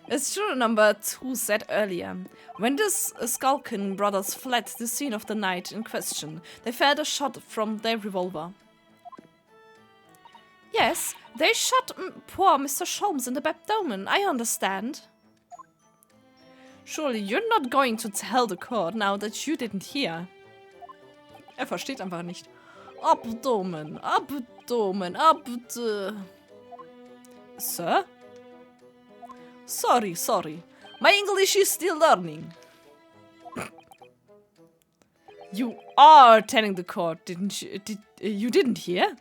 As Juror number 2 said earlier, when the Skulkin brothers fled the scene of the night in question, they fired a shot from their revolver. Yes, they shot poor Mr. Sholmes in the abdomen, I understand. Surely you're not going to tell the court now that you didn't hear. Er versteht einfach nicht. Abdomen. Sir? Sorry. My English is still learning. You are telling the court, didn't you? You didn't hear?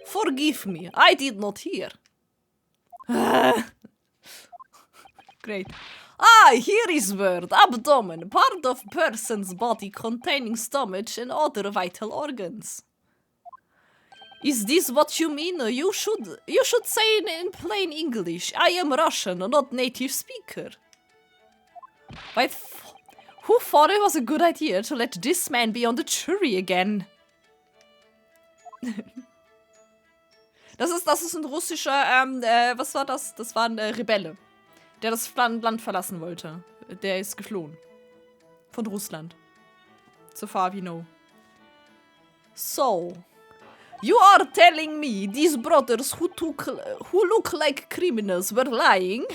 Forgive me, I did not hear. Great. Here is word. Abdomen. Part of person's body containing stomach and other vital organs. Is this what you mean? You should say in plain English. I am Russian, not native speaker. But who thought it was a good idea to let this man be on the jury again? Das ist ein russischer, was war das? Das war ein Rebelle, der das Land verlassen wollte. Der ist geflohen. Von Russland. So far we know. So. You are telling me these brothers who look like criminals were lying?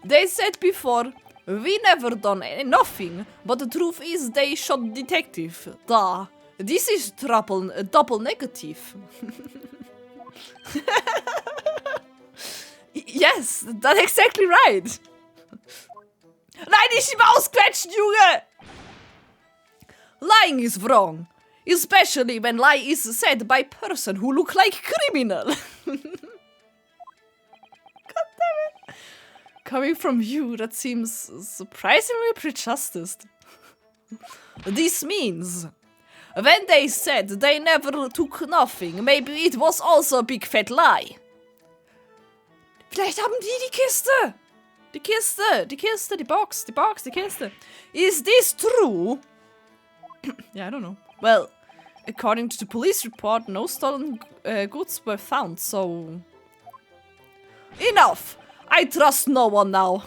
They said before, we never done nothing, but the truth is they shot detective. Duh. This is double negative. Yes, that's exactly right. Nein, nicht die Maus quetschen, Junge! Lying is wrong. Especially when lie is said by person who look like criminal. God damn it. Coming from you, that seems surprisingly prejudiced. This means, when they said they never took nothing, maybe it was also a big fat lie. Vielleicht haben die Kiste. Die Kiste, die Box, die Kiste. Is this true? Yeah, I don't know. Well, according to the police report, no stolen goods were found, so... Enough! I trust no one now.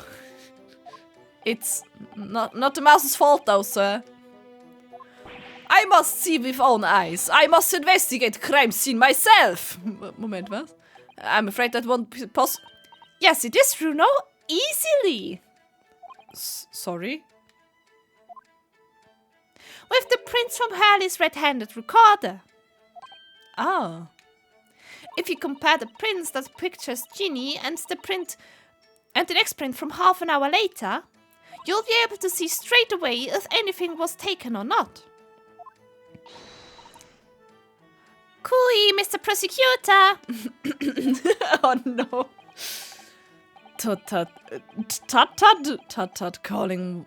It's not the mouse's fault though, sir. I must see with own eyes. I must investigate crime scene myself. Moment, was? I'm afraid that won't be possible. Yes, it is true, no? Easily. Sorry? With the prints from Hurley's red-handed recorder. Ah. If you compare the prints that pictures Ginny and the next print from half an hour later, you'll be able to see straight away if anything was taken or not. Cooey, Mr. Prosecutor! Oh no. Tut, calling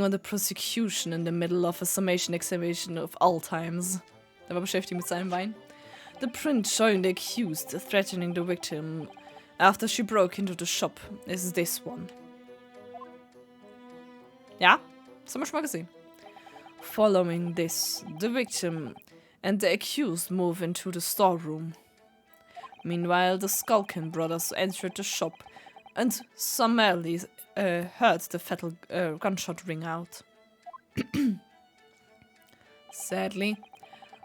on the prosecution in the middle of a summation examination of all times. Der war beschäftigt mit seinem Wein. The print showing the accused threatening the victim after she broke into the shop is this one. Ja, das haben wir schon mal gesehen. Following this, the victim and the accused move into the storeroom. Meanwhile, the Skulkin brothers entered the shop and summarily heard the fatal gunshot ring out. Sadly,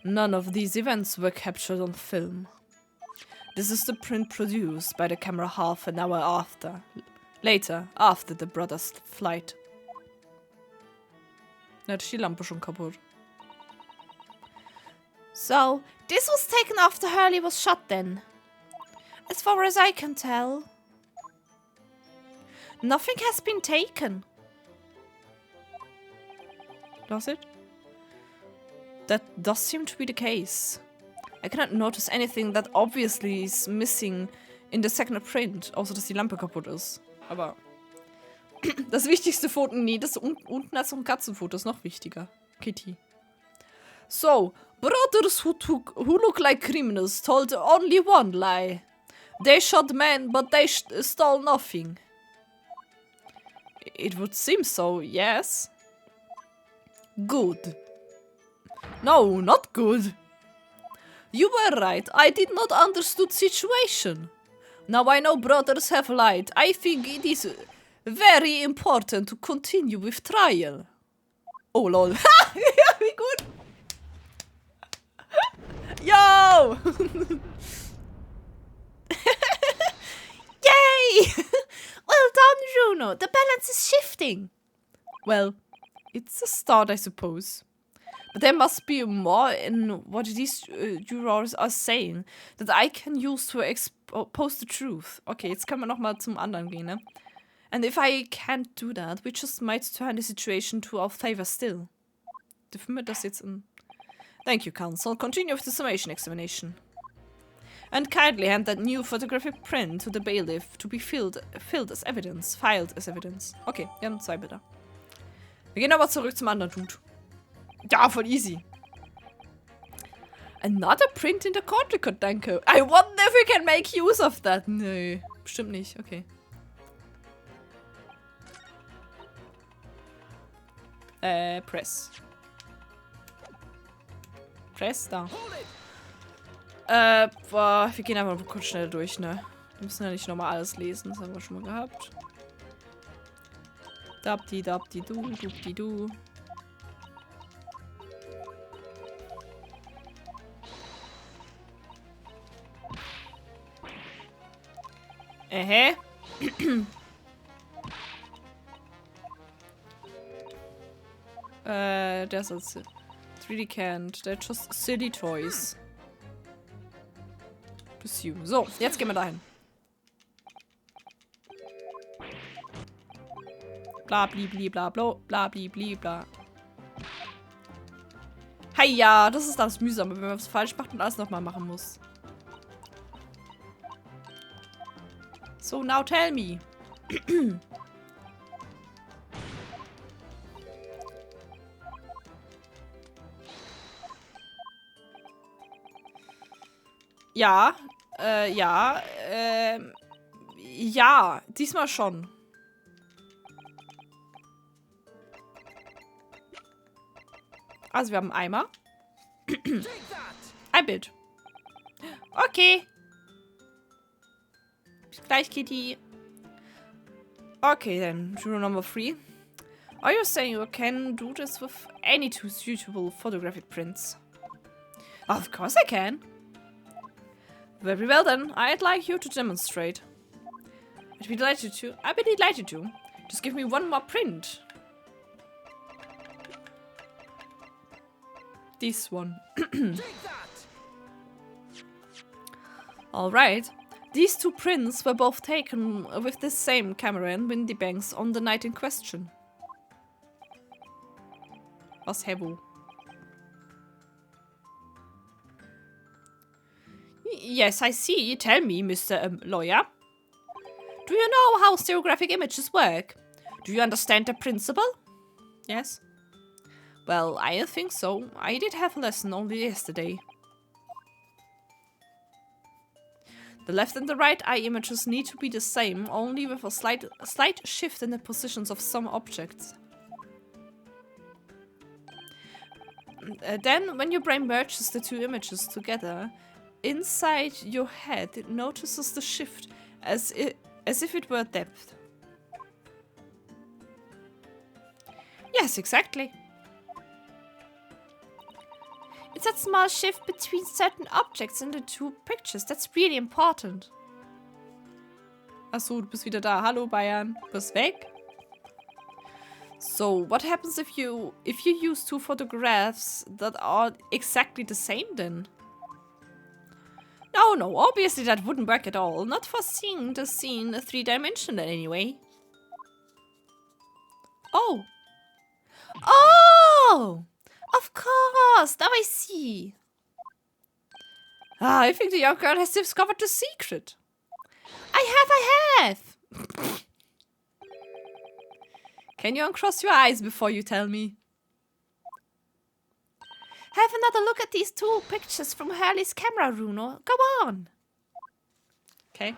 none of these events were captured on film. This is the print produced by the camera half an hour later, after the brothers' flight. Jetzt ist die Lampe schon kaputt. So, this was taken after Hurley was shot then. As far as I can tell. Nothing has been taken. Does it? That does seem to be the case. I cannot notice anything that obviously is missing in the second print, außer dass die Lampe kaputt ist. Aber das wichtigste Foto, nee, das unten als noch ein Katzenfoto ist noch wichtiger. Kitty. So, brothers who look like criminals told only one lie. They shot men, but they stole nothing. It would seem so, yes. Good. No, not good. You were right. I did not understood situation. Now I know brothers have lied. I think it is very important to continue with trial. Oh lol. Ja, wie gut. Yo! Yay! Well done, Juno. The balance is shifting. Well, it's a start, I suppose. But there must be more in what these jurors are saying that I can use to expose the truth. Okay, jetzt können wir nochmal zum anderen gehen, ne? And if I can't do that, we just might turn the situation to our favor still. Dürfen wir das jetzt in... Thank you, counsel. Continue with the summation examination. And kindly hand that new photographic print to the bailiff to be filed as evidence. Okay, wir haben 2 Bilder. Wir gehen aber zurück zum anderen Dude. Ja, voll easy. Another print in the court record, danke. I wonder if we can make use of that. Nö, bestimmt nicht. Okay. Press. Press, da. Boah, wir gehen einfach kurz schnell durch, ne? Wir müssen ja nicht nochmal alles lesen, das haben wir schon mal gehabt. Dabdi-du. Das ist 3D Can't. They're just silly toys. Pursue. So, jetzt gehen wir dahin. Bla bli bla bla bla bli bla. Hey, ja, das ist das Mühsame, wenn man was falsch macht und alles nochmal machen muss. So, now tell me. Ja, ja, diesmal schon. Also wir haben einen Eimer. Ein Bild. Okay. Bis gleich, Kitty. Okay, then, rule number 3. Are you saying you can do this with any 2 suitable photographic prints? Of course I can. Very well then, I'd like you to demonstrate. I'd be delighted to. Just give me one more print. This one. Alright. These 2 prints were both taken with the same camera in Windybanks on the night in question. Was Hebo? Yes, I see. Tell me, Mr. Lawyer. Do you know how stereographic images work? Do you understand the principle? Yes. Well, I think so. I did have a lesson only yesterday. The left and the right eye images need to be the same, only with a slight shift in the positions of some objects. Then, when your brain merges the 2 images together, inside your head it notices the shift as if it were depth. Yes, exactly. It's that small shift between certain objects in the 2 pictures that's really important. Achso, du bist wieder da. Hallo, Bayern. Du bist weg? So, what happens if you use 2 photographs that are exactly the same then? No, obviously that wouldn't work at all. Not for seeing the scene 3-dimensional anyway. Oh! Oh! Of course! Now I see. I think the young girl has discovered the secret. I have! Can you uncross your eyes before you tell me? Have another look at these 2 pictures from Hurley's camera, Runo. Go on. Okay.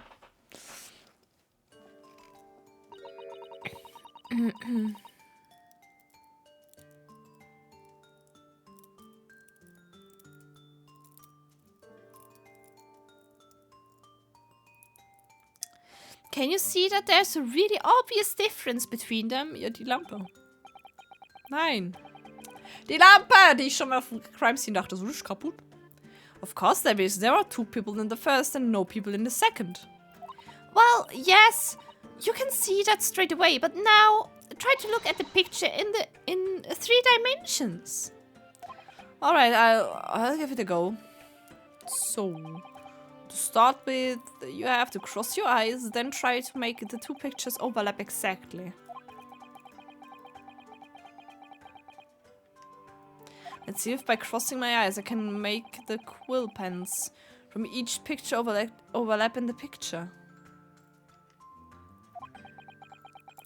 Can you see that there's a really obvious difference between them? Ja, die Lampe. Nein. Die Lampe, die ich schon mal auf dem Crime Scene dachte, so ist kaputt. Of course there is. There are 2 people in the first and no people in the second. Well, yes. You can see that straight away, but now try to look at the picture in 3 dimensions. Alright, I'll give it a go. So, to start with, you have to cross your eyes, then try to make the 2 pictures overlap exactly. Let's see if by crossing my eyes I can make the quill pens from each picture overlap in the picture.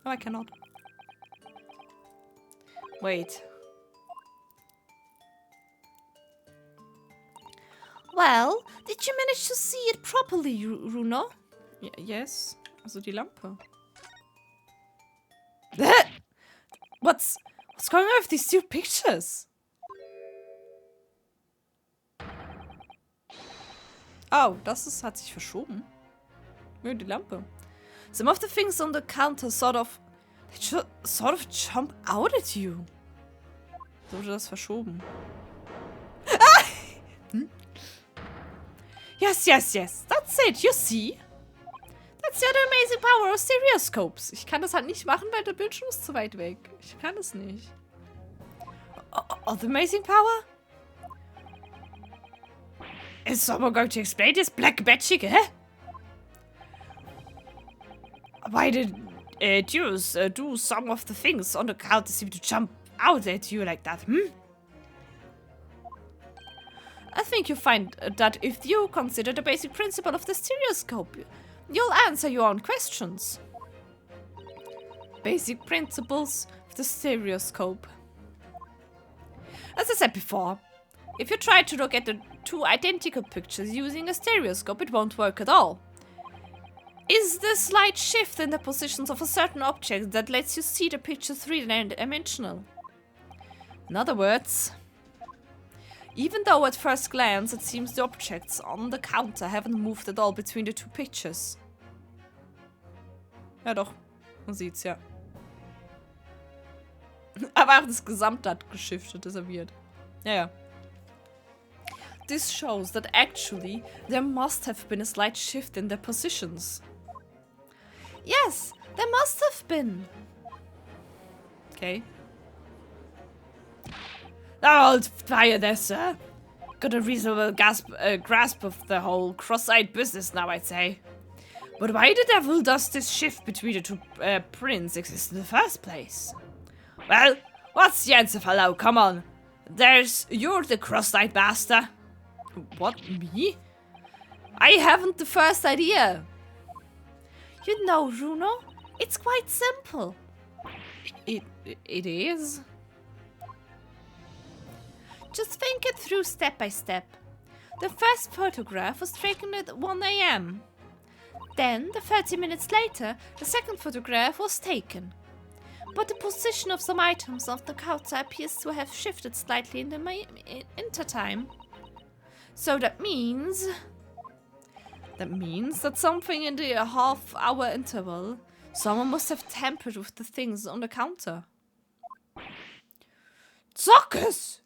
No, I cannot. Wait. Well, did you manage to see it properly, Runo? Yes. Also die Lampe. What's going on with these 2 pictures? Oh, hat sich verschoben. Ja, die Lampe. Some of the things on the counter sort of jump out at you. So wurde das verschoben. Ah! Yes. That's it, you see? That's the other amazing power of stereoscopes. Ich kann das halt nicht machen, weil der Bildschirm ist zu weit weg. Ich kann es nicht. Oh, the amazing power? Is someone going to explain this black magic, eh? Why did Jews do some of the things on the counter seem to jump out at you like that, I think you find that if you consider the basic principle of the stereoscope, you'll answer your own questions. Basic principles of the stereoscope. As I said before, if you try to look at the 2 identical pictures using a stereoscope, it won't work at all. Is the slight shift in the positions of a certain object that lets you see the picture 3-dimensional. In other words, even though at first glance it seems the objects on the counter haven't moved at all between the 2 pictures. Ja doch, man sieht's ja. Aber auch das Gesamte hat geschiftet, ist er weird. Ja. This shows that actually there must have been a slight shift in their positions. Yes, there must have been. Okay. I'll fire this, sir. got a reasonable grasp of the whole cross-eyed business now, I'd say. But why the devil does this shift between the two prints exist in the first place? Well, what's the answer, fellow? Come on. You're the cross-eyed bastard. What, me? I haven't the first idea. You know, Runo, it's quite simple. It is? Just think it through step by step. The first photograph was taken at 1 AM. Then, 30 minutes later, the second photograph was taken. But the position of some items of the counter appears to have shifted slightly in the intertime. So that means... That means that something in the half-hour interval, someone must have tampered with the things on the counter. Zuckers!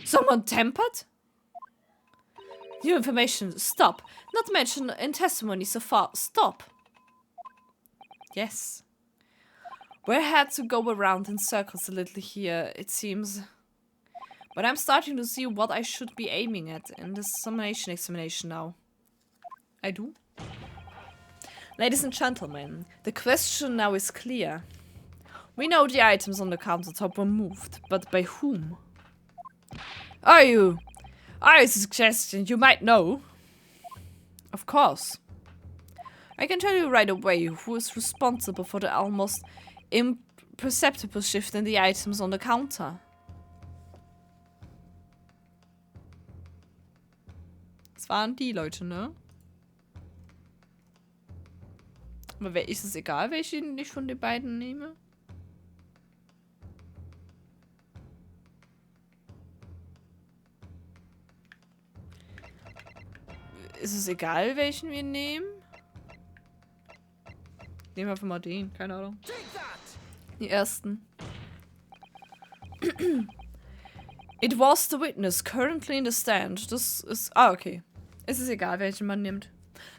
Someone tampered? New information, stop. Not mentioned in testimony so far, stop. Yes. We had to go around in circles a little here, it seems. But I'm starting to see what I should be aiming at in this summation examination now. I do. Ladies and gentlemen, the question now is clear. We know the items on the countertop were moved, but by whom? I suggest you might know. Of course. I can tell you right away who is responsible for the almost imperceptible shift in the items on the counter. Das waren die Leute, ne? Aber ist es egal, welchen ich von den beiden nehme? Ist es egal, welchen wir nehmen? Nehmen wir einfach mal den, keine Ahnung. Die ersten. It was the witness currently in the stand. Das ist... Ah, okay. Es ist egal, welchen man nimmt.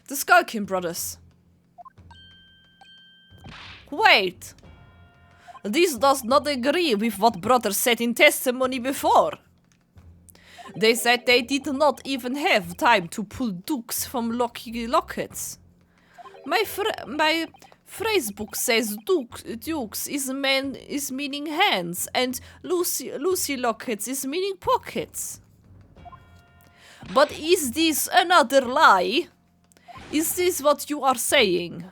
The Skulkin Brothers. Wait! This does not agree with what brothers said in testimony before. They said they did not even have time to pull dukes from lockets. My phrasebook says dukes is meaning hands, and Lucy lockets is meaning pockets. But is this another lie? Is this what you are saying?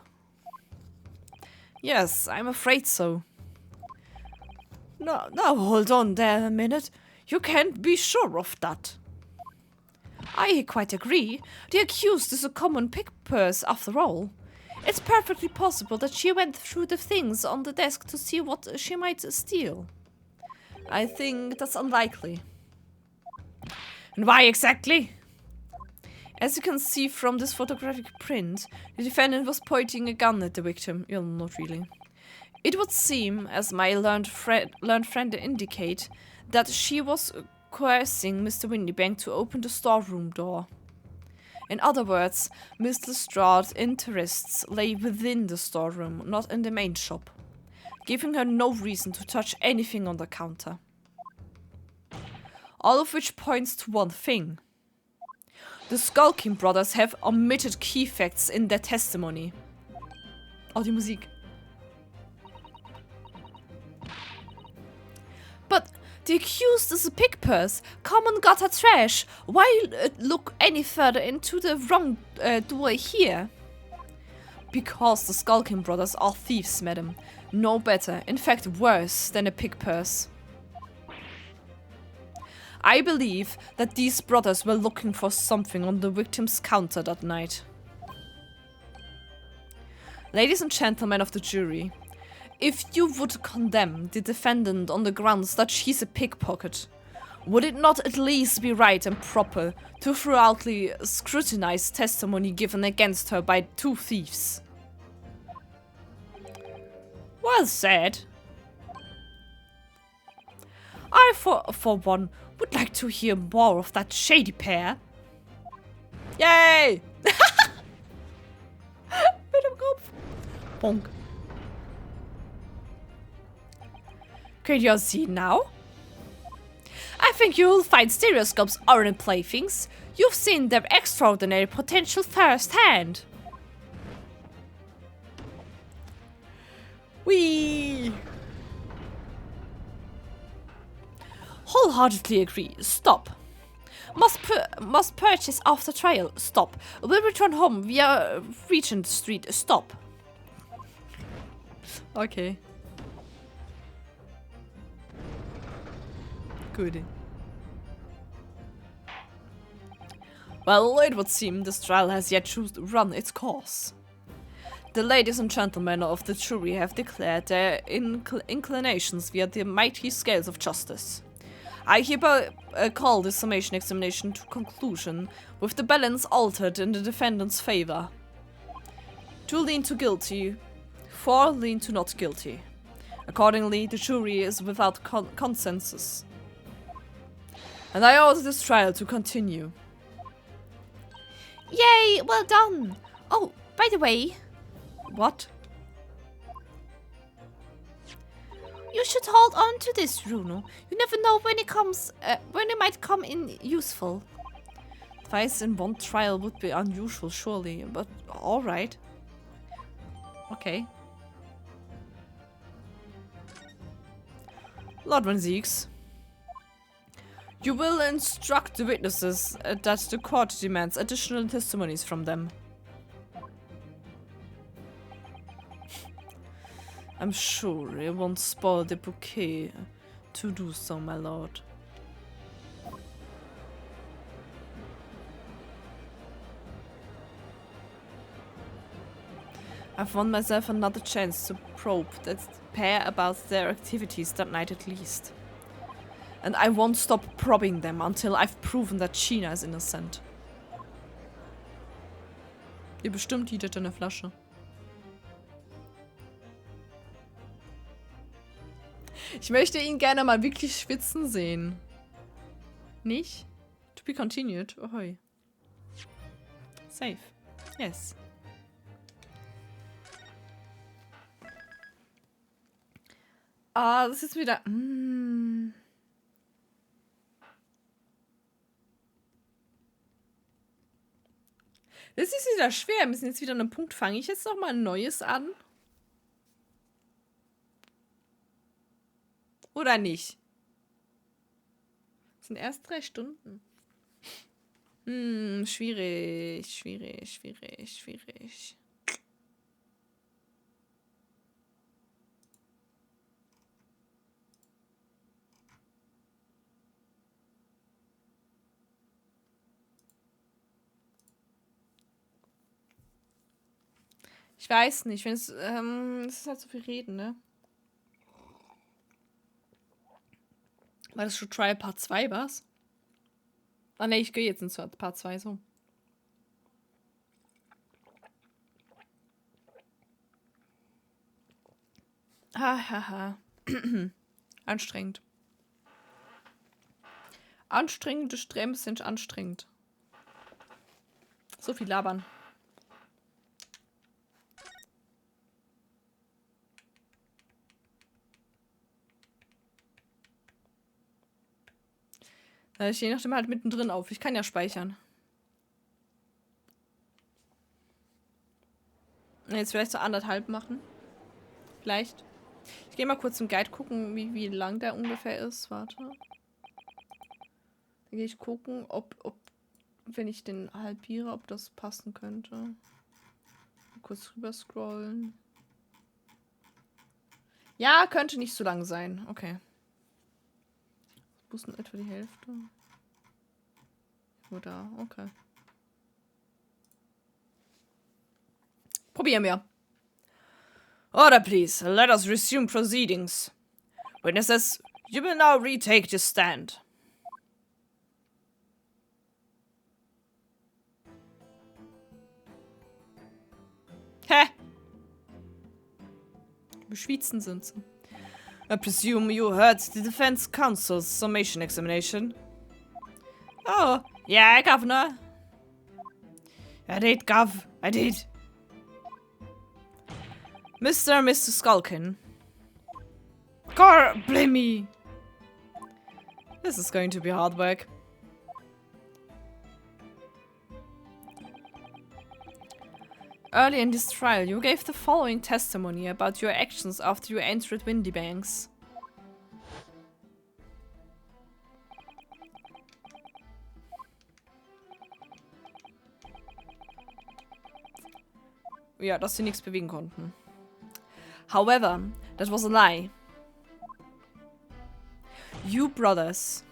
Yes, I'm afraid so. No, now hold on there a minute. You can't be sure of that. I quite agree. The accused is a common pickpurse after all. It's perfectly possible that she went through the things on the desk to see what she might steal. I think that's unlikely. And why exactly? As you can see from this photographic print, the defendant was pointing a gun at the victim. Well, not really. It would seem, as my learned friend indicate, that she was coercing Mr. Windybank to open the storeroom door. In other words, Miss Lestrade's interests lay within the storeroom, not in the main shop, giving her no reason to touch anything on the counter. All of which points to one thing. The Skulkin Brothers have omitted key facts in their testimony. Oh, die Musik. But the accused is a pickpurse, common gutter trash. Why look any further into the wrong door here? Because the Skulkin Brothers are thieves, madam. No better, in fact worse than a pickpurse. I believe that these brothers were looking for something on the victim's counter that night. Ladies and gentlemen of the jury, if you would condemn the defendant on the grounds that she's a pickpocket, would it not at least be right and proper to thoroughly scrutinize testimony given against her by two thieves? Well said. I, for one, would like to hear more of that shady pair. Yay! Mit dem Kopf. Bonk. Can you see now? I think you'll find stereoscopes aren't playthings. You've seen their extraordinary potential firsthand. Whee! Wholeheartedly agree. Stop. Must purchase after trial. Stop. Will return home via Regent Street. Stop. Okay. Good. Well, it would seem this trial has yet to run its course. The ladies and gentlemen of the jury have declared their inclinations via the mighty scales of justice. I hereby call this summation examination to conclusion, with the balance altered in the defendant's favor. 2 lean to guilty, 4 lean to not guilty. Accordingly, the jury is without consensus. And I order this trial to continue. Yay, well done. Oh, by the way, What? you should hold on to this, Bruno. You never know when it might come in useful. Twice in one trial would be unusual, surely, but alright. Okay. Lord Van Zieks, you will instruct the witnesses that the court demands additional testimonies from them. I'm sure it won't spoil the bouquet to do so, my lord. I've won myself another chance to probe that pair about their activities that night at least. And I won't stop probing them until I've proven that China is innocent. Ihr bestimmt jeder eine Flasche. Ich möchte ihn gerne mal wirklich schwitzen sehen. Nicht? To be continued. Ohoi. Safe. Yes. Ah, das ist wieder... Das ist wieder schwer. Wir müssen jetzt wieder an einem Punkt. Fange ich jetzt nochmal ein neues an? Oder nicht? Das sind erst 3 Stunden. Schwierig. Ich weiß nicht, wenn es ist halt so viel Reden, ne? War das schon Trial Part 2, was? Ah ne, ich gehe jetzt ins Part 2 so. Hahaha. Anstrengend. Anstrengende Strämen sind anstrengend. So viel labern. Ich je nachdem halt mittendrin auf. Ich kann ja speichern. Jetzt vielleicht so 1,5 machen. Vielleicht. Ich gehe mal kurz im Guide gucken, wie lang der ungefähr ist. Warte. Dann gehe ich gucken, ob wenn ich den halbiere, ob das passen könnte. Mal kurz rüber scrollen. Ja, könnte nicht so lang sein. Okay. Wo ist denn etwa die Hälfte? Oder, okay. Probieren wir. Order, please. Let us resume proceedings. Witnesses, you will now retake your stand. Hä? Beschwitzen sind sie. I presume you heard the defense counsel's summation examination. Oh, yeah, Governor. I did, Gov. I did. Mr. and Mr. Skulkin. God, blame me. This is going to be hard work. Early in this trial, you gave the following testimony about your actions after you entered Windybanks. Ja, dass sie nichts bewegen konnten. However, that was a lie. You brothers.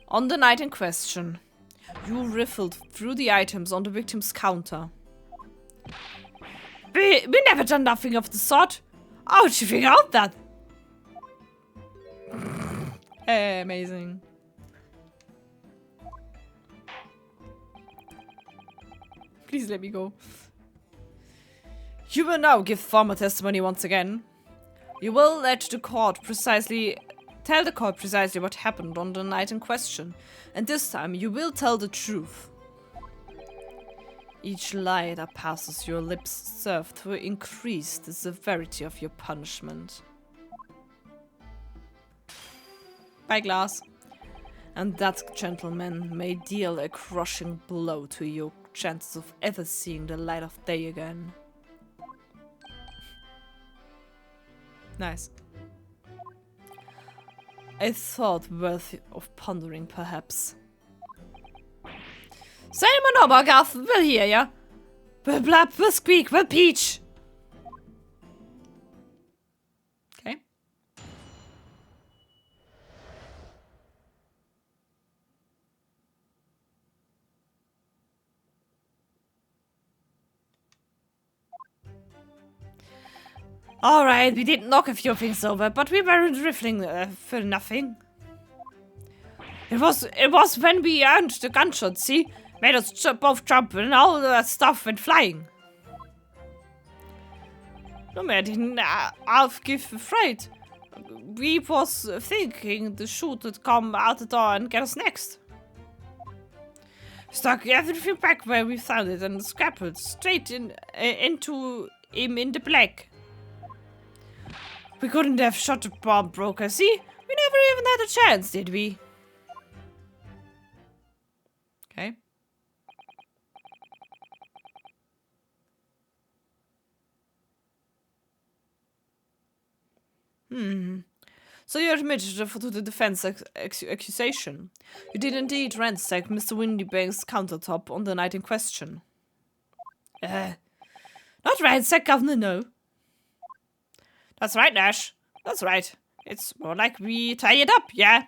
On the night in question, you riffled through the items on the victim's counter. We never done nothing of the sort. How did you figure out that? Amazing. Please let me go. You will now give formal testimony once again. You will tell the court precisely what happened on the night in question, and this time you will tell the truth. Each lie that passes your lips serve to increase the severity of your punishment. By glass. And that, gentleman, may deal a crushing blow to your chances of ever seeing the light of day again. Nice. A thought worthy of pondering, perhaps. Say no more, Garth. We'll hear ya. We'll blab, we'll squeak, we'll peach. Okay. Alright, we did knock a few things over, but we weren't riffling for nothing. It was when we earned the gunshot, see? Made us both jump and all that stuff went flying. No man didn't half give a fright. We was thinking the shoot would come out the door and get us next. Stuck everything back where we found it and scrappled straight into him in the black. We couldn't have shot the bomb broker, see? We never even had a chance, did we? Okay. So you admitted to the defense accusation. You did indeed ransack Mr. Windybank's countertop on the night in question. Not ransack, Governor, no. That's right, Nash. That's right. It's more like we tie it up, yeah?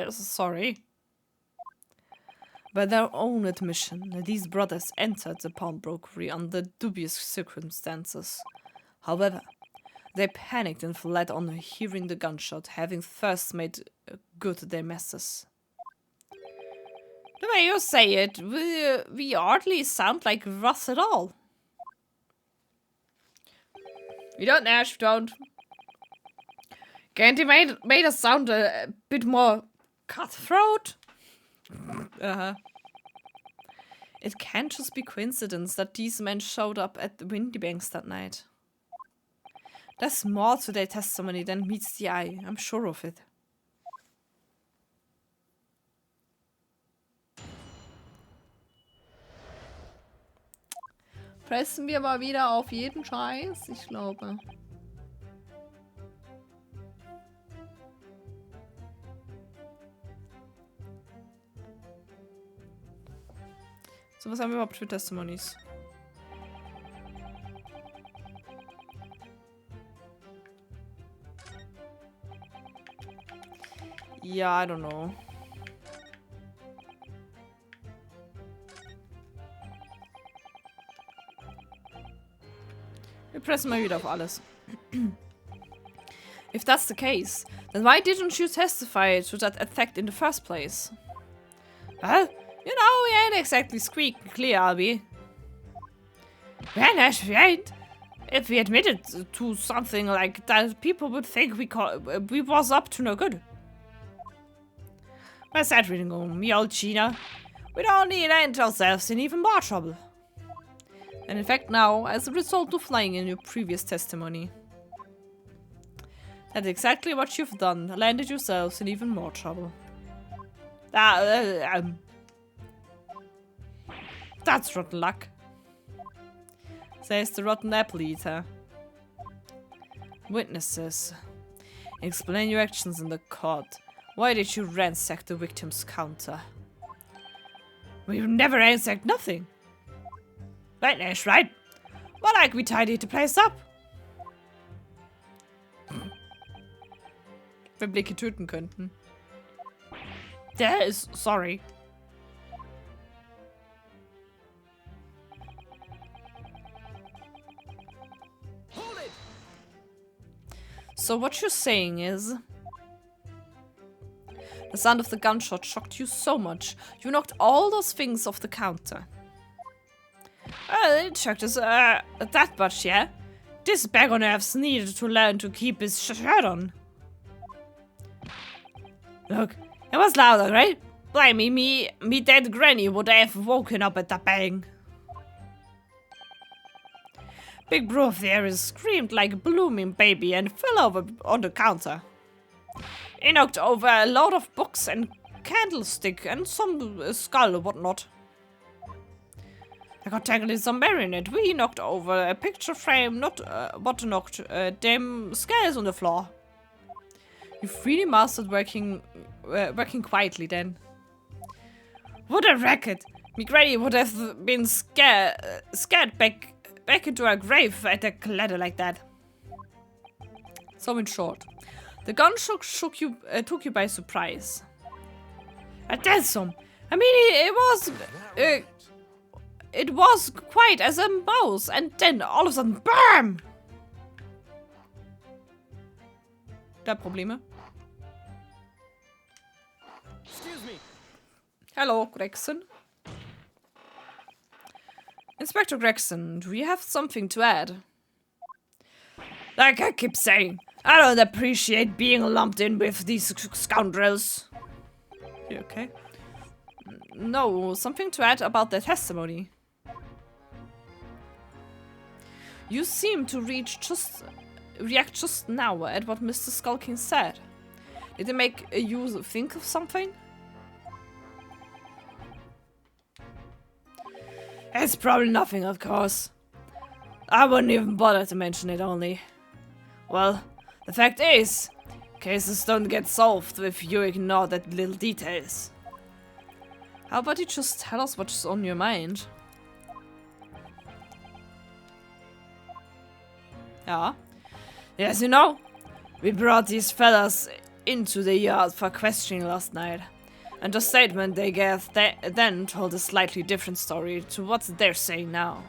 Sorry. By their own admission, these brothers entered the pawnbrokery under dubious circumstances. However, they panicked and fled on hearing the gunshot, having first made good their messes. The way you say it, we hardly sound like Russ at all. We don't, Nash, we don't. Candy made us sound a bit more cutthroat. It can't just be coincidence that these men showed up at the Windybanks that night. There's more to their testimony than meets the eye, I'm sure of it. Pressen wir mal wieder auf jeden Scheiß, ich glaube. So, was haben wir überhaupt für Testimonies? Ja, I don't know. Wir pressen mal wieder auf alles. If that's the case, then why didn't you testify to that attack in the first place? Well, you know, we ain't exactly squeaking clear, are we? Well, Nash, we ain't. If we admitted to something like that, people would think we was up to no good. Where's that really going, me old Gina? We'd only land ourselves in even more trouble. And in fact now, as a result of lying in your previous testimony. That's exactly what you've done. Landed yourselves in even more trouble. That's rotten luck. Says the rotten apple eater. Witnesses. Explain your actions in the court. Why did you ransack the victim's counter? We've never ransacked nothing. Right, Nash, right? Well, like we tidied the place up. Wir Blicke töten könnten. Der ist sorry. Hold it! So what you're saying is... The sound of the gunshot shocked you so much, you knocked all those things off the counter. It shocked us, that much, yeah? This bag on nerves needed to learn to keep his shirt on. Look, it was louder, right? Blimey, me dead granny would have woken up at that bang. Big bro there screamed like a blooming baby and fell over on the counter. He knocked over a load of books and candlestick and some skull or whatnot. I got tangled in some marionette. We knocked over a picture frame, knocked damn scales on the floor. You've really mastered working quietly then. What a racket! Me granny would have been scared back into her grave at a ladder like that. So in short, the gunshot took you by surprise. That's some. I mean, it was quiet as a mouse, and then all of a sudden, BAM! Da Probleme? Excuse me. Hello, Gregson. Inspector Gregson, do you have something to add? Like I keep saying, I don't appreciate being lumped in with these scoundrels. You okay? No, something to add about the testimony. You seem to react just now at what Mr. Skulking said. Did it make you think of something? It's probably nothing, of course. I wouldn't even bother to mention it only. Well, the fact is, cases don't get solved if you ignore that little details. How about you just tell us what's on your mind? Yeah. Yes, you know, we brought these fellas into the yard for questioning last night. And the statement they gave then told a slightly different story to what they're saying now.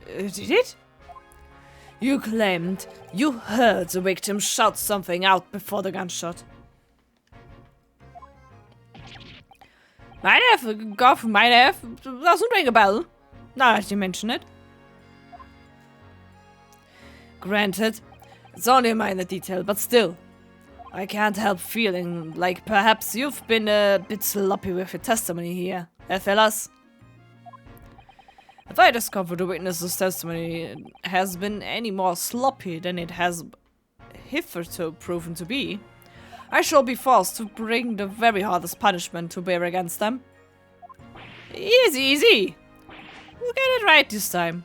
Did it? You claimed you heard the victim shout something out before the gunshot. Might have. Doesn't ring a bell. Now that you mention it. Granted, it's only a minor detail, but still. I can't help feeling like perhaps you've been a bit sloppy with your testimony here, fellas? If I discover the witness's testimony has been any more sloppy than it has hitherto proven to be, I shall be forced to bring the very hardest punishment to bear against them. Easy. We'll get it right this time.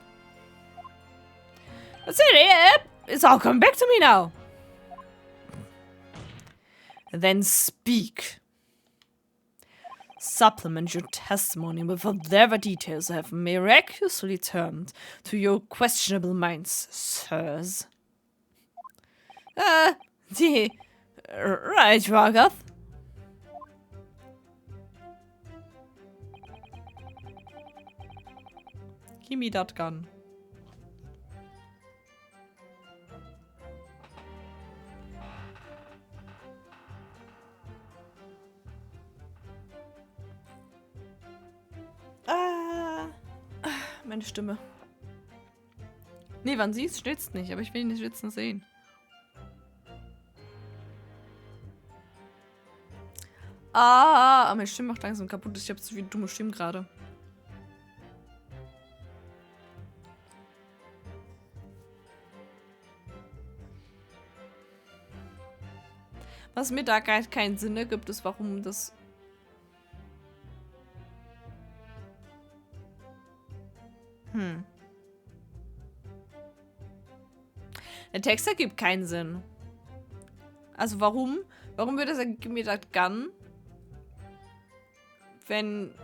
That's it, it's all come back to me now. Then speak. Supplement your testimony with whatever details have miraculously turned to your questionable minds, sirs. Right, Ragath. Give me that gun. Meine Stimme. Nee, wann sie es schwitzt nicht, aber ich will ihn nicht schwitzen sehen. Meine Stimme macht langsam kaputt. Ich habe so viele dumme Stimmen gerade. Was mir da gar keinen Sinn ergibt, ist, warum das... Der Text ergibt keinen Sinn. Also warum? Warum würde er mir das Gun, wenn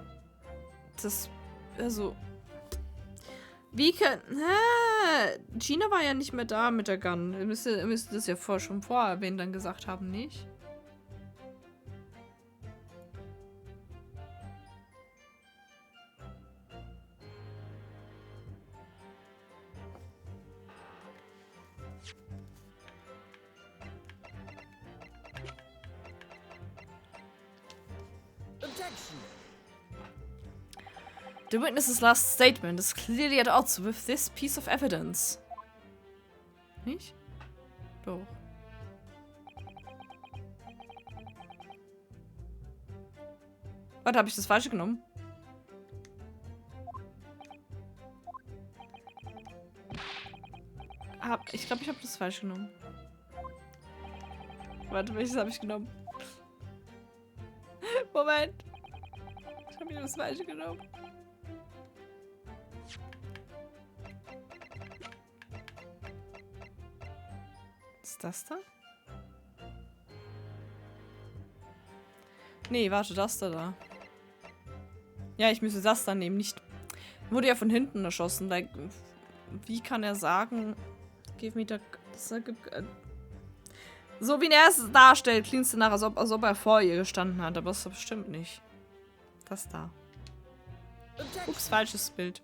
das... Also... Wie können... Gina war ja nicht mehr da mit der Gun. Ihr müsst das ja schon vorher erwähnt dann gesagt haben, nicht? Objection! The witness's last statement is clearly at odds with this piece of evidence. Nicht? Doch. Warte, habe ich das Falsche genommen? Ich glaube, ich habe das Falsche genommen. Warte, welches habe ich genommen? Moment. Ich habe das Falsche genommen. Ist das da? Nee, warte, das da. Ja, ich müsste das da nehmen, nicht... Wurde ja von hinten erschossen. Like, wie kann er sagen... Give me the... So wie er es darstellt, klingt es danach, als ob er vor ihr gestanden hat. Aber das bestimmt nicht. Das da. Ups, falsches Bild.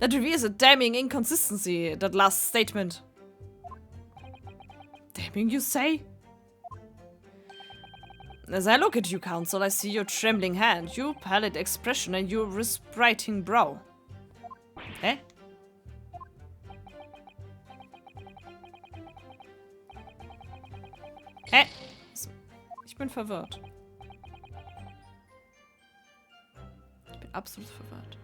That reveals a damning inconsistency, that last statement. Damning, you say? As I look at you, Counsel, I see your trembling hand, your pallid expression and your respirating brow. Hä? Hä? Ich bin verwirrt. Ich bin absolut verwirrt.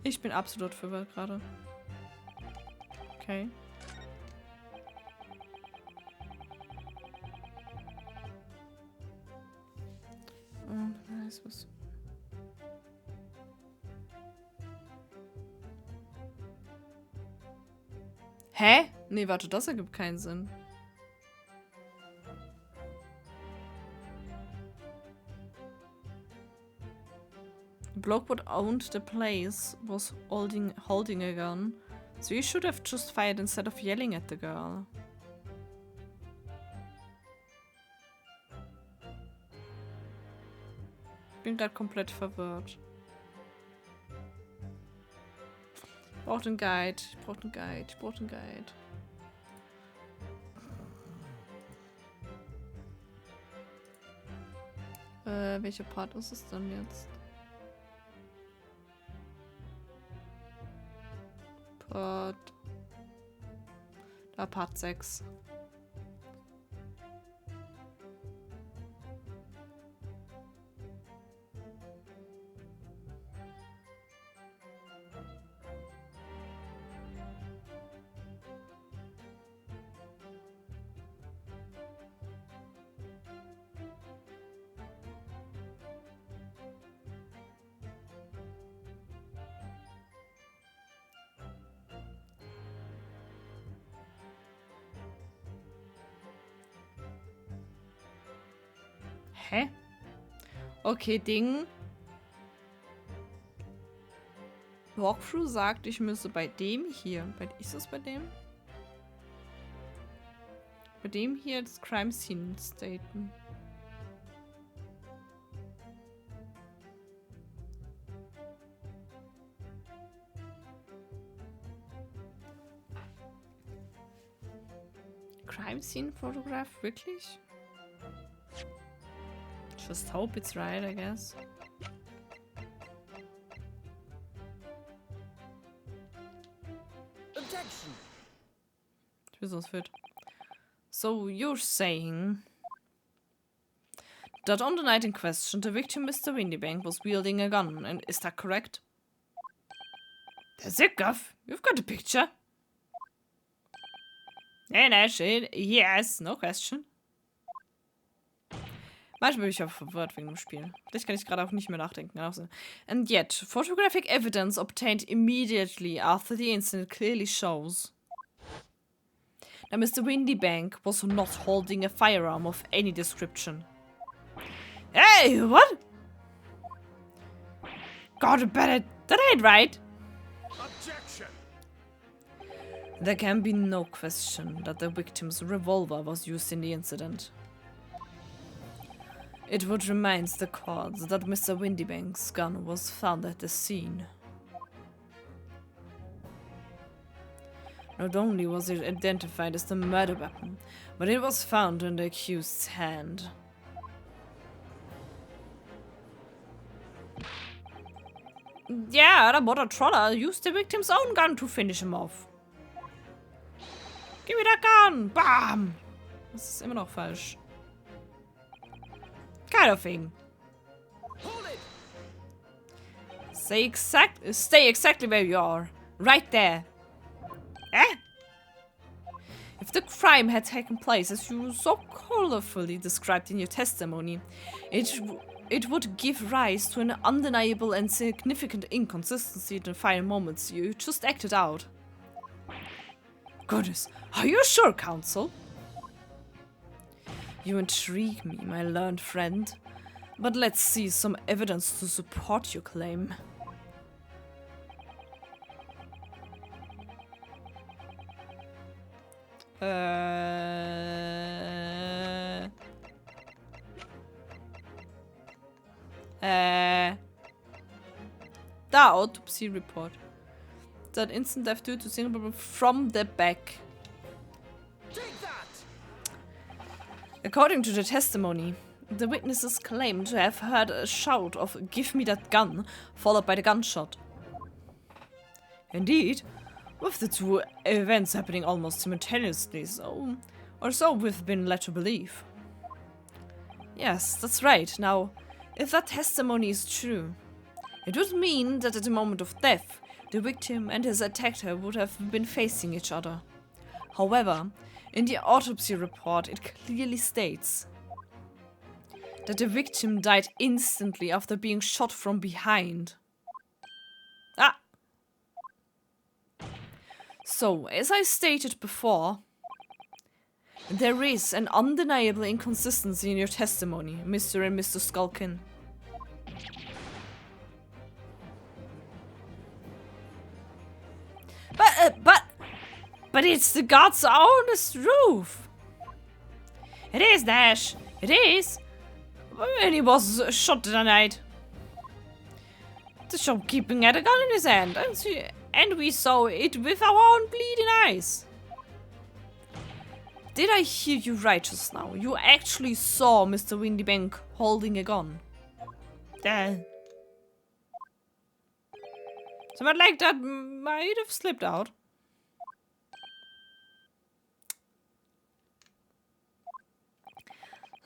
Ich bin absolut verwirrt gerade. Okay. Was? Hä? Nee, warte, das ergibt keinen Sinn. The bloke what owned the place was holding a gun, so he should have just fired instead of yelling at the girl. Ich bin gerade komplett verwirrt. Ich brauche den Guide. Ich brauche den Guide. Ich brauche den Guide. Welcher Part ist es denn jetzt? Part 6. Hä? Okay, Ding. Walkthrough sagt, ich müsse bei dem hier. Ist es bei dem? Bei dem hier das Crime Scene staten. Crime Scene Photograph? Wirklich? Just hope it's right, I guess. Objection. Wieso fit? So you're saying that on the night in question, the victim, Mr. Windybank, was wielding a gun, and is that correct? That's it, Guff. You've got a picture. And actually, yes, no question. Manchmal bin ich aber verwirrt wegen dem Spiel. Vielleicht kann ich gerade auch nicht mehr nachdenken. And yet, photographic evidence obtained immediately after the incident clearly shows that Mr. Windybank was not holding a firearm of any description. Hey, what? Gotta bet it. That ain't right. Objection. There can be no question that the victim's revolver was used in the incident. It would remind the court that Mr. Windybank's gun was found at the scene. Not only was it identified as the murder weapon, but it was found in the accused's hand. Yeah, the border troller used the victim's own gun to finish him off. Give me that gun! Bam! Das ist immer noch falsch. Kind of thing. Hold it. Stay exactly where you are. Right there. Eh? If the crime had taken place as you so colorfully described in your testimony, it would give rise to an undeniable and significant inconsistency in the final moments you just acted out. Goodness, are you sure, counsel? You intrigue me, my learned friend. But let's see some evidence to support your claim. The autopsy report. That instant death due to single problem from the back. Take that. According to the testimony, the witnesses claim to have heard a shout of "Give me that gun," followed by the gunshot. Indeed, with the two events happening almost simultaneously, or so we've been led to believe. Yes, that's right. Now, if that testimony is true, it would mean that at the moment of death, the victim and his attacker would have been facing each other. However, in the autopsy report, it clearly states that the victim died instantly after being shot from behind. Ah! So, as I stated before, there is an undeniable inconsistency in your testimony, Mr. and Mr. Skulkin. But it's the God's honest truth. It is, Dash. It is. And he was shot that night. The shopkeeping had a gun in his hand, and we saw it with our own bleeding eyes. Did I hear you right just now? You actually saw Mr. Windybank holding a gun? Something like that might have slipped out.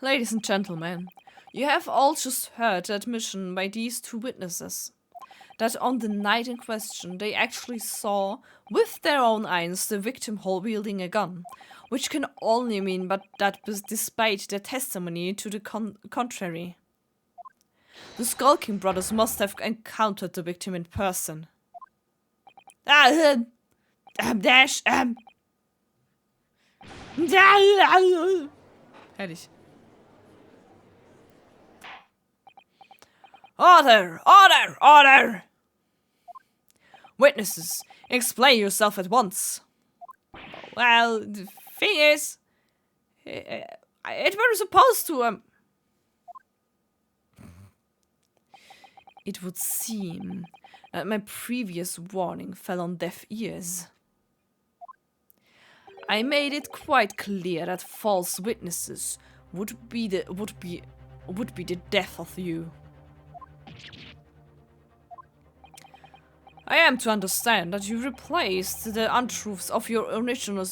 Ladies and gentlemen, you have all just heard the admission by these two witnesses that on the night in question they actually saw with their own eyes the victim wielding a gun, which can only mean but that despite their testimony to the contrary. The Skulking brothers must have encountered the victim in person. Dash, Herrlich. Order! Order! Order! Witnesses, explain yourself at once. Well, the thing is, it were supposed to, It would seem that my previous warning fell on deaf ears. I made it quite clear that false witnesses would be would be the death of you. I am to understand that you replaced the untruths of your original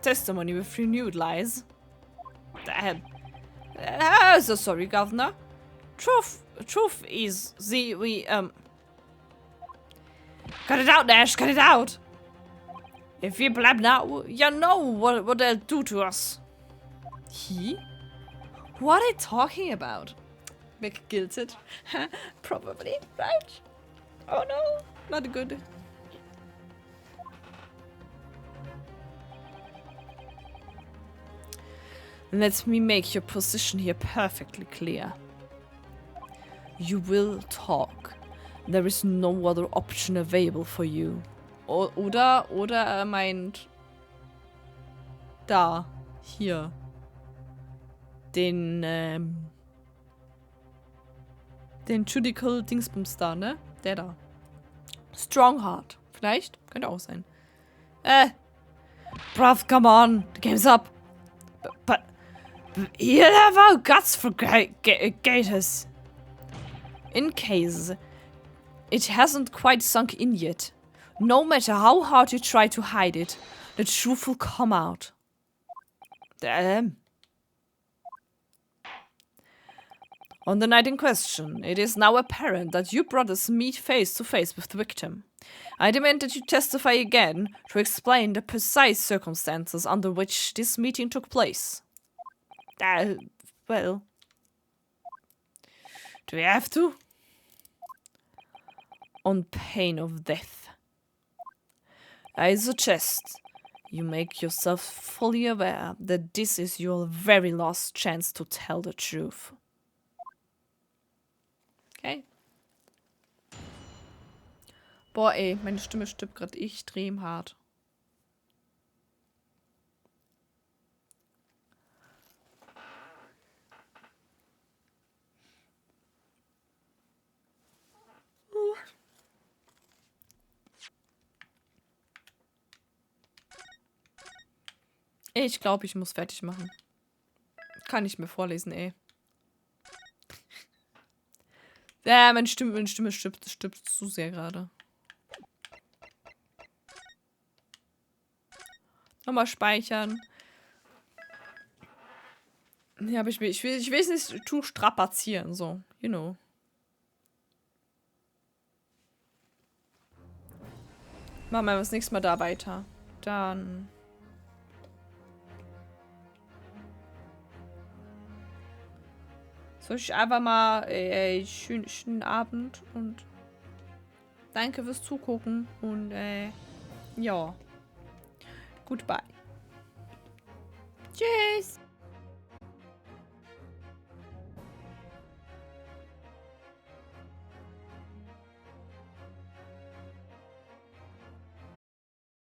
testimony with renewed lies. So sorry, Governor. Truth is Cut it out, Nash, cut it out! If you blab now, you know what they'll do to us. He? What are they talking about? Mick guilted. Probably, right? Oh no, not good. Let me make your position here perfectly clear. You will talk. There is no other option available for you. Oder er meint da, hier. Den Judical Dingsbums da, ne? Der da. Strongheart. Vielleicht? Könnte auch sein. Bruv, come on. The game's up. But you have our guts for gators. In case it hasn't quite sunk in yet. No matter how hard you try to hide it, the truth will come out. On the night in question, it is now apparent that you brothers meet face to face with the victim. I demand that you testify again to explain the precise circumstances under which this meeting took place. Well. Do we have to? On pain of death. I suggest you make yourself fully aware that this is your very last chance to tell the truth. Okay. Boah, ey, meine Stimme stirbt gerade extrem hart. Ich glaube, ich muss fertig machen. Kann nicht mehr vorlesen, ey. Ja, meine Stimme stirbt zu sehr gerade. Nochmal speichern. Ja, aber ich will es nicht zu strapazieren, so, you know. Machen wir das nächste Mal da weiter. Dann... So, ich einfach mal schönen Abend und danke fürs Zugucken und ja, goodbye. Tschüss.